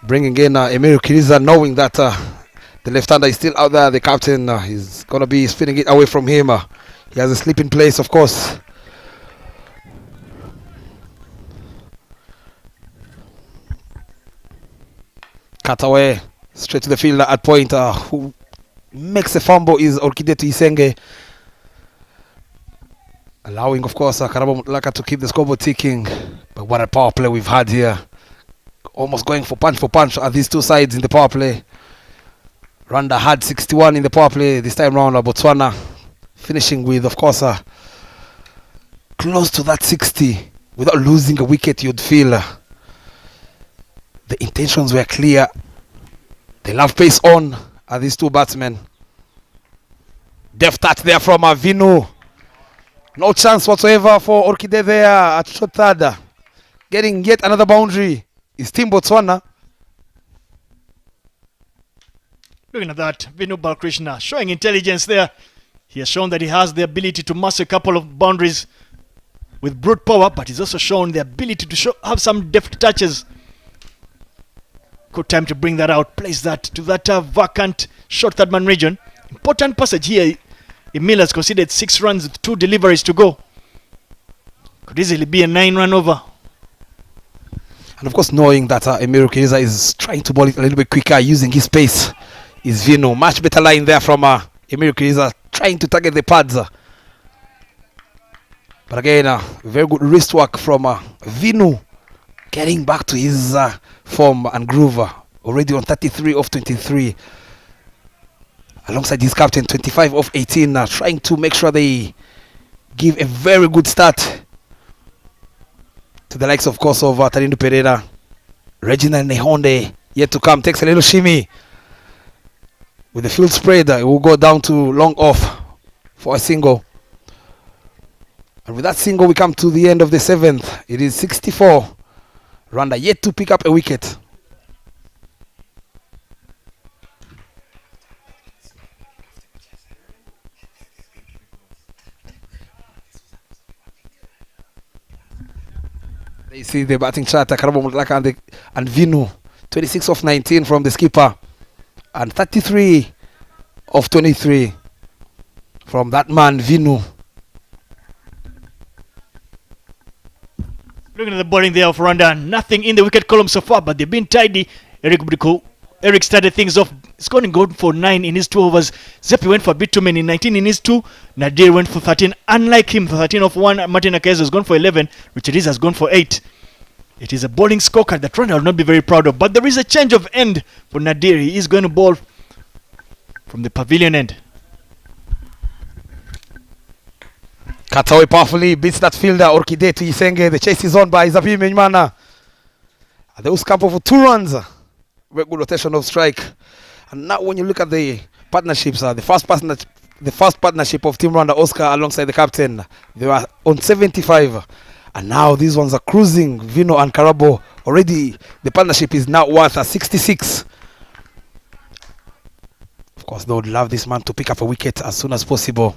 Bringing in Emir Kiriza, knowing that the left-hander is still out there. The captain is going to be spinning it away from him. He has a sleeping place, of course. Cut away, straight to the fielder at point. Who makes a fumble is Orkidetu Isenge. Allowing, of course, Karabo Mutlaka to keep the scoreboard ticking. But what a power play we've had here. Almost going for punch at these two sides in the power play. Rwanda had 61 in the power play this time round. Botswana finishing with, of course, close to that 60. Without losing a wicket, you'd feel the intentions were clear. They love pace on at these two batsmen. Deft touch there from Vinu. No chance whatsoever for Orkide there at short third. Getting yet another boundary is Team Botswana. Looking at that, Vinu Balkrishna showing intelligence there. He has shown that he has the ability to master a couple of boundaries with brute power, but he's also shown the ability to have some deft touches. Good time to bring that out, place that to that vacant short third man region. Important passage here. Emil has conceded 6 runs with 2 deliveries to go. Could easily be a 9-run over. And of course, knowing that Emil Kiriza is trying to bowl it a little bit quicker, using his pace, is Vino. Much better line there from Emil Kiriza, trying to target the pads. But again, very good wrist work from Vino, getting back to his form and groove. Already on 33 of 23. Alongside his captain, 25 of 18, trying to make sure they give a very good start to the likes, of course, of Tarindu Pereira. Reginald Nehonde, yet to come, takes a little shimmy. With the field spread, it will go down to long off for a single. And with that single, we come to the end of the 7th. It is 64. Rwanda yet to pick up a wicket. They see the batting chart, Karabo Mutlaka and Vinu, 26 of 19 from the skipper, and 33 of 23 from that man Vinu. Looking at the bowling there of Rwanda, nothing in the wicket column so far, but they've been tidy. Eric started things off, scoring good for 9 in his 2 overs. Zepi went for a bit too many, 19 in his 2. Nadir went for 13. Unlike him, for 13 of 1. Martin Akeza has gone for 11. Richards has gone for 8. It is a bowling scorecard that Rwanda will not be very proud of. But there is a change of end for Nadir. He is going to bowl from the pavilion end. Cuts away powerfully, beats that fielder Orkide to Isenge. The chase is on by Zapi Menyimana. They will scamper for 2 runs. Very good rotation of strike. And now when you look at the partnerships, the first partnership of Team Rwanda, Oscar alongside the captain, they were on 75. And now these ones are cruising. Vino and Karabo, already the partnership is now worth 66. Of course, they would love this man to pick up a wicket as soon as possible.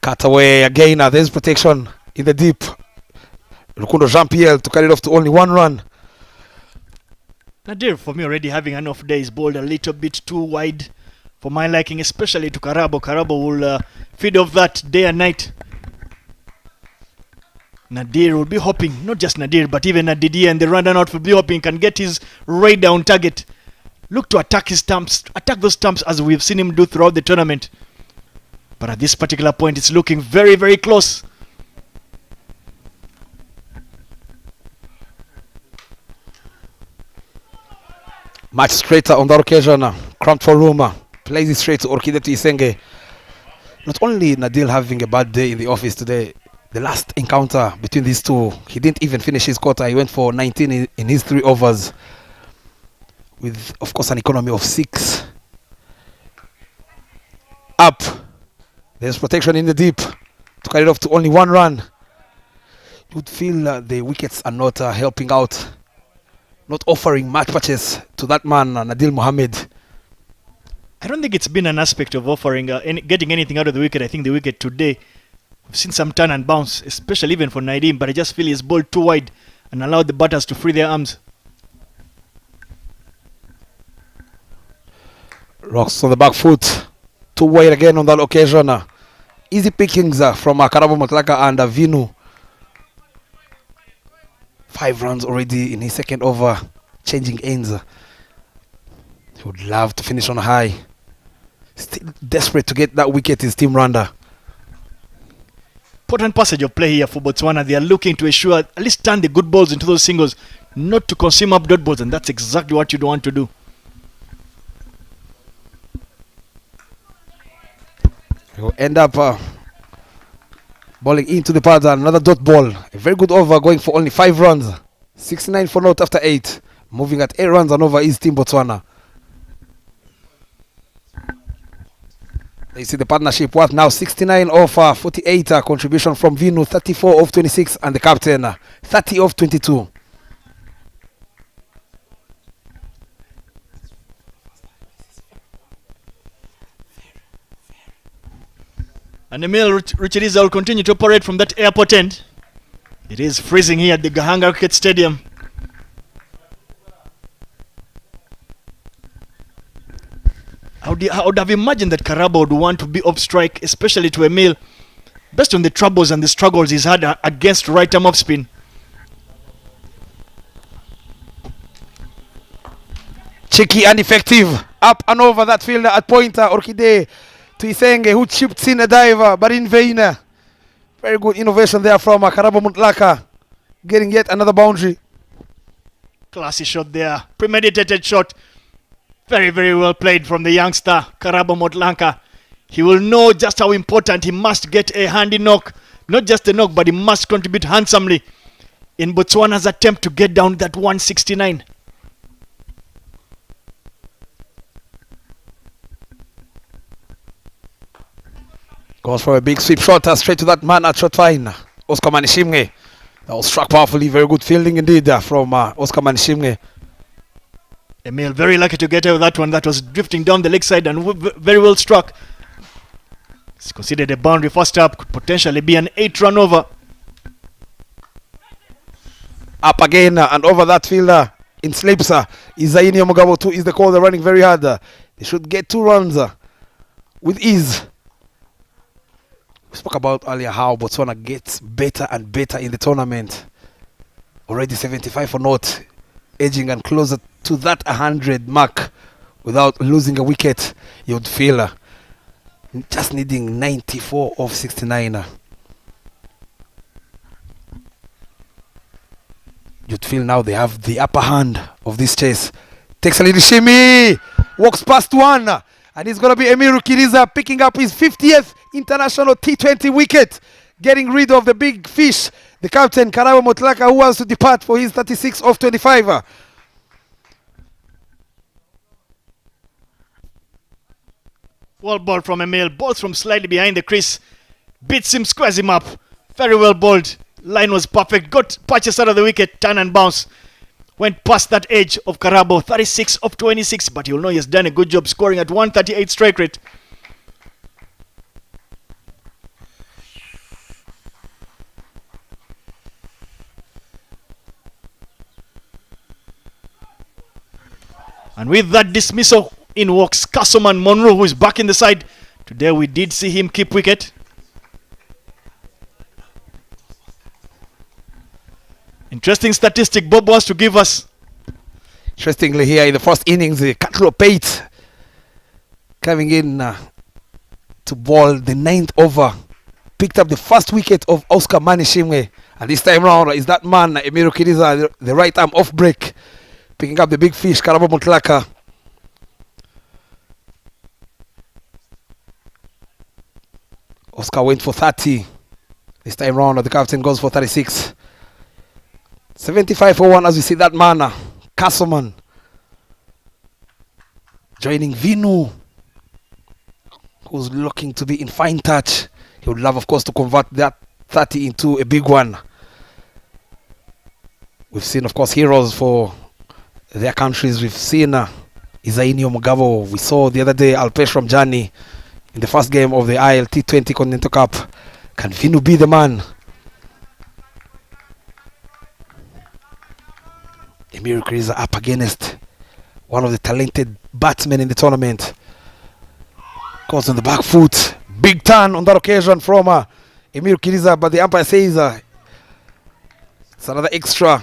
Cut away again. There's protection in the deep. Rukundo Jean-Pierre to carry it off to only 1 run. Nadir, for me, already having an off day, is bowled a little bit too wide for my liking, especially to Karabo. Karabo will feed off that day and night. Nadir will be hoping, not just Nadir, but even Nadidi and the Rwandan out will be hoping can get his right down target. Look to attack his stumps, attack those stumps as we've seen him do throughout the tournament. But at this particular point, it's looking very, very close. Much straighter on that occasion. Cramped for room. Plays it straight to Orkide to Isenge. Not only Nadil having a bad day in the office today, the last encounter between these two, he didn't even finish his quarter. He went for 19 in his 3 overs. With, of course, an economy of 6. Up. There's protection in the deep to carry it off to only 1 run. You would feel the wickets are not helping out. Not offering much patches to that man, Nadil Mohammed. I don't think it's been an aspect of offering getting anything out of the wicket. I think the wicket today, we've seen some turn and bounce, especially even for Nadim, but I just feel he's bowled too wide and allowed the batters to free their arms. Rocks on the back foot. Too wide again on that occasion. Easy pickings from Karabo Motlaka and Vinu. 5 runs already in his 2nd over, changing ends. He would love to finish on high. Still desperate to get that wicket is Team Rwanda. Important passage of play here for Botswana. They are looking to ensure at least turn the good balls into those singles, not to consume up dot balls, and that's exactly what you want to do. He'll end up bowling into the pad. Another dot ball. A very good over, going for only 5 runs. 69 for naught after 8. Moving at 8 runs and over is Team Botswana. They see the partnership worth now 69 of 48. Contribution from Vinu, 34 of 26, and the captain, 30 of 22. And Emil Richards will continue to operate from that airport end. It is freezing here at the Gahanga Cricket Stadium. I would have imagined that Karabo would want to be off strike, especially to Emil, based on the troubles and the struggles he's had against right arm off spin. Cheeky and effective. Up and over that fielder at pointer. Orkide to Isenge, who chipped in a diver, but in vain. Very good innovation there from Karabo Mutlaka, getting yet another boundary. Classy shot there, premeditated shot. Very, very well played from the youngster Karabo Mutlaka. He will know just how important he must get a handy knock. Not just a knock, but he must contribute handsomely in Botswana's attempt to get down that 169. Goes for a big sweep shot straight to that man at short fine. Oscar Manishimwe. That was struck powerfully. Very good fielding indeed from Oscar Manishimwe. Emil very lucky to get out of that one. That was drifting down the leg side and very well struck. It's considered a boundary first up. Could potentially be an 8-run over. Up again and over that fielder. enslaves Izaini Omugabo. 2 is the call. They're running very hard. They should get 2 runs with ease. We spoke about earlier how Botswana gets better and better in the tournament. Already 75 for naught, edging and closer to that 100 mark without losing a wicket. You'd feel just needing 94 of 69. You'd feel now they have the upper hand of this chase. Takes a little shimmy, walks past 1, and it's going to be Emiru Kiriza picking up his 50th international T20 wicket, getting rid of the big fish, the captain Karabo Motlaka, who wants to depart for his 36 of 25. Well balled from Emil, balls from slightly behind the crease, beats him, squares him up. Very well balled. Line was perfect, got patches out of the wicket, turn and bounce. Went past that edge of Karabo, 36 of 26, but you'll know he has done a good job scoring at 138 strike rate. And with that dismissal, in walks Castleman Monroe, who is back in the side. Today we did see him keep wicket. Interesting statistic Bob wants to give us. Interestingly, here in the first innings, Katro Pate coming in to bowl the 9th over, picked up the first wicket of Oscar Manishimwe, and this time round is that man Emiro Kiriza, the right arm off break, picking up the big fish Karabo Motlaka. Oscar went for 30. This time round the captain goes for 36. 75 for 1 as we see that man Castleman joining Vinu, who's looking to be in fine touch. He would love, of course, to convert that 30 into a big one. We've seen, of course, heroes for their countries. We've seen Izaini Omugabo. We saw the other day Alpesh from Jani in the first game of the ILT20 Continental Cup. Can Vinu be the man? Emir Kriza up against one of the talented batsmen in the tournament. Goes on the back foot. Big turn on that occasion from Emir Kiriza, but the umpire says it's another extra.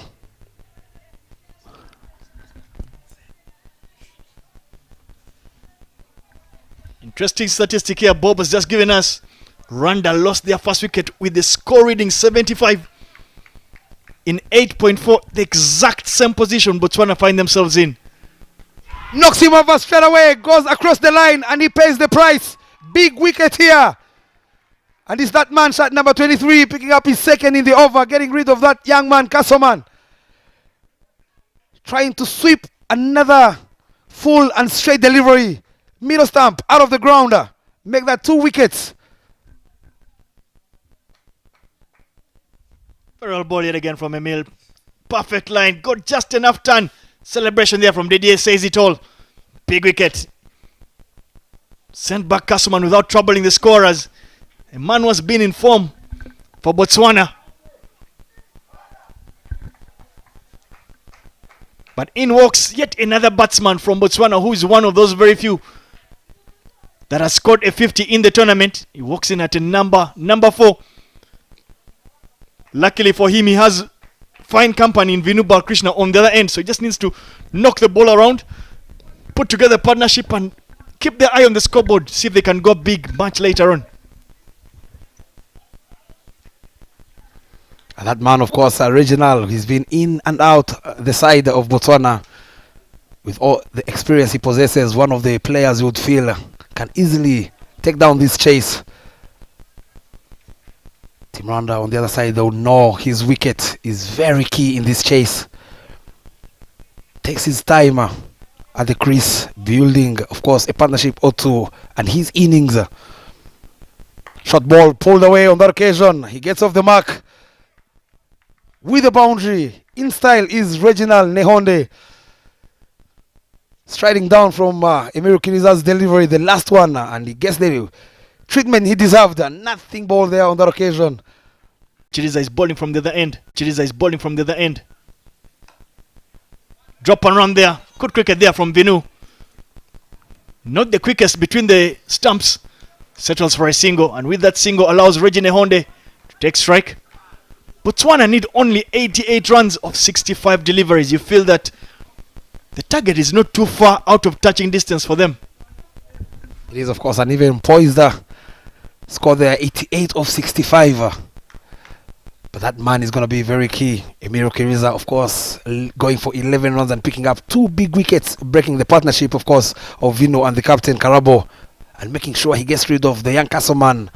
Interesting statistic here Bob has just given us. Rwanda lost their first wicket with the score reading 75 in 8.4, the exact same position Botswana find themselves in. Knocks him over straight away, goes across the line, and he pays the price. Big wicket here. And it's that man, shot number 23, picking up his second in the over, getting rid of that young man, Castleman. Trying to sweep another full and straight delivery. Middle stump, out of the ground. Make that 2 wickets. Very well ball yet again from Emil. Perfect line, got just enough turn. Celebration there from Didier says it all. Big wicket. Sent back Castleman without troubling the scorers. A man was being in form for Botswana. But in walks yet another batsman from Botswana, who is one of those very few that has scored a 50 in the tournament. He walks in at a number 4. Luckily for him, he has fine company in Vinu Balkrishna on the other end, so he just needs to knock the ball around, put together a partnership, and keep their eye on the scoreboard, see if they can go big much later on. And that man, of course, Reginald, he's been in and out the side of Botswana with all the experience he possesses. One of the players you would feel can easily take down this chase. Team Rwanda on the other side, though, know his wicket is very key in this chase. Takes his time at the crease, building, of course, a partnership or two, and his innings. Shot ball pulled away on that occasion. He gets off the mark with a boundary. In style is Reginald Nehonde, striding down from Emiro Kiriza's delivery, the last one, and he gets the treatment he deserved. Nothing ball there on that occasion. Chiriza is bowling from the other end. Drop and run there. Good cricket there from Vinu. Not the quickest between the stumps. Settles for a single, and with that single allows Regine Honde to take strike. Botswana need only 88 runs of 65 deliveries. You feel that the target is not too far out of touching distance for them. It is, of course, an even poised score there, 88 of 65. But that man is going to be very key. Emiro Kiriza, of course, going for 11 runs and picking up 2 big wickets, breaking the partnership, of course, of Vino and the captain, Karabo, and making sure he gets rid of the young Castleman.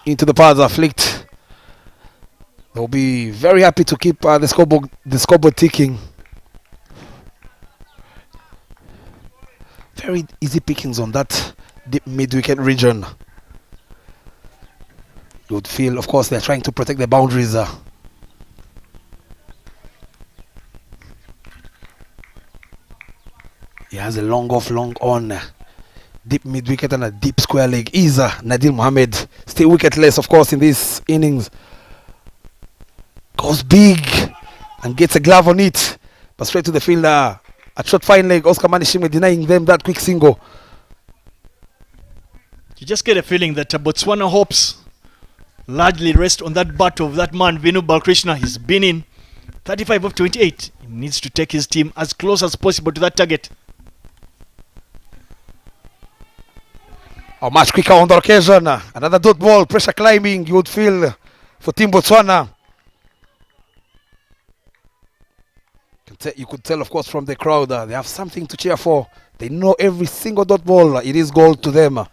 Into the pads are flicked. They'll be very happy to keep the scoreboard ticking. Very easy pickings on that deep mid-wicket region. You would feel, of course, they're trying to protect the boundaries. He has a long off, long on. Deep mid-wicket and a deep square leg. Is Nadir Mohammed. Still wicketless, of course, in this innings. Goes big and gets a glove on it. But straight to the fielder. A short fine leg. Oscar Manishimwe denying them that quick single. You just get a feeling that Botswana hopes largely rest on that bat of that man, Vinu Balkrishna. He's been in 35 of 28. He needs to take his team as close as possible to that target. Oh, much quicker on the occasion. Another dot ball. Pressure climbing, you would feel, for Team Botswana. You could tell, of course, from the crowd, they have something to cheer for. They know every single dot ball, it is gold to them.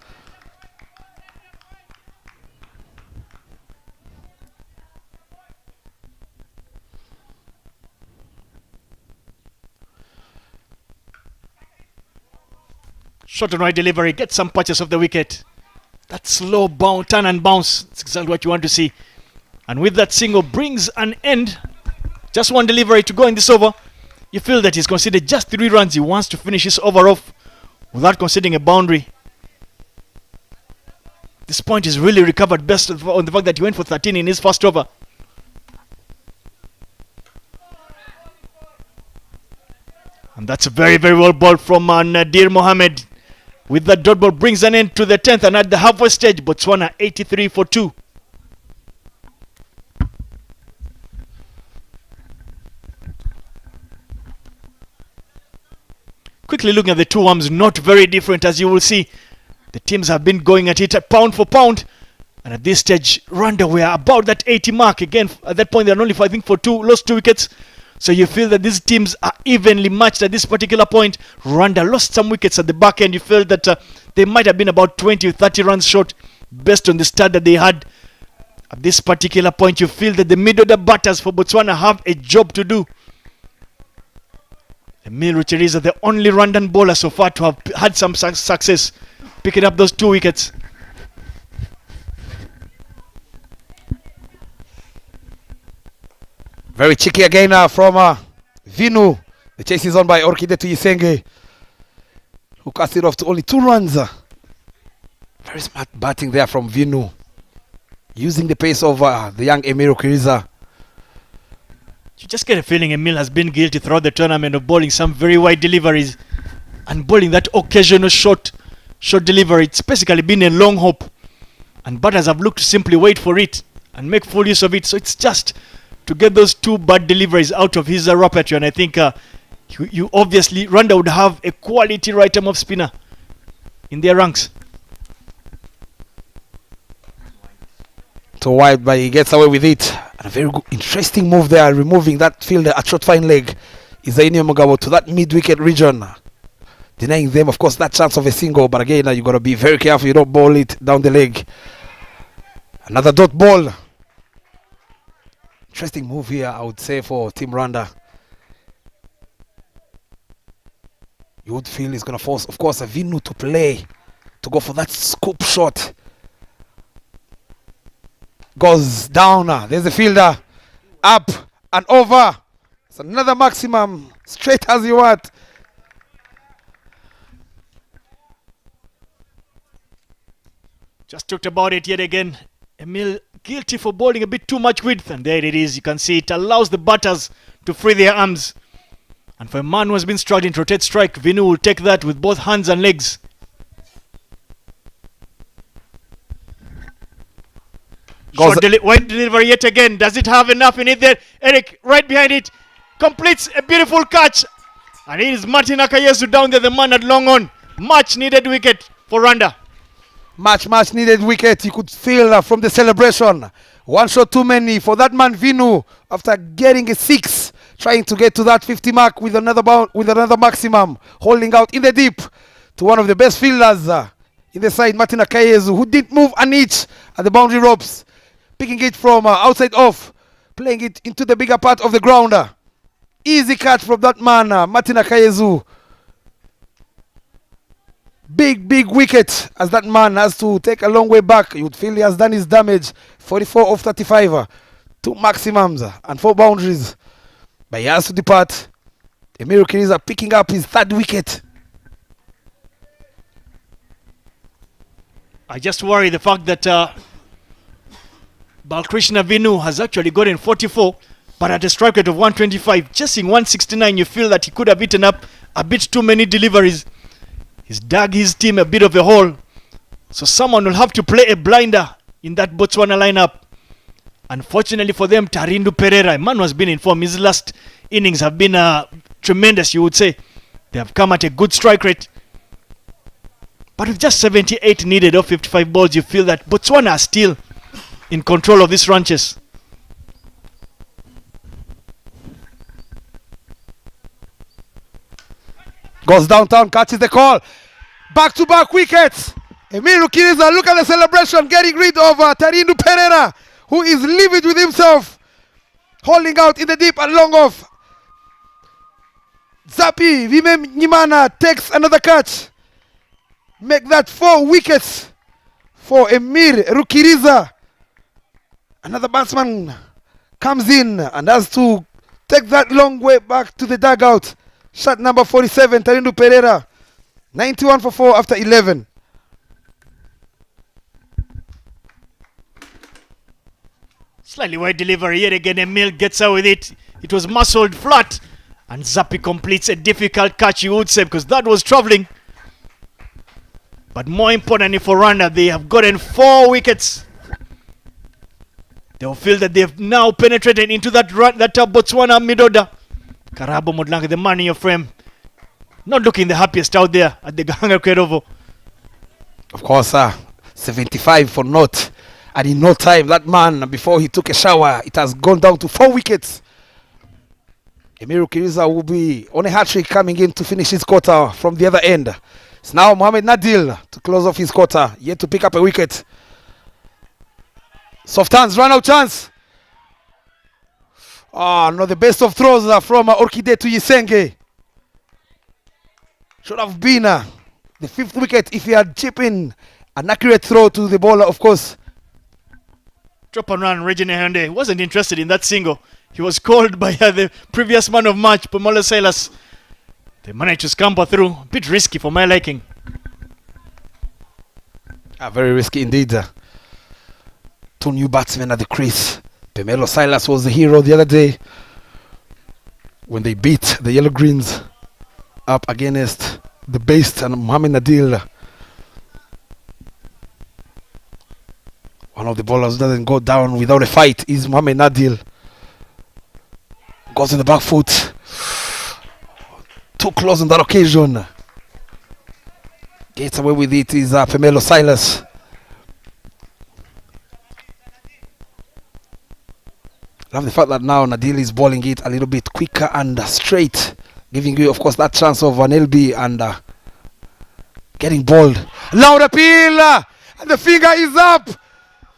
Short and right delivery, get some patches of the wicket. That slow bounce, turn and bounce, that's exactly what you want to see. And with that single brings an end. Just one delivery to go in this over. You feel that he's conceded just 3 runs. He wants to finish his over off without conceding a boundary. This point is really recovered best on the fact that he went for 13 in his first over. And that's a very, very well ball from Nadir Mohammed. With that dot ball brings an end to the 10th, and at the halfway stage, Botswana 83 for 2. Quickly looking at the two arms, not very different, as you will see. The teams have been going at it pound for pound. And at this stage, Rwanda were about that 80 mark. Again, at that point, they're only fighting for 2, lost 2 wickets. So you feel that these teams are evenly matched at this particular point. Rwanda lost some wickets at the back end. You feel that they might have been about 20 or 30 runs short based on the start that they had. At this particular point, you feel that the mid-order batters for Botswana have a job to do. Emil Rucheriza, the only Rwandan bowler so far to have had some success picking up those 2 wickets. Very cheeky again from Vinu. The chase is on by Orkide to Yisenge, who cast it off to only 2 runs. Very smart batting there from Vinu, using the pace of the young Emiro Kiriza. You just get a feeling Emil has been guilty throughout the tournament of bowling some very wide deliveries and bowling that occasional short delivery. It's basically been a long hop, and batters have looked to simply wait for it and make full use of it. So it's just to get those 2 bad deliveries out of his repertoire. And I think you obviously, Rwanda would have a quality right-arm off spinner in their ranks. So wide, but he gets away with it. And a very good, interesting move there, removing that fielder at short fine leg. Izaini Mugabo to that mid-wicket region, denying them, of course, that chance of a single. But again, you got to be very careful you don't bowl it down the leg. Another dot ball. Interesting move here, I would say, for Team Rwanda. You would feel he's going to force, of course, a Vinu to play, to go for that scoop shot. Goes down. There's the fielder. Up and over. It's another maximum. Straight as you want. Just talked about it yet again. Emil guilty for bowling a bit too much width, and there it is. You can see it allows the batters to free their arms. And for a man who has been struggling to rotate strike, Vinu will take that with both hands and legs. Wide delivery yet again. Does it have enough in it there? Eric right behind it. Completes a beautiful catch. And it is Martin Akayesu down there, the man at long on. Much needed wicket for Rwanda. Much needed wicket. You could feel from the celebration. One shot too many for that man Vinu after getting a 6, trying to get to that 50 mark with another maximum, holding out in the deep to one of the best fielders in the side, Martin Akayesu, who didn't move an inch at the boundary ropes, picking it from outside off, playing it into the bigger part of the ground. Easy catch from that man, Martin Akayesu. Big wicket as that man has to take a long way back. You'd feel he has done his damage. 44 of 35, 2 maximums and 4 boundaries. But he has to depart. Emil Rukiriza picking up his 3rd wicket. I just worry the fact that Balkrishna Vinu has actually gotten 44, but at a strike rate of 125, chasing 169, you feel that he could have eaten up a bit too many deliveries. He's dug his team a bit of a hole. So someone will have to play a blinder in that Botswana lineup. Unfortunately for them, Tarindu Pereira, a man who has been in form. His last innings have been tremendous, you would say. They have come at a good strike rate. But with just 78 needed of 55 balls, you feel that Botswana are still in control of these ranches. Goes downtown, catches the call. Back-to-back wickets. Emil Rukiriza, look at the celebration, getting rid of Tarindu Pereira, who is livid with himself. Holding out in the deep and long off. Zapi Vime Nyimana takes another catch. Make that 4 wickets for Emil Rukiriza. Another batsman comes in and has to take that long way back to the dugout. Shot number 47, Tarindu Pereira. 91 for 4 after 11. Slightly wide delivery yet again. Emil gets out with it. It was muscled flat. And Zapi completes a difficult catch, you would say, because that was travelling. But more importantly for Rwanda, they have gotten 4 wickets. They will feel that they have now penetrated into that Botswana mid-order. Karabo Modlanga, the man in your frame, not looking the happiest out there at the Gahanga Kerovo. Of course, 75 for naught. And in no time, that man, before he took a shower, it has gone down to 4 wickets. Emil Rukiriza will be on a hat-trick coming in to finish his quarter from the other end. It's now Mohamed Nadil to close off his quarter, yet to pick up a wicket. Soft hands, run out chance. No, the best of throws from Orkide to Yisenge. Should have been the 5th wicket if he had chipped in an accurate throw to the bowler, of course. Drop and run, Regine Hende wasn't interested in that single. He was called by the previous man of match, Pomolo Silas. They managed to scamper through. A bit risky for my liking. Very risky indeed. 2 new batsmen at the crease. Pomolo Silas was the hero the other day when they beat the Yellow Greens up against the Beast and Mohamed Nadil. One of the bowlers who doesn't go down without a fight is Mohamed Nadil. Goes in the back foot. Too close on that occasion. Gets away with it is Pomolo Silas. Love the fact that now Nadil is bowling it a little bit quicker and straight, giving you, of course, that chance of an LB and getting bowled. Loud appeal, and the finger is up.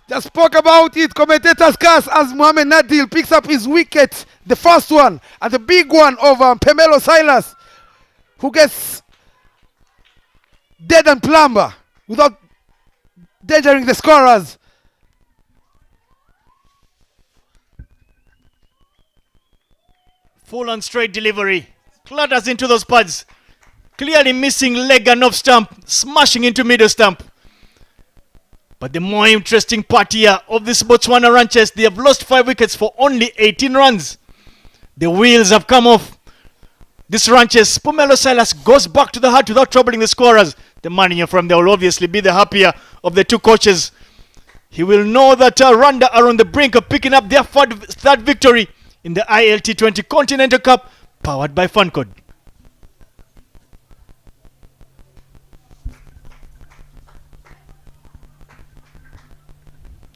Just spoke about it. Commentators cast as Mohamed Nadil picks up his wicket, the first one, and the big one of Pomolo Silas, who gets dead and plumb without endangering the scorers. Full on straight delivery. Clatters into those pads. Clearly missing leg and off stump. Smashing into middle stump. But the more interesting part here of this Botswana Ranchers, they have lost 5 wickets for only 18 runs. The wheels have come off. This Ranchers, Pomelo Silas goes back to the hut without troubling the scorers. The manager from there will obviously be the happier of the two coaches. He will know that Rwanda are on the brink of picking up their third victory in the ILT20 Continental Cup, powered by Fancode.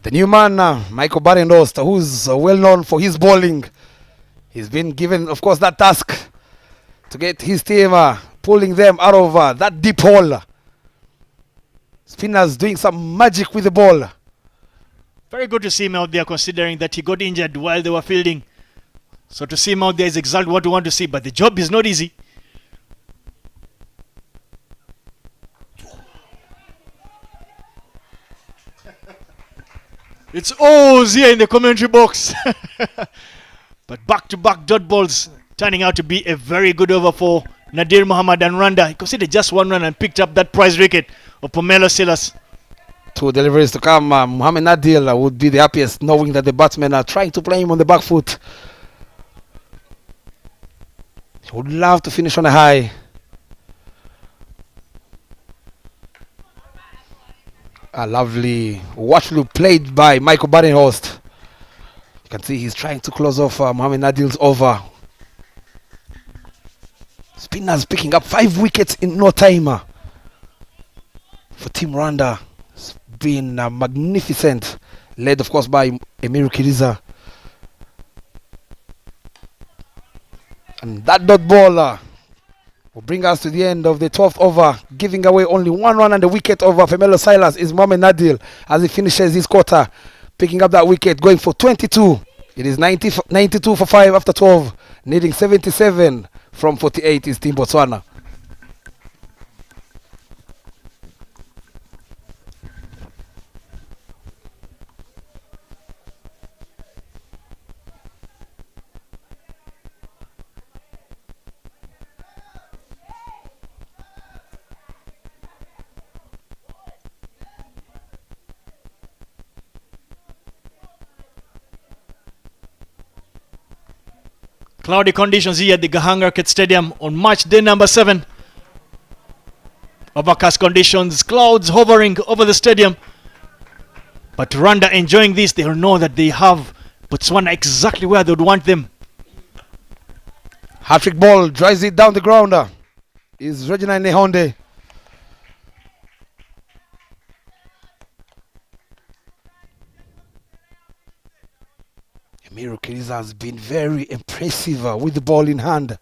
The new man, Michael Barendost, who's well known for his bowling. He's been given, of course, that task to get his team pulling them out of that deep hole. Spinners doing some magic with the ball. Very good to see him out there, considering that he got injured while they were fielding. So to see him out there is exactly what we want to see, but the job is not easy. It's O's here in the commentary box. But back-to-back dot balls turning out to be a very good over for Nadir Muhammad and Rwanda. He conceded just 1 run and picked up that prize wicket of Pomelo Silas. 2 deliveries to come. Mohamed Nadir would be the happiest, knowing that the batsmen are trying to play him on the back foot. He would love to finish on a high. A lovely watch loop played by Michael Badenhorst. You can see he's trying to close off Mohamed Nadir's over. Spinners picking up 5 wickets in no time. For Team Rwanda, it's been magnificent. Led, of course, by Emiru Kiriza. And that dot ball will bring us to the end of the 12th over, giving away only 1 run and the wicket over Pomelo Silas is Mohamed Nadir as he finishes his quarter, picking up that wicket, going for 22. It is 92 for 5 after 12, needing 77 from 48 is Team Botswana. Cloudy conditions here at the Gahanga Cricket Stadium on match day number 7. Overcast conditions, clouds hovering over the stadium. But Rwanda enjoying this, they'll know that they have Botswana exactly where they would want them. Hat-trick ball drives it down the ground. Is Regina Nehonde. Emiru Kiriza has been very impressive with the ball in hand.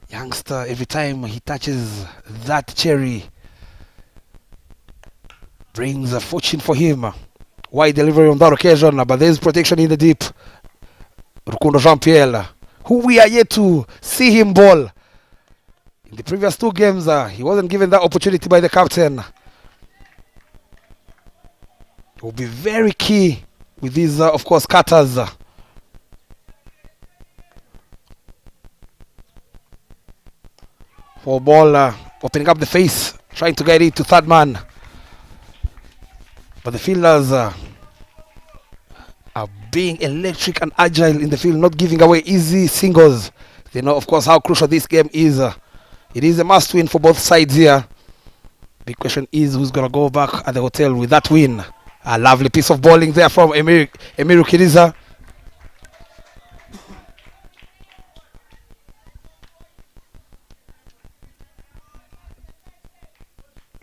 Youngster, every time he touches that cherry, brings a fortune for him. Wide delivery on that occasion, but there's protection in the deep. Rukundo Jean-Pierre, who we are yet to see him bowl. In the previous 2 games, he wasn't given that opportunity by the captain. It will be very key with these, of course, cutters. For ball, opening up the face, trying to get it to third man. But the fielders are being electric and agile in the field, not giving away easy singles. They know, of course, how crucial this game is. It is a must win for both sides here. Big question is who's going to go back at the hotel with that win. A lovely piece of bowling there from Emiru Kiriza.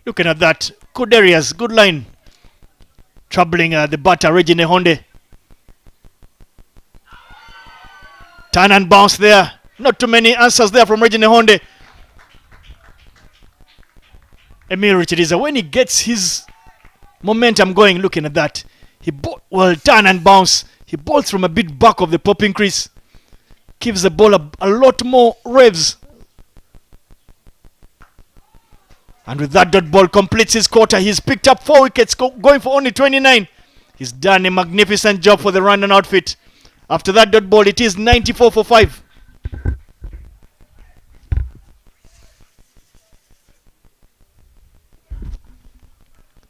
Looking at that, good areas, good line. Troubling the batter, Regine Honde. Turn and bounce there. Not too many answers there from Regine Honde. Emiru Kiriza, when he gets his momentum going, looking at that, he turn and bounce. He bowls from a bit back of the popping crease. Gives the ball a lot more revs. And with that dot ball completes his quarter. He's picked up 4 wickets, going for only 29. He's done a magnificent job for the Rwandan outfit. After that dot ball, it is 94 for 5.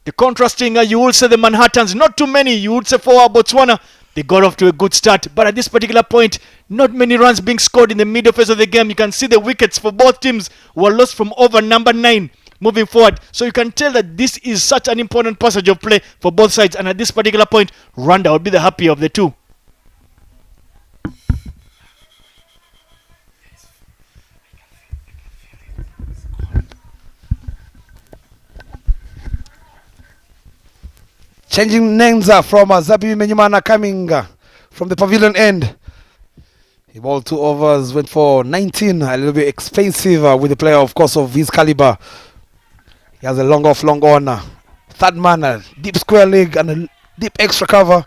The contrasting, you will say the Manhattans, not too many. You would say for Botswana, they got off to a good start. But at this particular point, not many runs being scored in the middle phase of the game. You can see the wickets for both teams were lost from over number 9 moving forward. So you can tell that this is such an important passage of play for both sides. And at this particular point, Rwanda will be the happier of the two. Changing names from Zabi Menyimana coming from the pavilion end. He bowled 2 overs, went for 19, a little bit expensive with the player, of course, of his caliber. He has a long off, long on. Third man, deep square leg and a deep extra cover.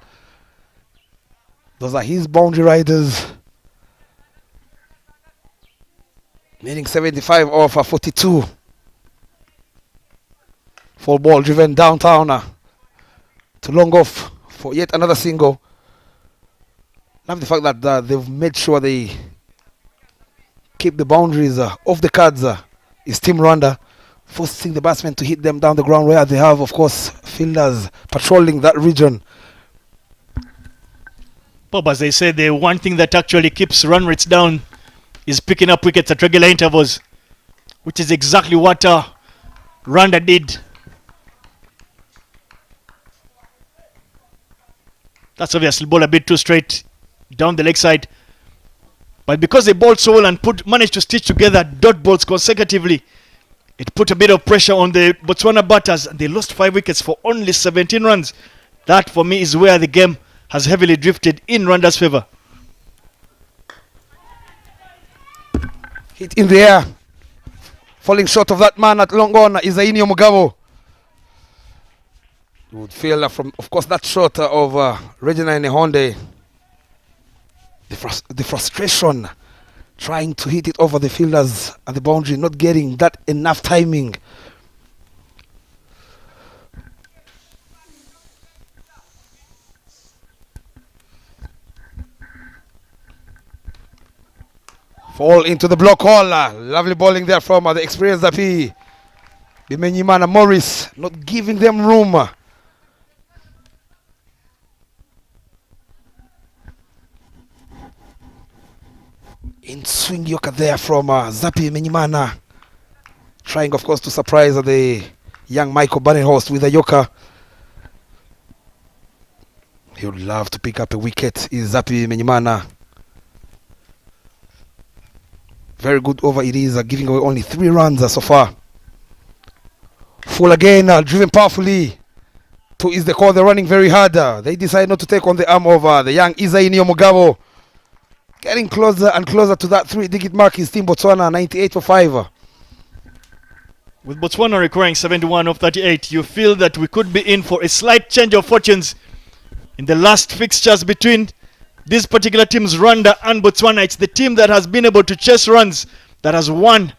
Those are his boundary riders. Meaning 75 off 42. Full ball driven downtown. To long off for yet another single. Love the fact that they've made sure they keep the boundaries off the cards. Is Team Rwanda forcing the batsmen to hit them down the ground where they have, of course, fielders patrolling that region. Bob, as they say, the one thing that actually keeps run rates down is picking up wickets at regular intervals, which is exactly what Rwanda did. That's obviously ball a bit too straight down the leg side. But because they bowled so well and managed to stitch together dot balls consecutively, it put a bit of pressure on the Botswana batters, and they lost 5 wickets for only 17 runs. That, for me, is where the game has heavily drifted in Rwanda's favour. Hit in the air. Falling short of that man at long on is Ainio Mugabo. You would feel from, of course, that shot of Regina Nehonde. The frustration trying to hit it over the fielders at the boundary, not getting that enough timing. Fall into the block hole. Lovely bowling there from the experienced Api. Bimenyimana Morris not giving them room. In swing yoker there from Zapi Menyimana. Trying, of course, to surprise the young Michael Barnehorst with a yoker. He would love to pick up a wicket, is Zapi Menyimana. Very good over it is, giving away only 3 runs so far. Full again, driven powerfully. 2 is the call, they're running very hard. They decide not to take on the arm of the young Isainio Mugabo. Getting closer and closer to that 3-digit mark is Team Botswana, 98 for 5. With Botswana requiring 71 of 38, you feel that we could be in for a slight change of fortunes in the last fixtures between these particular teams, Rwanda and Botswana. It's the team that has been able to chase runs that has won.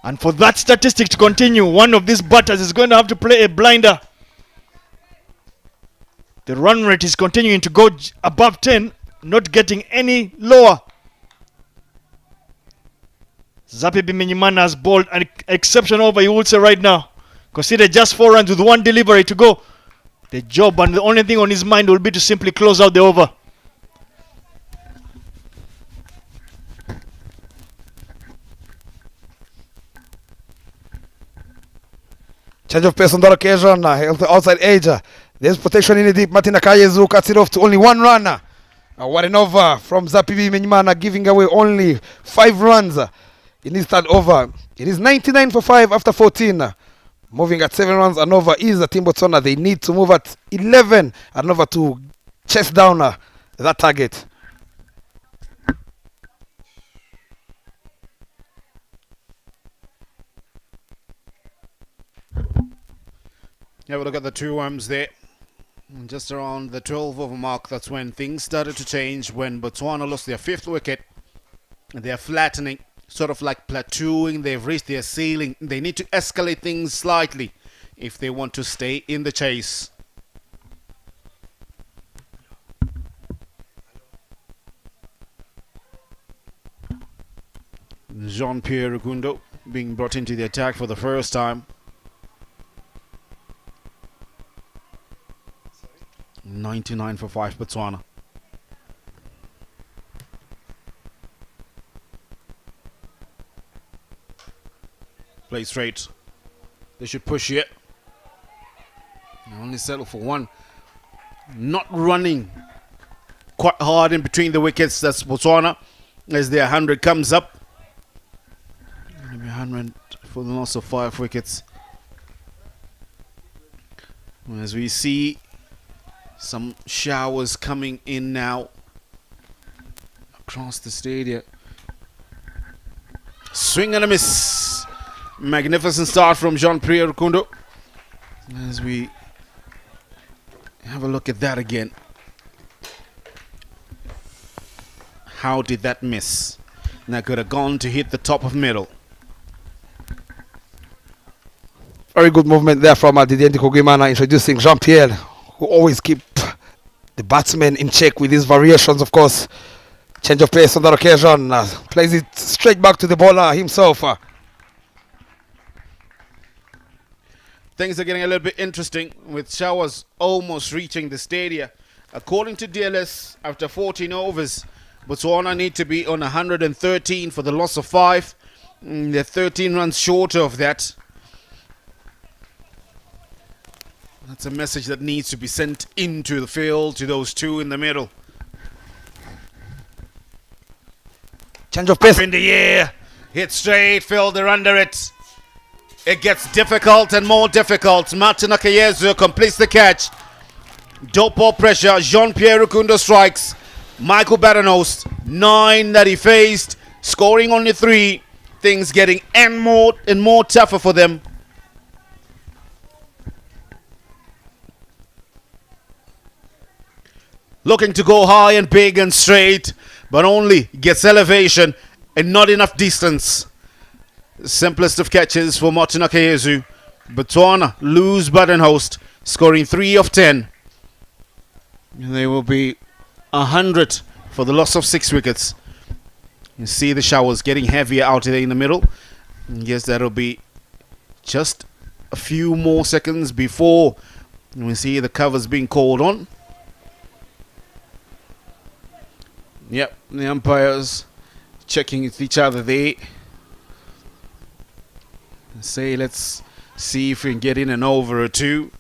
And for that statistic to continue, one of these batters is going to have to play a blinder. The run rate is continuing to go above 10, not getting any lower. Zapi Bimenyimana has bowled an exceptional over, you would say right now. Consider just 4 runs with 1 delivery to go. The job and the only thing on his mind will be to simply close out the over. Change of pace on that occasion, outside edge. There's protection in the deep. Martin Akayezu cuts it off to only 1 run. What an over from Zapi Bimenyimana, giving away only 5 runs in his third over. It is 99 for 5 after 14. Moving at 7 runs and over is the Team Botswana. They need to move at 11 and over to chase down that target. Have a look at the 2 arms there. Just around the 12 over mark, that's when things started to change, when Botswana lost their 5th wicket. They're flattening, sort of like plateauing. They've reached their ceiling. They need to escalate things slightly if they want to stay in the chase. Jean-Pierre Rukundo being brought into the attack for the first time. 99 for 5 Botswana. Play straight. They should push it. They only settle for one. Not running quite hard in between the wickets. That's Botswana as their 100 comes up. 100 for the loss of 5 wickets. As we see some showers coming in now across the stadium. Swing and a miss. Magnificent start from Jean-Pierre Rukundo. As we have a look at that again. How did that miss? That could have gone to hit the top of middle. Very good movement there from Didier Ndikugwimana, introducing Jean-Pierre, who always keep the batsmen in check with his variations, of course. Change of pace on that occasion. Plays it straight back to the bowler himself. Things are getting a little bit interesting with showers almost reaching the stadium. According to DLS, after 14 overs, Botswana need to be on 113 for the loss of 5. They're 13 runs short of that. That's a message that needs to be sent into the field to those two in the middle. Change of pace. Up in the air. Hit straight, fielder under it. It gets difficult and more difficult. Martin Akayezu completes the catch. Dope ball pressure. Jean-Pierre Rukundo strikes. Michael Badenhorst, 9 that he faced. Scoring only 3. Things getting more tougher for them. Looking to go high and big and straight, but only gets elevation and not enough distance. Simplest of catches for Martin Akayezu. Botswana lose Badenhorst, scoring 3 of 10. They will be 100 for the loss of 6 wickets. You see the showers getting heavier out there in the middle. And yes, that'll be just a few more seconds before we see the covers being called on. Yep, the umpires checking with each other there. Say, let's see if we can get in an over or 2.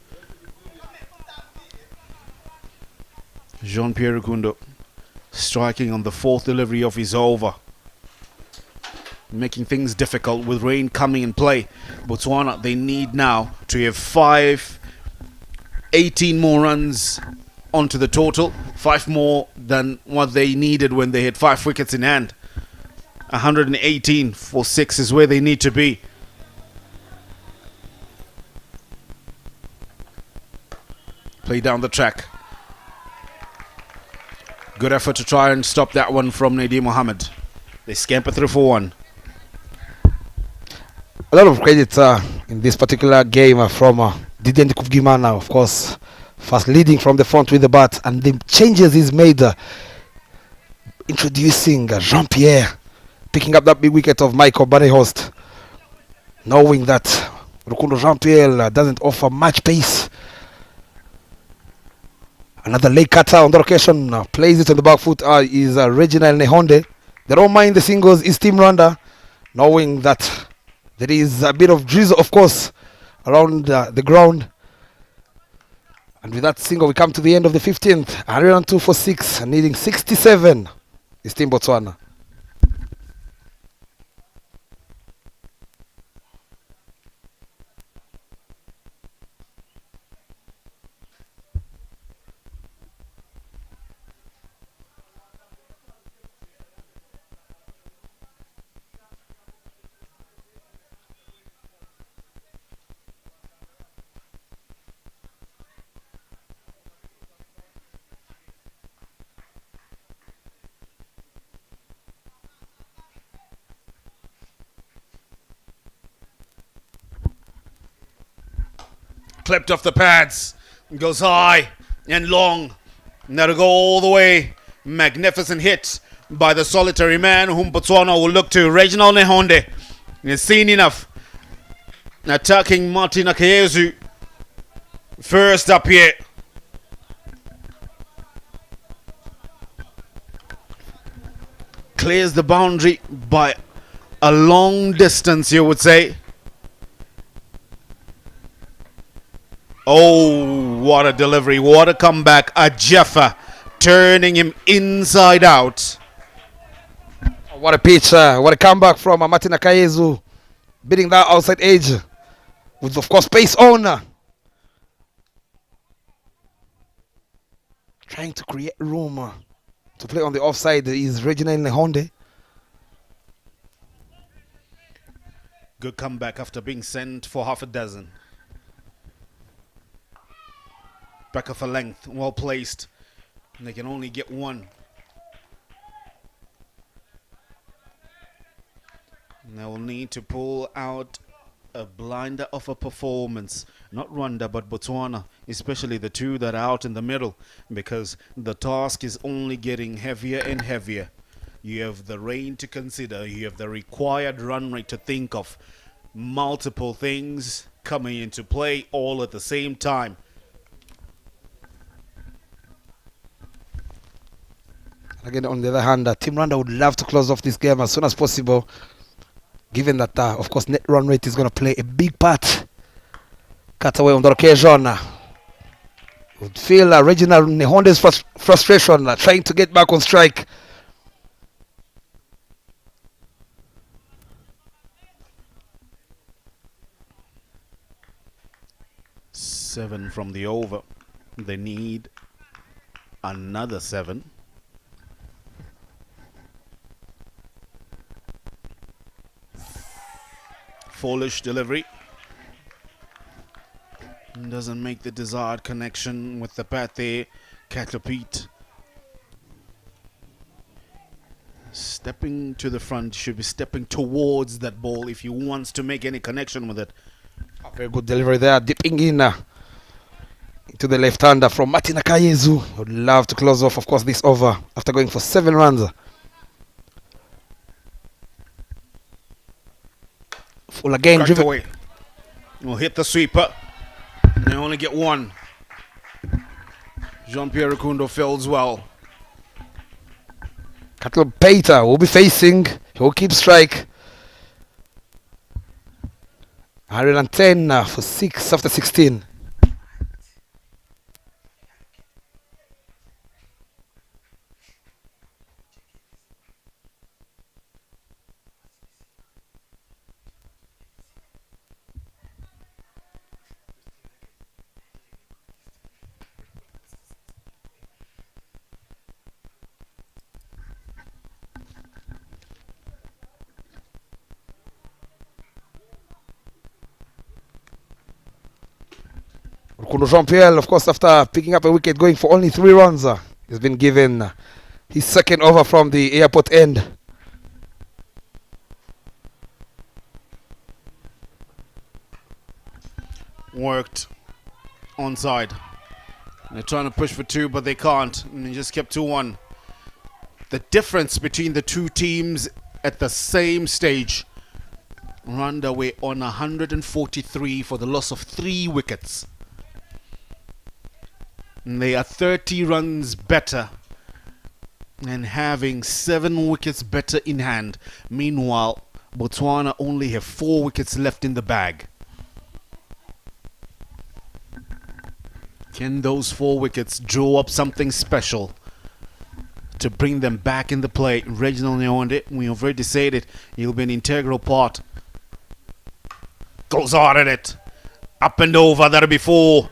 Jean-Pierre Rukundo striking on the 4th delivery of his over, making things difficult with rain coming in play. Botswana, they need now to have 18 more runs onto the total, 5 more than what they needed when they had 5 wickets in hand. 118 for 6 is where they need to be. Play down the track. Good effort to try and stop that one from Nadir Mohammed. They scamper through for 1. A lot of credit in this particular game from Didier Ndikugwimana, of course, first leading from the front with the bat, and the changes he's made, introducing Jean-Pierre, picking up that big wicket of Michael Badenhorst, knowing that Rukundo Jean-Pierre doesn't offer much pace. Another leg cutter on the occasion, plays it on the back foot, is Reginald Nehonde. They don't mind the singles, is Team Rwanda, knowing that there is a bit of drizzle, of course, around the ground. And with that single, we come to the end of the 15th. 102 for 6, needing 67 is Team Botswana. Clipped off the pads, goes high and long, and that'll go all the way. Magnificent hit by the solitary man whom Botswana will look to. Reginald Nehonde is seen enough. Attacking Martin Akayezu. First up here. Clears the boundary by a long distance, you would say. Oh, what a delivery, what a comeback. A Jeffa turning him inside out. What a pitch, what a comeback from Martin Akayezu. Beating that outside edge. With, of course, pace on. Trying to create room to play on the offside is Reginald Nehonde. Good comeback after being sent for half a dozen. Back of a length, well placed. And they can only get one. And they will need to pull out a blinder of a performance. Not Rwanda, but Botswana, especially the two that are out in the middle, because the task is only getting heavier and heavier. You have the rain to consider, you have the required run rate to think of. Multiple things coming into play all at the same time. Again, on the other hand, Team Rwanda would love to close off this game as soon as possible, given that, of course, net run rate is going to play a big part. Cut away on the occasion. Would feel Reginald Nehonde's frustration, trying to get back on strike. Seven from the over. They need another 7. Foolish delivery. Doesn't make the desired connection with the Pathé Catapult. Stepping to the front, should be stepping towards that ball if he wants to make any connection with it. Very good delivery there, dipping in into the left-hander from Martin Akayezu. Would love to close off, of course, this over after going for 7 runs. Full again, driven away. Will hit the sweeper. They only get 1. Jean-Pierre Rukundo fields well. Cattle Pater will be facing. He will keep strike. 110 for 6 after 16. Jean-Pierre, of course, after picking up a wicket, going for only 3 runs, he's been given his second over from the airport end. Worked onside. They're trying to push for 2, but they can't. And they just kept 2-1. The difference between the two teams at the same stage. Rwanda were on 143 for the loss of 3 wickets. And they are 30 runs better and having 7 wickets better in hand. Meanwhile, Botswana only have 4 wickets left in the bag. Can those 4 wickets draw up something special to bring them back in the play? Reginald Nehonde, we have already said it, he'll be an integral part. Goes hard at it. Up and over, that'll be 4.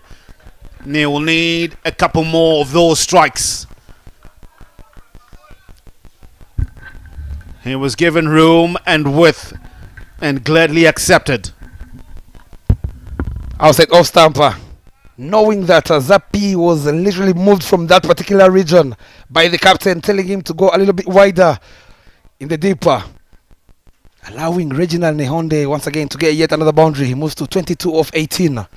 They will need a couple more of those strikes. He was given room and width and gladly accepted. Outside off stamper, knowing that Zappi was literally moved from that particular region by the captain, telling him to go a little bit wider in the deeper. Allowing Reginald Nehonde once again to get yet another boundary. He moves to 22 of 18.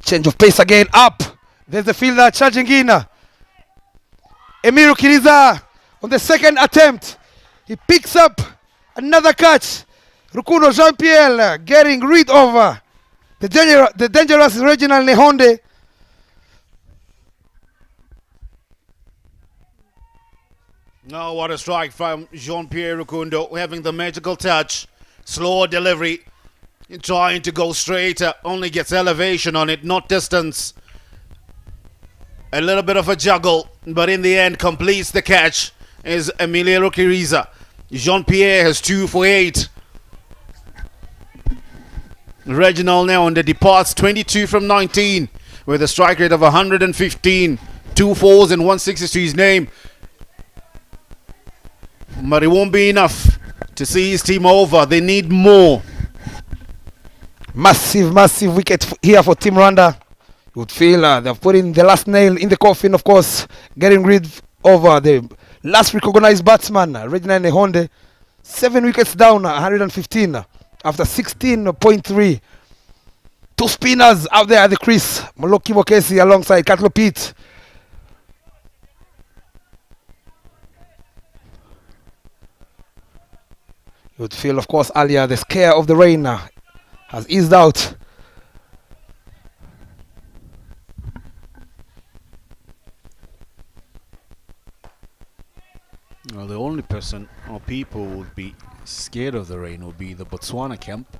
Change of pace again, up. There's the fielder charging in. Emiru Kiriza on the second attempt. He picks up another catch. Rukundo Jean-Pierre getting rid of the dangerous Reginald Nehonde. Now what a strike from Jean-Pierre Rukundo, having the magical touch. Slow delivery. Trying to go straighter. Only gets elevation on it, not distance. A little bit of a juggle, but in the end completes the catch is Emilia Rukiriza. Jean-Pierre has 2 for 8. Reginald Nehonde departs 22 from 19 with a strike rate of 115. 2 fours and 1 6 to his name. But it won't be enough to see his team over. They need more. Massive wicket here for Team Rwanda. You would feel they've put in the last nail in the coffin, of course, getting rid of the last recognized batsman, Reginald Nehonde. 7 wickets down, 115 after 16.3. 2 spinners out there at the crease. Moloki Mokesi alongside Katlo Pete. You would feel, of course, earlier the scare of the rain has eased out. Well, the only person or people who would be scared of the rain would be the Botswana camp.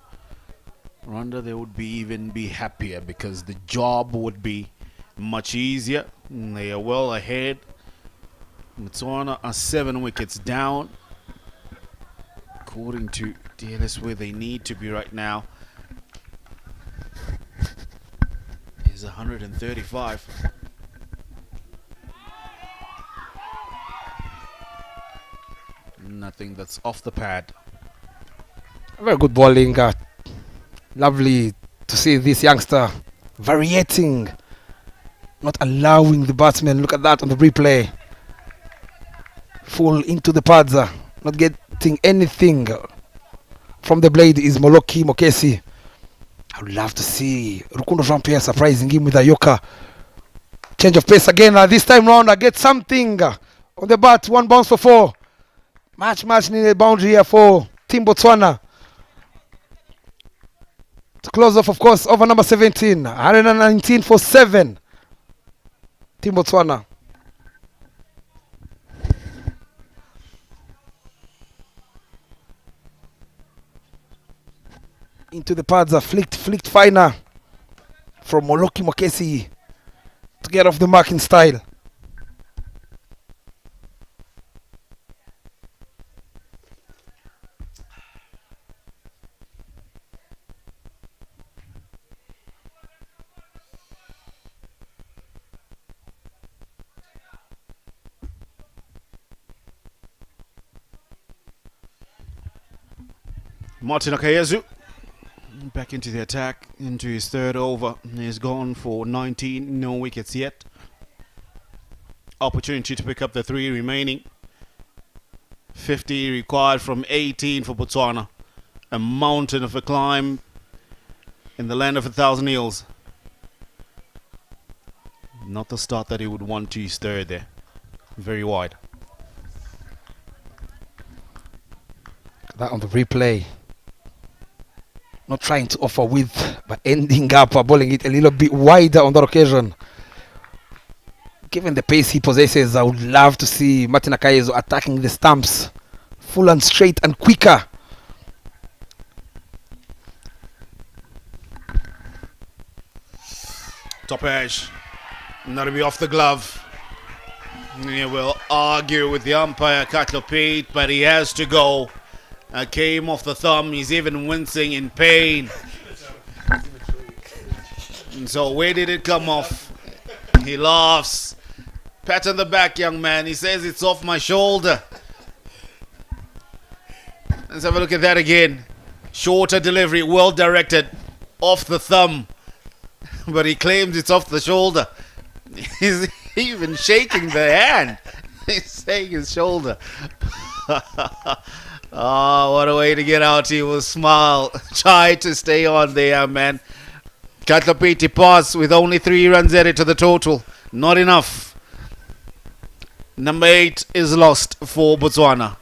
Rwanda, they would even be happier because the job would be much easier. They are well ahead. Botswana are 7 wickets down. According to DLS, where they need to be right now is 135. Nothing that's off the pad. Very good bowling. Lovely to see this youngster variating, not allowing the batsman. Look at that on the replay. Full into the pads, not getting anything from the blade is Moloki Mokesi. I would love to see Rukundo Jean-Pierre surprising him with a yoker. Change of pace again. This time round, I get something on the bat. 1 bounce for 4. Match near boundary here for Team Botswana. To close off, of course, over number 17. 119 for 7. Team Botswana. Into the pads, a flicked finer from Moloki Mokesi to get off the mark in style. Martin Akayezu back into the attack, into his 3rd over. He's gone for 19, no wickets yet. Opportunity to pick up the 3 remaining. 50 required from 18 for Botswana. A mountain of a climb in the land of 1,000 hills. Not the start that he would want to his 3rd there. Very wide. That on the replay. Not trying to offer width, but ending up bowling it a little bit wider on that occasion. Given the pace he possesses, I would love to see Martin Akayezu attacking the stumps full and straight and quicker. Top edge. That'll be off the glove. He will argue with the umpire, Katlo Pete, but he has to go. Came off the thumb. He's even wincing in pain. And so where did it come off? He laughs. Pat on the back, young man. He says it's off my shoulder. Let's have a look at that again. Shorter delivery, well directed, off the thumb. But he claims it's off the shoulder. He's even shaking the hand. He's saying his shoulder. Oh, what a way to get out. He will smile. Try to stay on there, man. Katlapiti pass with only 3 runs added to the total. Not enough. Number 8 is lost for Botswana.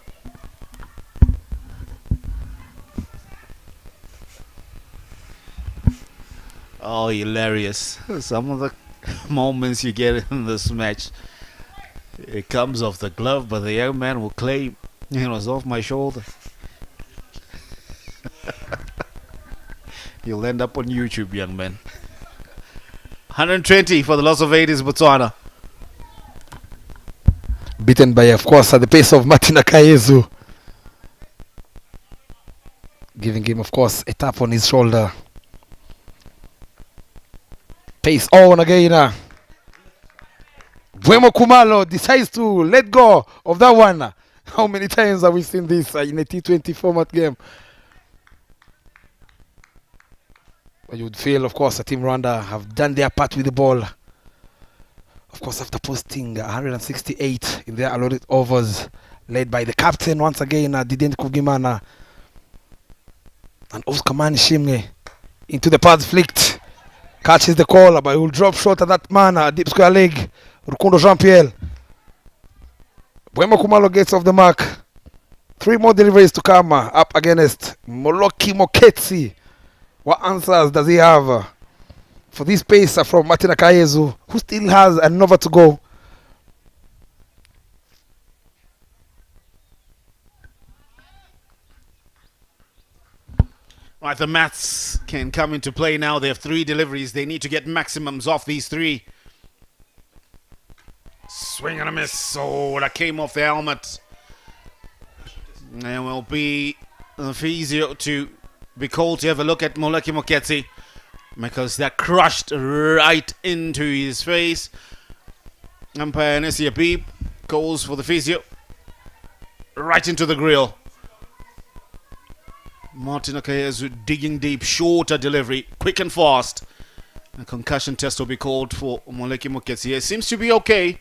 Oh, hilarious. Some of the moments you get in this match. It comes off the glove, but the young man will claim it was off my shoulder. You'll end up on YouTube, young man. 120 for the loss of 8 is Botswana. Beaten by, of course, at the pace of Martin Akayezu. Giving him, of course, a tap on his shoulder. Pace on again. Buemo Kumalo decides to let go of that one. How many times have we seen this in a T20 format game? But you would feel, of course, that Team Rwanda have done their part with the ball. Of course, after posting 168 in their allotted overs, led by the captain once again, Dident Kugimana, and Oscar Shimwe into the pads flicked. Catches the call, but he will drop short at that man, deep square leg. Rukundo Jean-Pierre. Buemo Kumalo gets off the mark. 3 more deliveries to come up against Moloki Moketsi. What answers does he have for this pace from Martin Akayezu, who still has an over to go? Right, the maths can come into play now. They have 3 deliveries. They need to get maximums off these 3. Swing and a miss. Oh, that came off the helmet. There will be the physio to be called to have a look at Moleki Moketsi, because that crushed right into his face. Umpire Nessie Abib calls for the physio. Right into the grill. Martin Akayezu digging deep, shorter delivery, quick and fast. A concussion test will be called for Moleki Moketsi. It seems to be okay,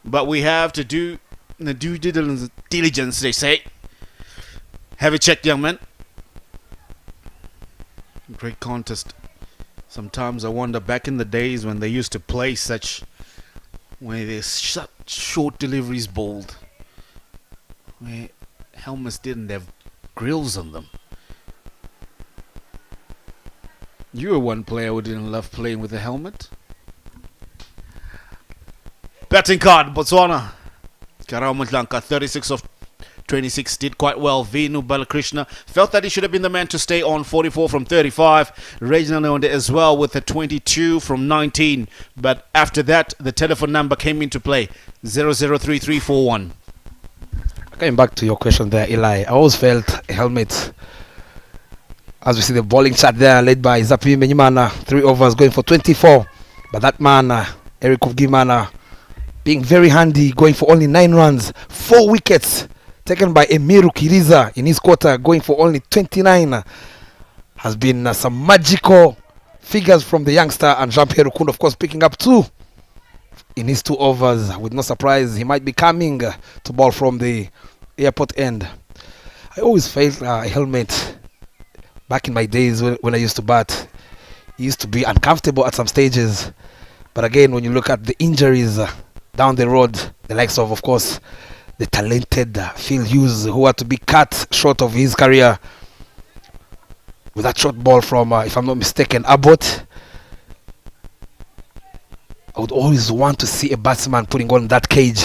but we have to do the due diligence, they say. Have it checked, young man. Great contest. Sometimes I wonder, back in the days when they used to play such, where there's short deliveries bowled, where helmets didn't have grills on them. You were one player who didn't love playing with a helmet. Batting card, Botswana. Karao Mutlanka, 36 of 26, did quite well. Vinu Balakrishna felt that he should have been the man to stay on, 44 from 35. Reginald Onde as well with a 22 from 19. But after that, the telephone number came into play, 003341. Going back to your question there, Eli, I always felt a helmet. As we see the bowling chart there, led by Zapi Menyimana, 3 overs going for 24. But that man, Eric Kuvgimana, being very handy, going for only 9 runs, 4 wickets. Taken by Emiru Kiriza in his quarter, going for only 29. Has been some magical figures from the youngster, and Jean-Pierre Rukundo, of course, picking up 2 in his 2 overs. With no surprise, he might be coming to ball from the airport end. I always felt a helmet, back in my days when I used to bat, it used to be uncomfortable at some stages. But again, when you look at the injuries down the road, the likes of course, the talented Phil Hughes, who had to be cut short of his career with that short ball from, if I'm not mistaken, Abbott. I would always want to see a batsman putting on that cage.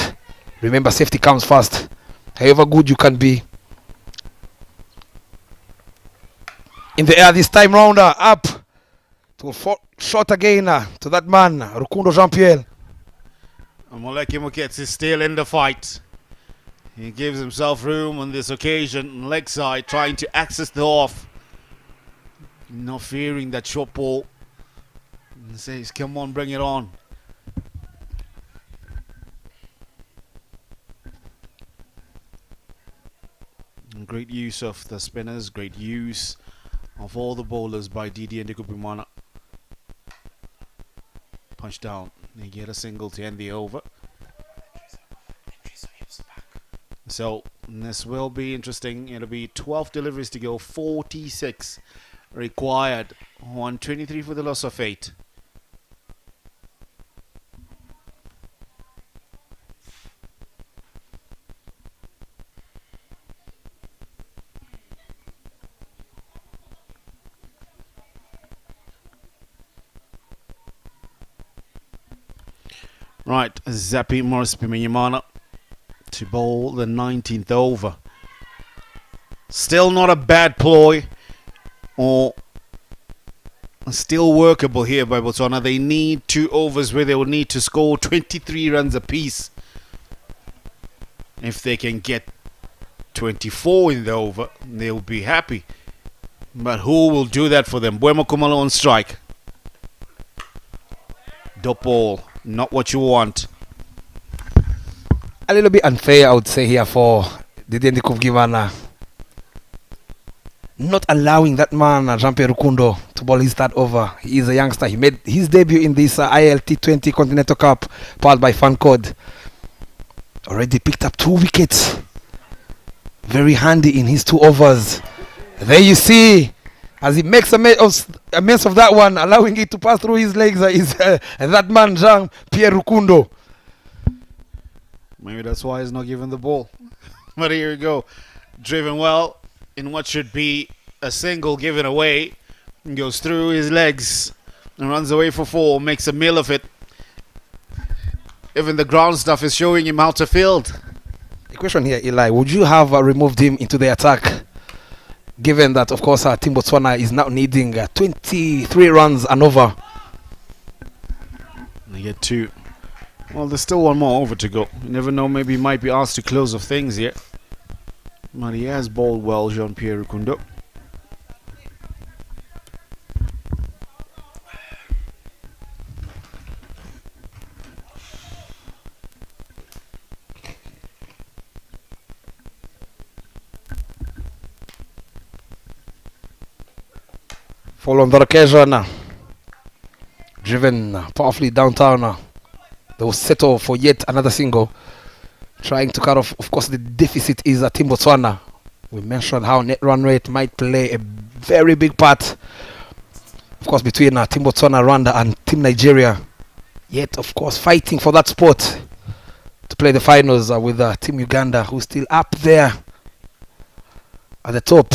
Remember, safety comes first. However good you can be. In the air this time round, up to shot again to that man, Rukundo Jean-Pierre. Moleki Moketsi is still in the fight. He gives himself room on this occasion, leg side, trying to access the off. Not fearing that short ball. And says, come on, bring it on. And great use of the spinners, great use of all the bowlers by Didi and Ndikubimana. Punch down. They get a single to end the over. So this will be interesting. It'll be 12 deliveries to go, 46 required. 123 for the loss of 8. Right, Zappy Morris Pimenyamana to bowl the 19th over. Still not a bad ploy, or still workable here by Botswana. They need 2 overs where they will need to score 23 runs apiece. If they can get 24 in the over, they'll be happy. But who will do that for them? Boemo Kumalo on strike. Dot ball, not what you want. A little bit unfair, I would say, here for Didier Ndikubwimana. Not allowing that man, Jean-Pierre Rukundo, to bowl his third over. He is a youngster. He made his debut in this ILT20 Continental Cup, powered by Fancode. Already picked up 2 wickets. Very handy in his 2 overs. There you see, as he makes a mess of that one, allowing it to pass through his legs, is that man, Jean-Pierre Rukundo. Maybe that's why he's not given the ball. But here we go. Driven well in what should be a single given away. Goes through his legs and runs away for 4. Makes a meal of it. Even the ground stuff is showing him how to field. The question here, Eli, would you have removed him into the attack? Given that, of course, Team Botswana is now needing 23 runs and over. They get 2. Well, there's still 1 more over to go. You never know, maybe he might be asked to close off things here. But he has bowled well, Jean-Pierre Rukundo. Fall on the occasion, driven powerfully downtown. They will settle for yet another single, trying to cut off, of course, the deficit is Team Botswana. We mentioned how net run rate might play a very big part, of course, between Team Botswana, Rwanda and Team Nigeria. Yet, of course, fighting for that spot to play the finals with Team Uganda, who's still up there at the top.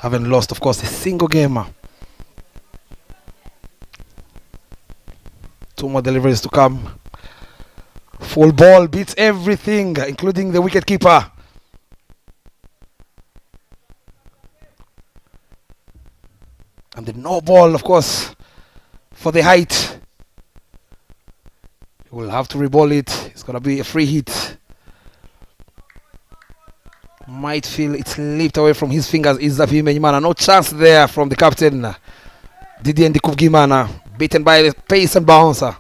Haven't lost, of course, a single game. 2 more deliveries to come. Full ball beats everything, including the wicket keeper. And the no ball, of course, for the height. He will have to reball it. It's going to be a free hit. Might feel it's slipped away from his fingers. Is Zappy Menyimana. No chance there from the captain, Didier Ndikubwimana, beaten by the pace and bouncer.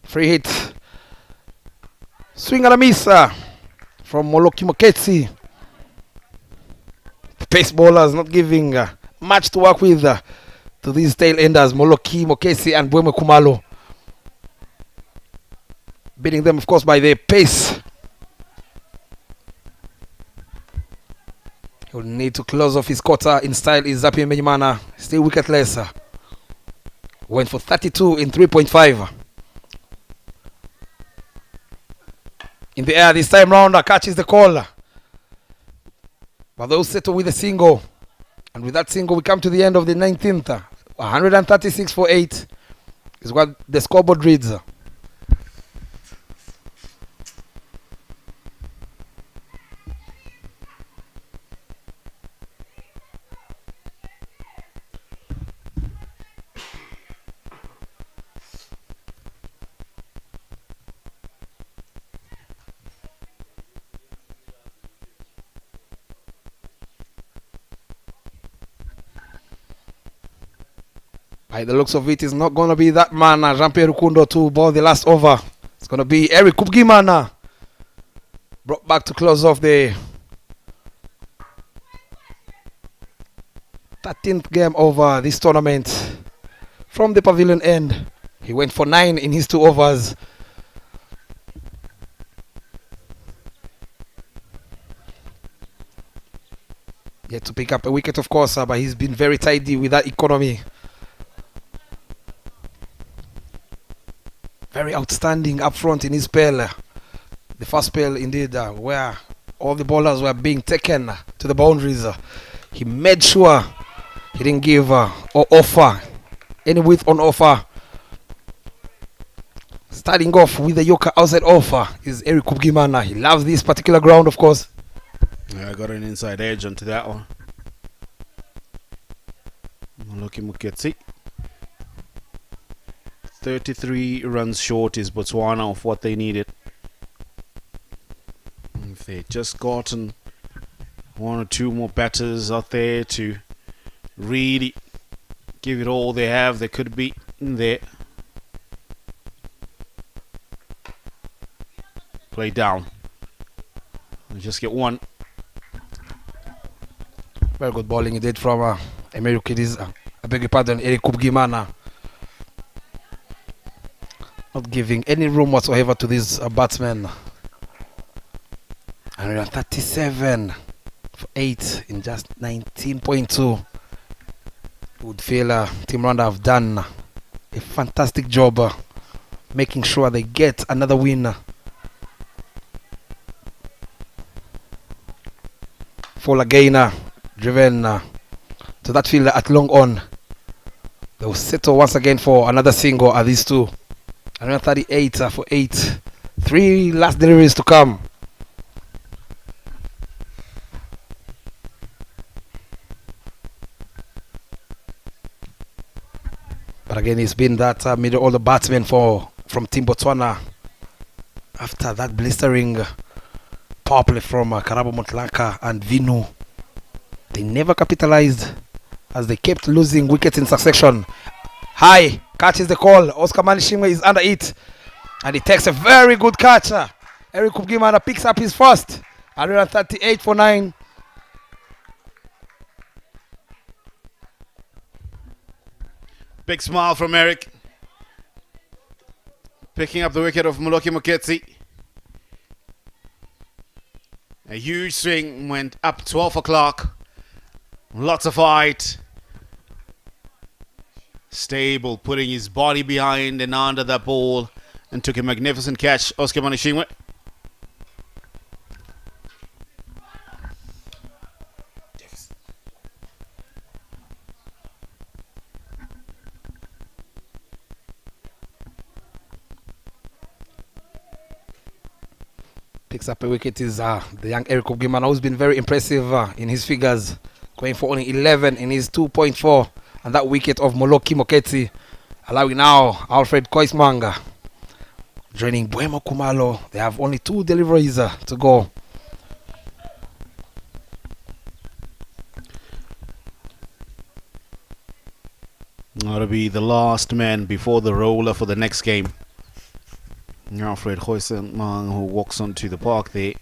Free hit. Swing and a miss from Moloki Moketsi. The pace bowlers not giving much to work with to these tail enders, Moloki Moketsi and Boemo Kumalo. Beating them, of course, by the pace. He will need to close off his quarter in style. Is Zappy Menyimana. Still wicketless. Went for 32 in 3.5. In the air this time round, catches the call. But they'll settle with a single. And with that single, we come to the end of the 19th. 136 for 8 is what the scoreboard reads. By the looks of it, it's not going to be that man, Jean-Pierre Rukundo, to bowl the last over. It's going to be Eric Kubgimana. Brought back to close off the 13th game over this tournament. From the pavilion end, he went for 9 in his 2 overs. Yet to pick up a wicket, of course, but he's been very tidy with that economy. Very outstanding up front in his spell. the first spell indeed where all the bowlers were being taken to the boundaries. He made sure he didn't give or offer any width on offer. Starting off with the Yorker outside offer is Eric Kubgimana. He loves this particular ground, of course. Yeah, I got an inside edge onto that one. Moloki Muketsi. 33 runs short is Botswana of what they needed. If they just gotten one or two more batters out there to really give it all they have, they could be in there. Play down. And just get one. Very good bowling he did from Emerukidis. I beg your pardon, Eric Kubgimana. Not giving any room whatsoever to this batsman. 137 for 8 in just 19.2. Would feel Team Rwanda have done a fantastic job making sure they get another win. Fall again, driven to that field at long on. They will settle once again for another single at these two. 138 for 8. 3 last deliveries to come. But again, it's been that middle order batsman from Team Botswana after that blistering power play from Karabo Motlaka and Vinu. They never capitalized as they kept losing wickets in succession. High catches the call. Oscar Manishimwe is under it, and he takes a very good catch. Eric Kubgimana picks up his first. 138 for 9. Big smile from Eric. Picking up the wicket of Moloki Muketsi. A huge swing went up 12 o'clock. Lots of height. Stable, putting his body behind and under that ball, and took a magnificent catch. Oscar Manishimwe. Picks up a wicket is the young Eric Kubgimana, who's been very impressive in his figures, going for only 11 in his 2.4, and that wicket of Moloki Moketsi, allowing now Alfred Koismanga joining Buemo Kumalo. They have only 2 deliveries to go. That'll be the last man before the roller for the next game. Alfred Koismanga, who walks onto the park there.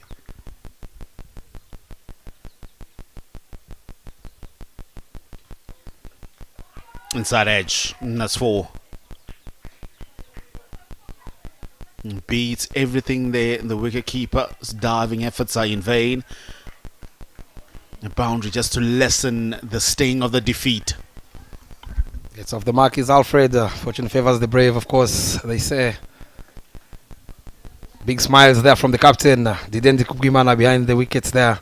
Inside edge, and that's 4. Beats everything there. The wicket keeper's diving efforts are in vain. A boundary just to lessen the sting of the defeat. Gets off the mark is Alfred. Fortune favors the brave, of course, they say. Big smiles there from the captain. Didendi Kubgimana behind the wickets there.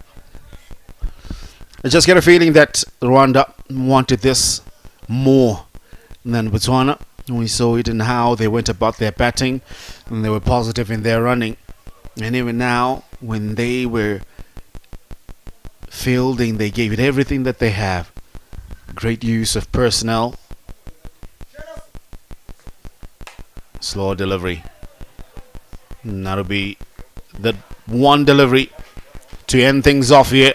I just get a feeling that Rwanda wanted this more than Botswana. We saw it in how they went about their batting, and they were positive in their running. And even now, when they were fielding, they gave it everything that they have. Great use of personnel. Slow delivery. And that'll be the one delivery to end things off here.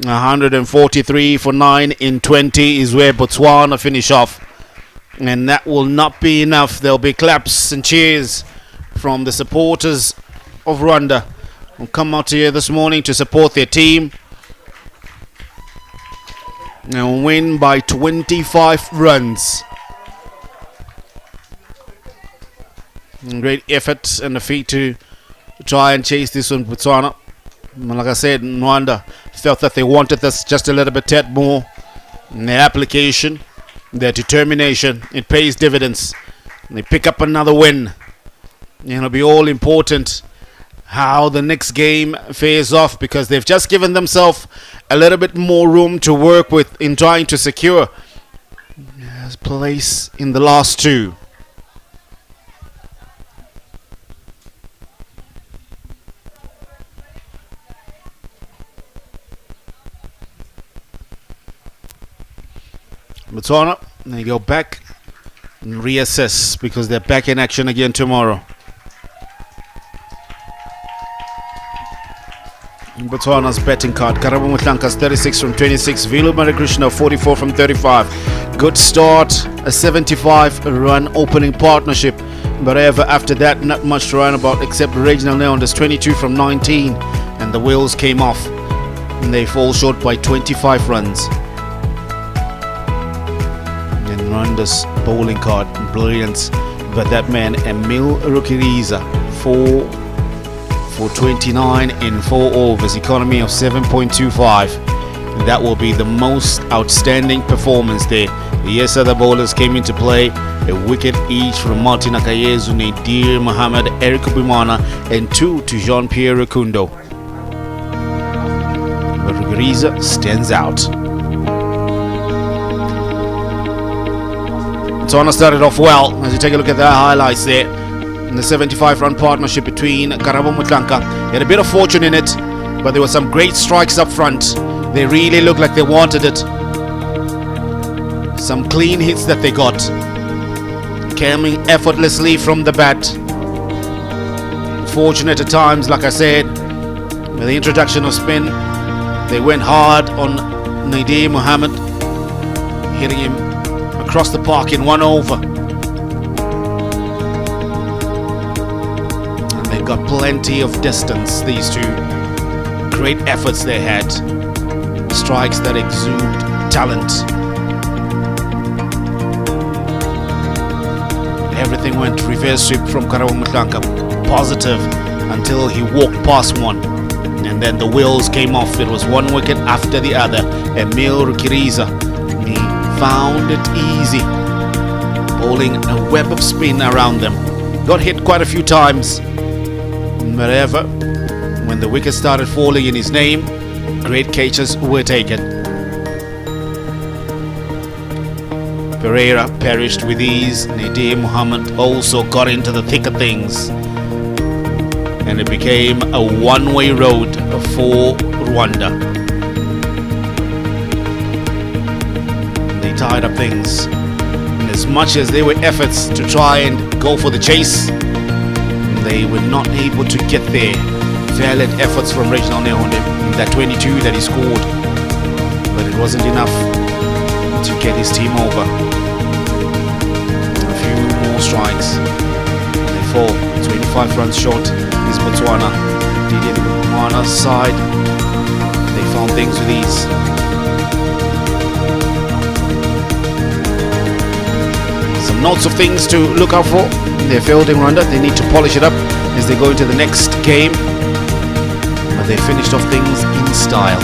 143 for 9 in 20 is where Botswana finish off. And that will not be enough. There'll be claps and cheers from the supporters of Rwanda who come out here this morning to support their team. And win by 25 runs. Great effort and a feat to try and chase this one, Botswana. Like I said, Rwanda felt that they wanted this just a little bit more. In their application, their determination, it pays dividends. And they pick up another win. It'll be all important how the next game fares off, because they've just given themselves a little bit more room to work with in trying to secure place in the last two. Botswana, they go back and reassess because they're back in action again tomorrow. Botswana's betting card. Karabo Mutlanka's 36 from 26. Vilu Marikrishna 44 from 35. Good start. A 75 run opening partnership. But after that, not much to run about except Reginald Neondas 22 from 19. And the wheels came off. And they fall short by 25 runs. And Rwanda's bowling card. Brilliance. But that man, Emil Rukiriza, 4 for 29 in 4 overs, economy of 7.25. That will be the most outstanding performance there. Yes, other bowlers came into play, a wicket each from Martin Akayezu, Nadir Mohammed, Eric Bimana, and 2 to Jean-Pierre Rukundo. But Rugariza stands out. Botswana started off well. As you take a look at the highlights there, in the 75-run partnership between Karabo Mutlanka. He had a bit of fortune in it, but there were some great strikes up front. They really looked like they wanted it. Some clean hits that they got, coming effortlessly from the bat. Fortunate at times, like I said, with the introduction of spin, they went hard on Nadir Mohammed, hitting him across the park in 1 over. Got plenty of distance, these two. Great efforts they had. Strikes that exude talent. Everything went reverse sweep from Karabo Mutlanka. Positive until he walked past one. And then the wheels came off. It was 1 wicket after the other. Emil Rukiriza, he found it easy, bowling a web of spin around them. Got hit quite a few times. Wherever, when the wickets started falling in his name, great catches were taken. Pereira perished with ease. Nadir Mohammed also got into the thick of things. And it became a one-way road for Rwanda. They tied up things. And as much as there were efforts to try and go for the chase, they were not able to get there. Valiant efforts from Reginald Neonde in that 22 that he scored, but it wasn't enough to get his team over. A few more strikes, they fall. 25 runs short is Botswana. Didier Moana's side, they found things with ease. Some notes of things to look out for. They're fielding Rwanda. They need to polish it up as they go into the next game. But they finished off things in style.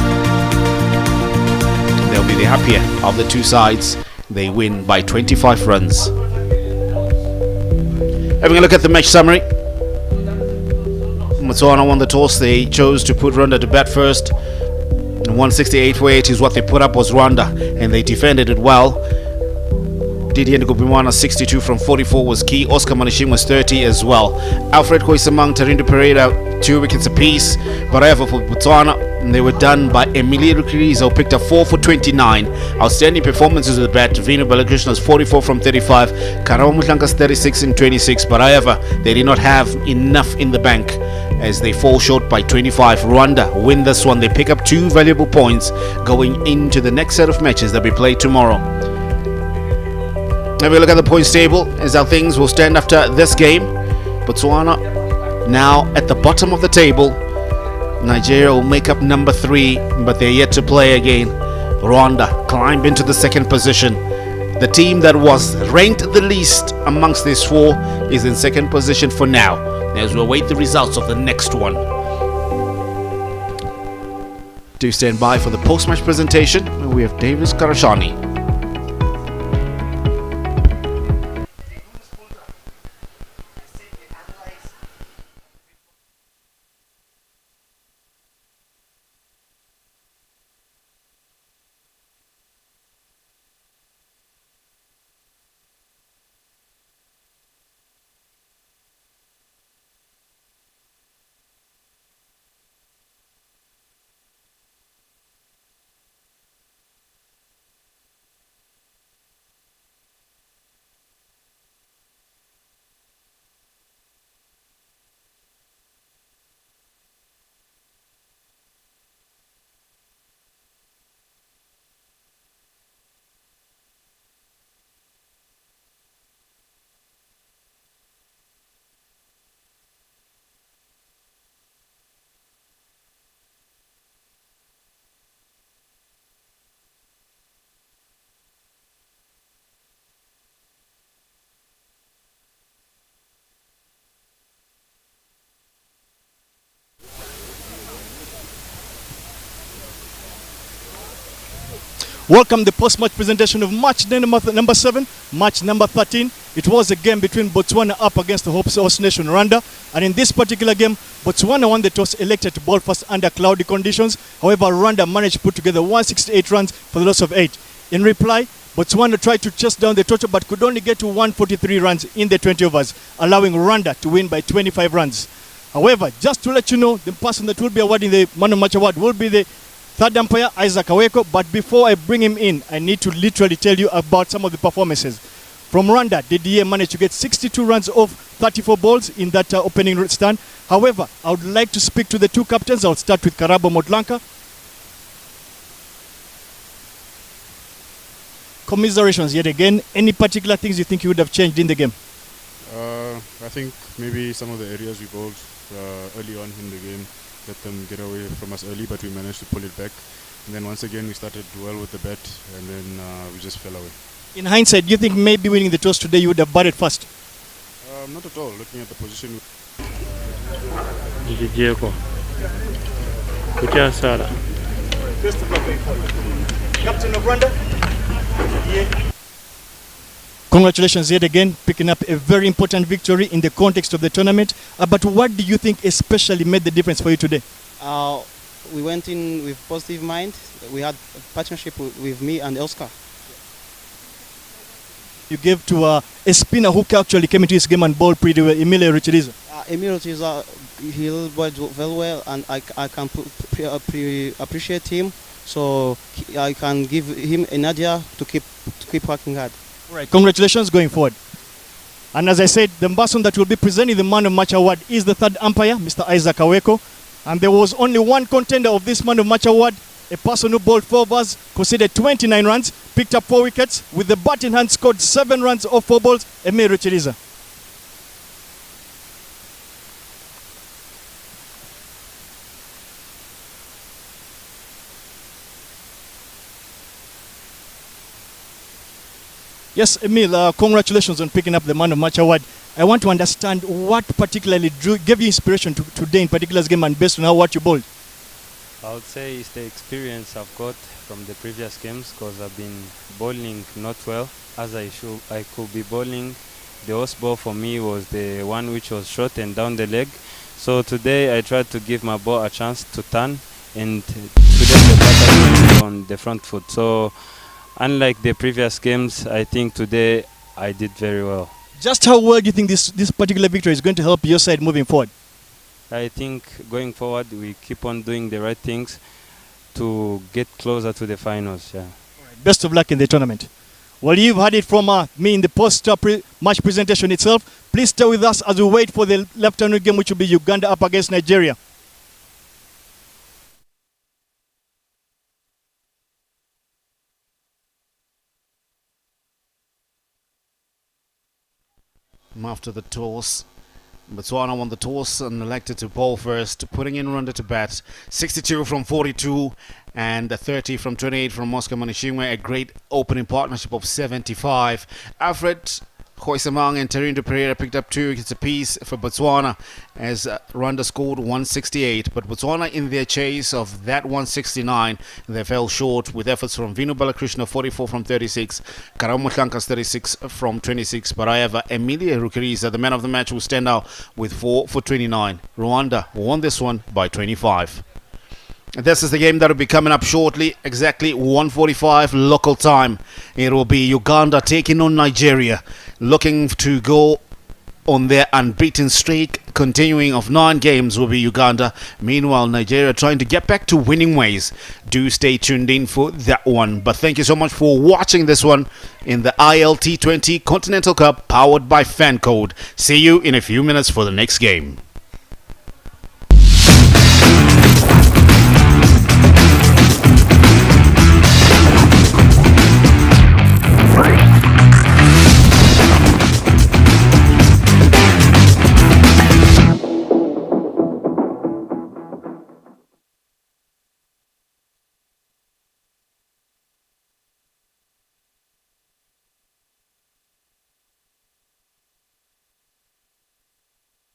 They'll be the happier of the two sides. They win by 25 runs. Having a look at the match summary. Botswana won the toss. They chose to put Rwanda to bat first. And 168 for 8 is what they put up was Rwanda, and they defended it well. Didier Ngubimana 62 from 44 was key. Oscar Manishim was 30 as well. Alfred Koisamang, Tarindo Pereira 2 wickets apiece. But however, for Botswana, they were done by Emilio Rukiriza, who picked up 4 for 29. Outstanding performances with the bat. Vinu Balakrishna's 44 from 35. Karabo Mutlanka's 36 and 26. But however, they did not have enough in the bank as they fall short by 25. Rwanda win this one. They pick up 2 valuable points going into the next set of matches that we play tomorrow. Have a look at the points table as how things will stand after this game. Botswana now at the bottom of the table. Nigeria will make up number 3, but they're yet to play again. Rwanda climb into the 2nd position. The team that was ranked the least amongst these 4 is in 2nd position for now, as we await the results of the next one. Do stand by for the post-match presentation. We have Davis Karashani. Welcome the post-match presentation of match day number 7, match number 13. It was a game between Botswana up against the host nation Rwanda, and in this particular game, Botswana won the toss, elected to bowl first under cloudy conditions. However, Rwanda managed to put together 168 runs for the loss of 8. In reply, Botswana tried to chase down the total but could only get to 143 runs in the 20 overs, allowing Rwanda to win by 25 runs. However, just to let you know, the person that will be awarding the Man of Match award will be the third umpire, Isaac Aweko. But before I bring him in, I need to literally tell you about some of the performances. From Rwanda, Didier managed to get 62 runs off 34 balls in that opening stand. However, I would like to speak to the two captains. I'll start with Karabo Motlanka. Commiserations yet again. Any particular things you think you would have changed in the game? I think maybe some of the areas we bowled early on in the game let them get away from us early, but we managed to pull it back. And then once again we started well with the bat, and then we just fell away. In hindsight, do you think maybe winning the toss today you would have batted first? Not at all. Looking at the position. Captain of Rwanda. Congratulations yet again, picking up a very important victory in the context of the tournament. But what do you think especially made the difference for you today? We went in with positive mind. We had a partnership with me and Oscar. You gave to a spinner who actually came into this game and bowled pretty well, Emilio Richardiza. Emilio Richardiza, he bowled very well, and I can appreciate him. So I can give him an idea to keep working hard. All right, congratulations going forward. And as I said, the person that will be presenting the Man of Match award is the third umpire, Mr. Isaac Aweko. And there was only one contender of this Man of Match award, a person who bowled 4 overs, conceded 29 runs, picked up 4 wickets, with the bat in hand scored 7 runs off 4 balls, Emilio Richardiza. Yes, Emil, congratulations on picking up the Man of Match award. I want to understand what particularly gave you inspiration to today in particular game, and based on what you bowled. I would say it's the experience I've got from the previous games, because I've been bowling not well as I could be bowling. The worst ball for me was the one which was short and down the leg. So today I tried to give my ball a chance to turn, and today the batter went on the front foot. So unlike the previous games, I think today I did very well. Just how well do you think this particular victory is going to help your side moving forward? I think going forward we keep on doing the right things to get closer to the finals. Yeah. Right. Best of luck in the tournament. Well, you've had it from me in the post-match presentation itself. Please stay with us as we wait for the left-hand game, which will be Uganda up against Nigeria. After the toss, Botswana won the toss and elected to bowl first, putting in Rwanda to bat. 62 from 42 and 30 from 28 from Oscar Manishimwe. A great opening partnership of 75. Alfred Khoisamang and Terindo Pereira picked up 2 wickets apiece for Botswana as Rwanda scored 168. But Botswana, in their chase of that 169, they fell short with efforts from Vinu Balakrishna 44 from 36, Karabo Motlanka's 36 from 26. But however, Emilio Richardiza, the man of the match, will stand out with 4 for 29. Rwanda won this one by 25. This is the game that will be coming up shortly, exactly 1:45 local time. It will be Uganda taking on Nigeria, looking to go on their unbeaten streak, continuing of 9 games will be Uganda. Meanwhile, Nigeria trying to get back to winning ways. Do stay tuned in for that one. But thank you so much for watching this one in the ILT20 Continental Cup, powered by Fancode. See you in a few minutes for the next game.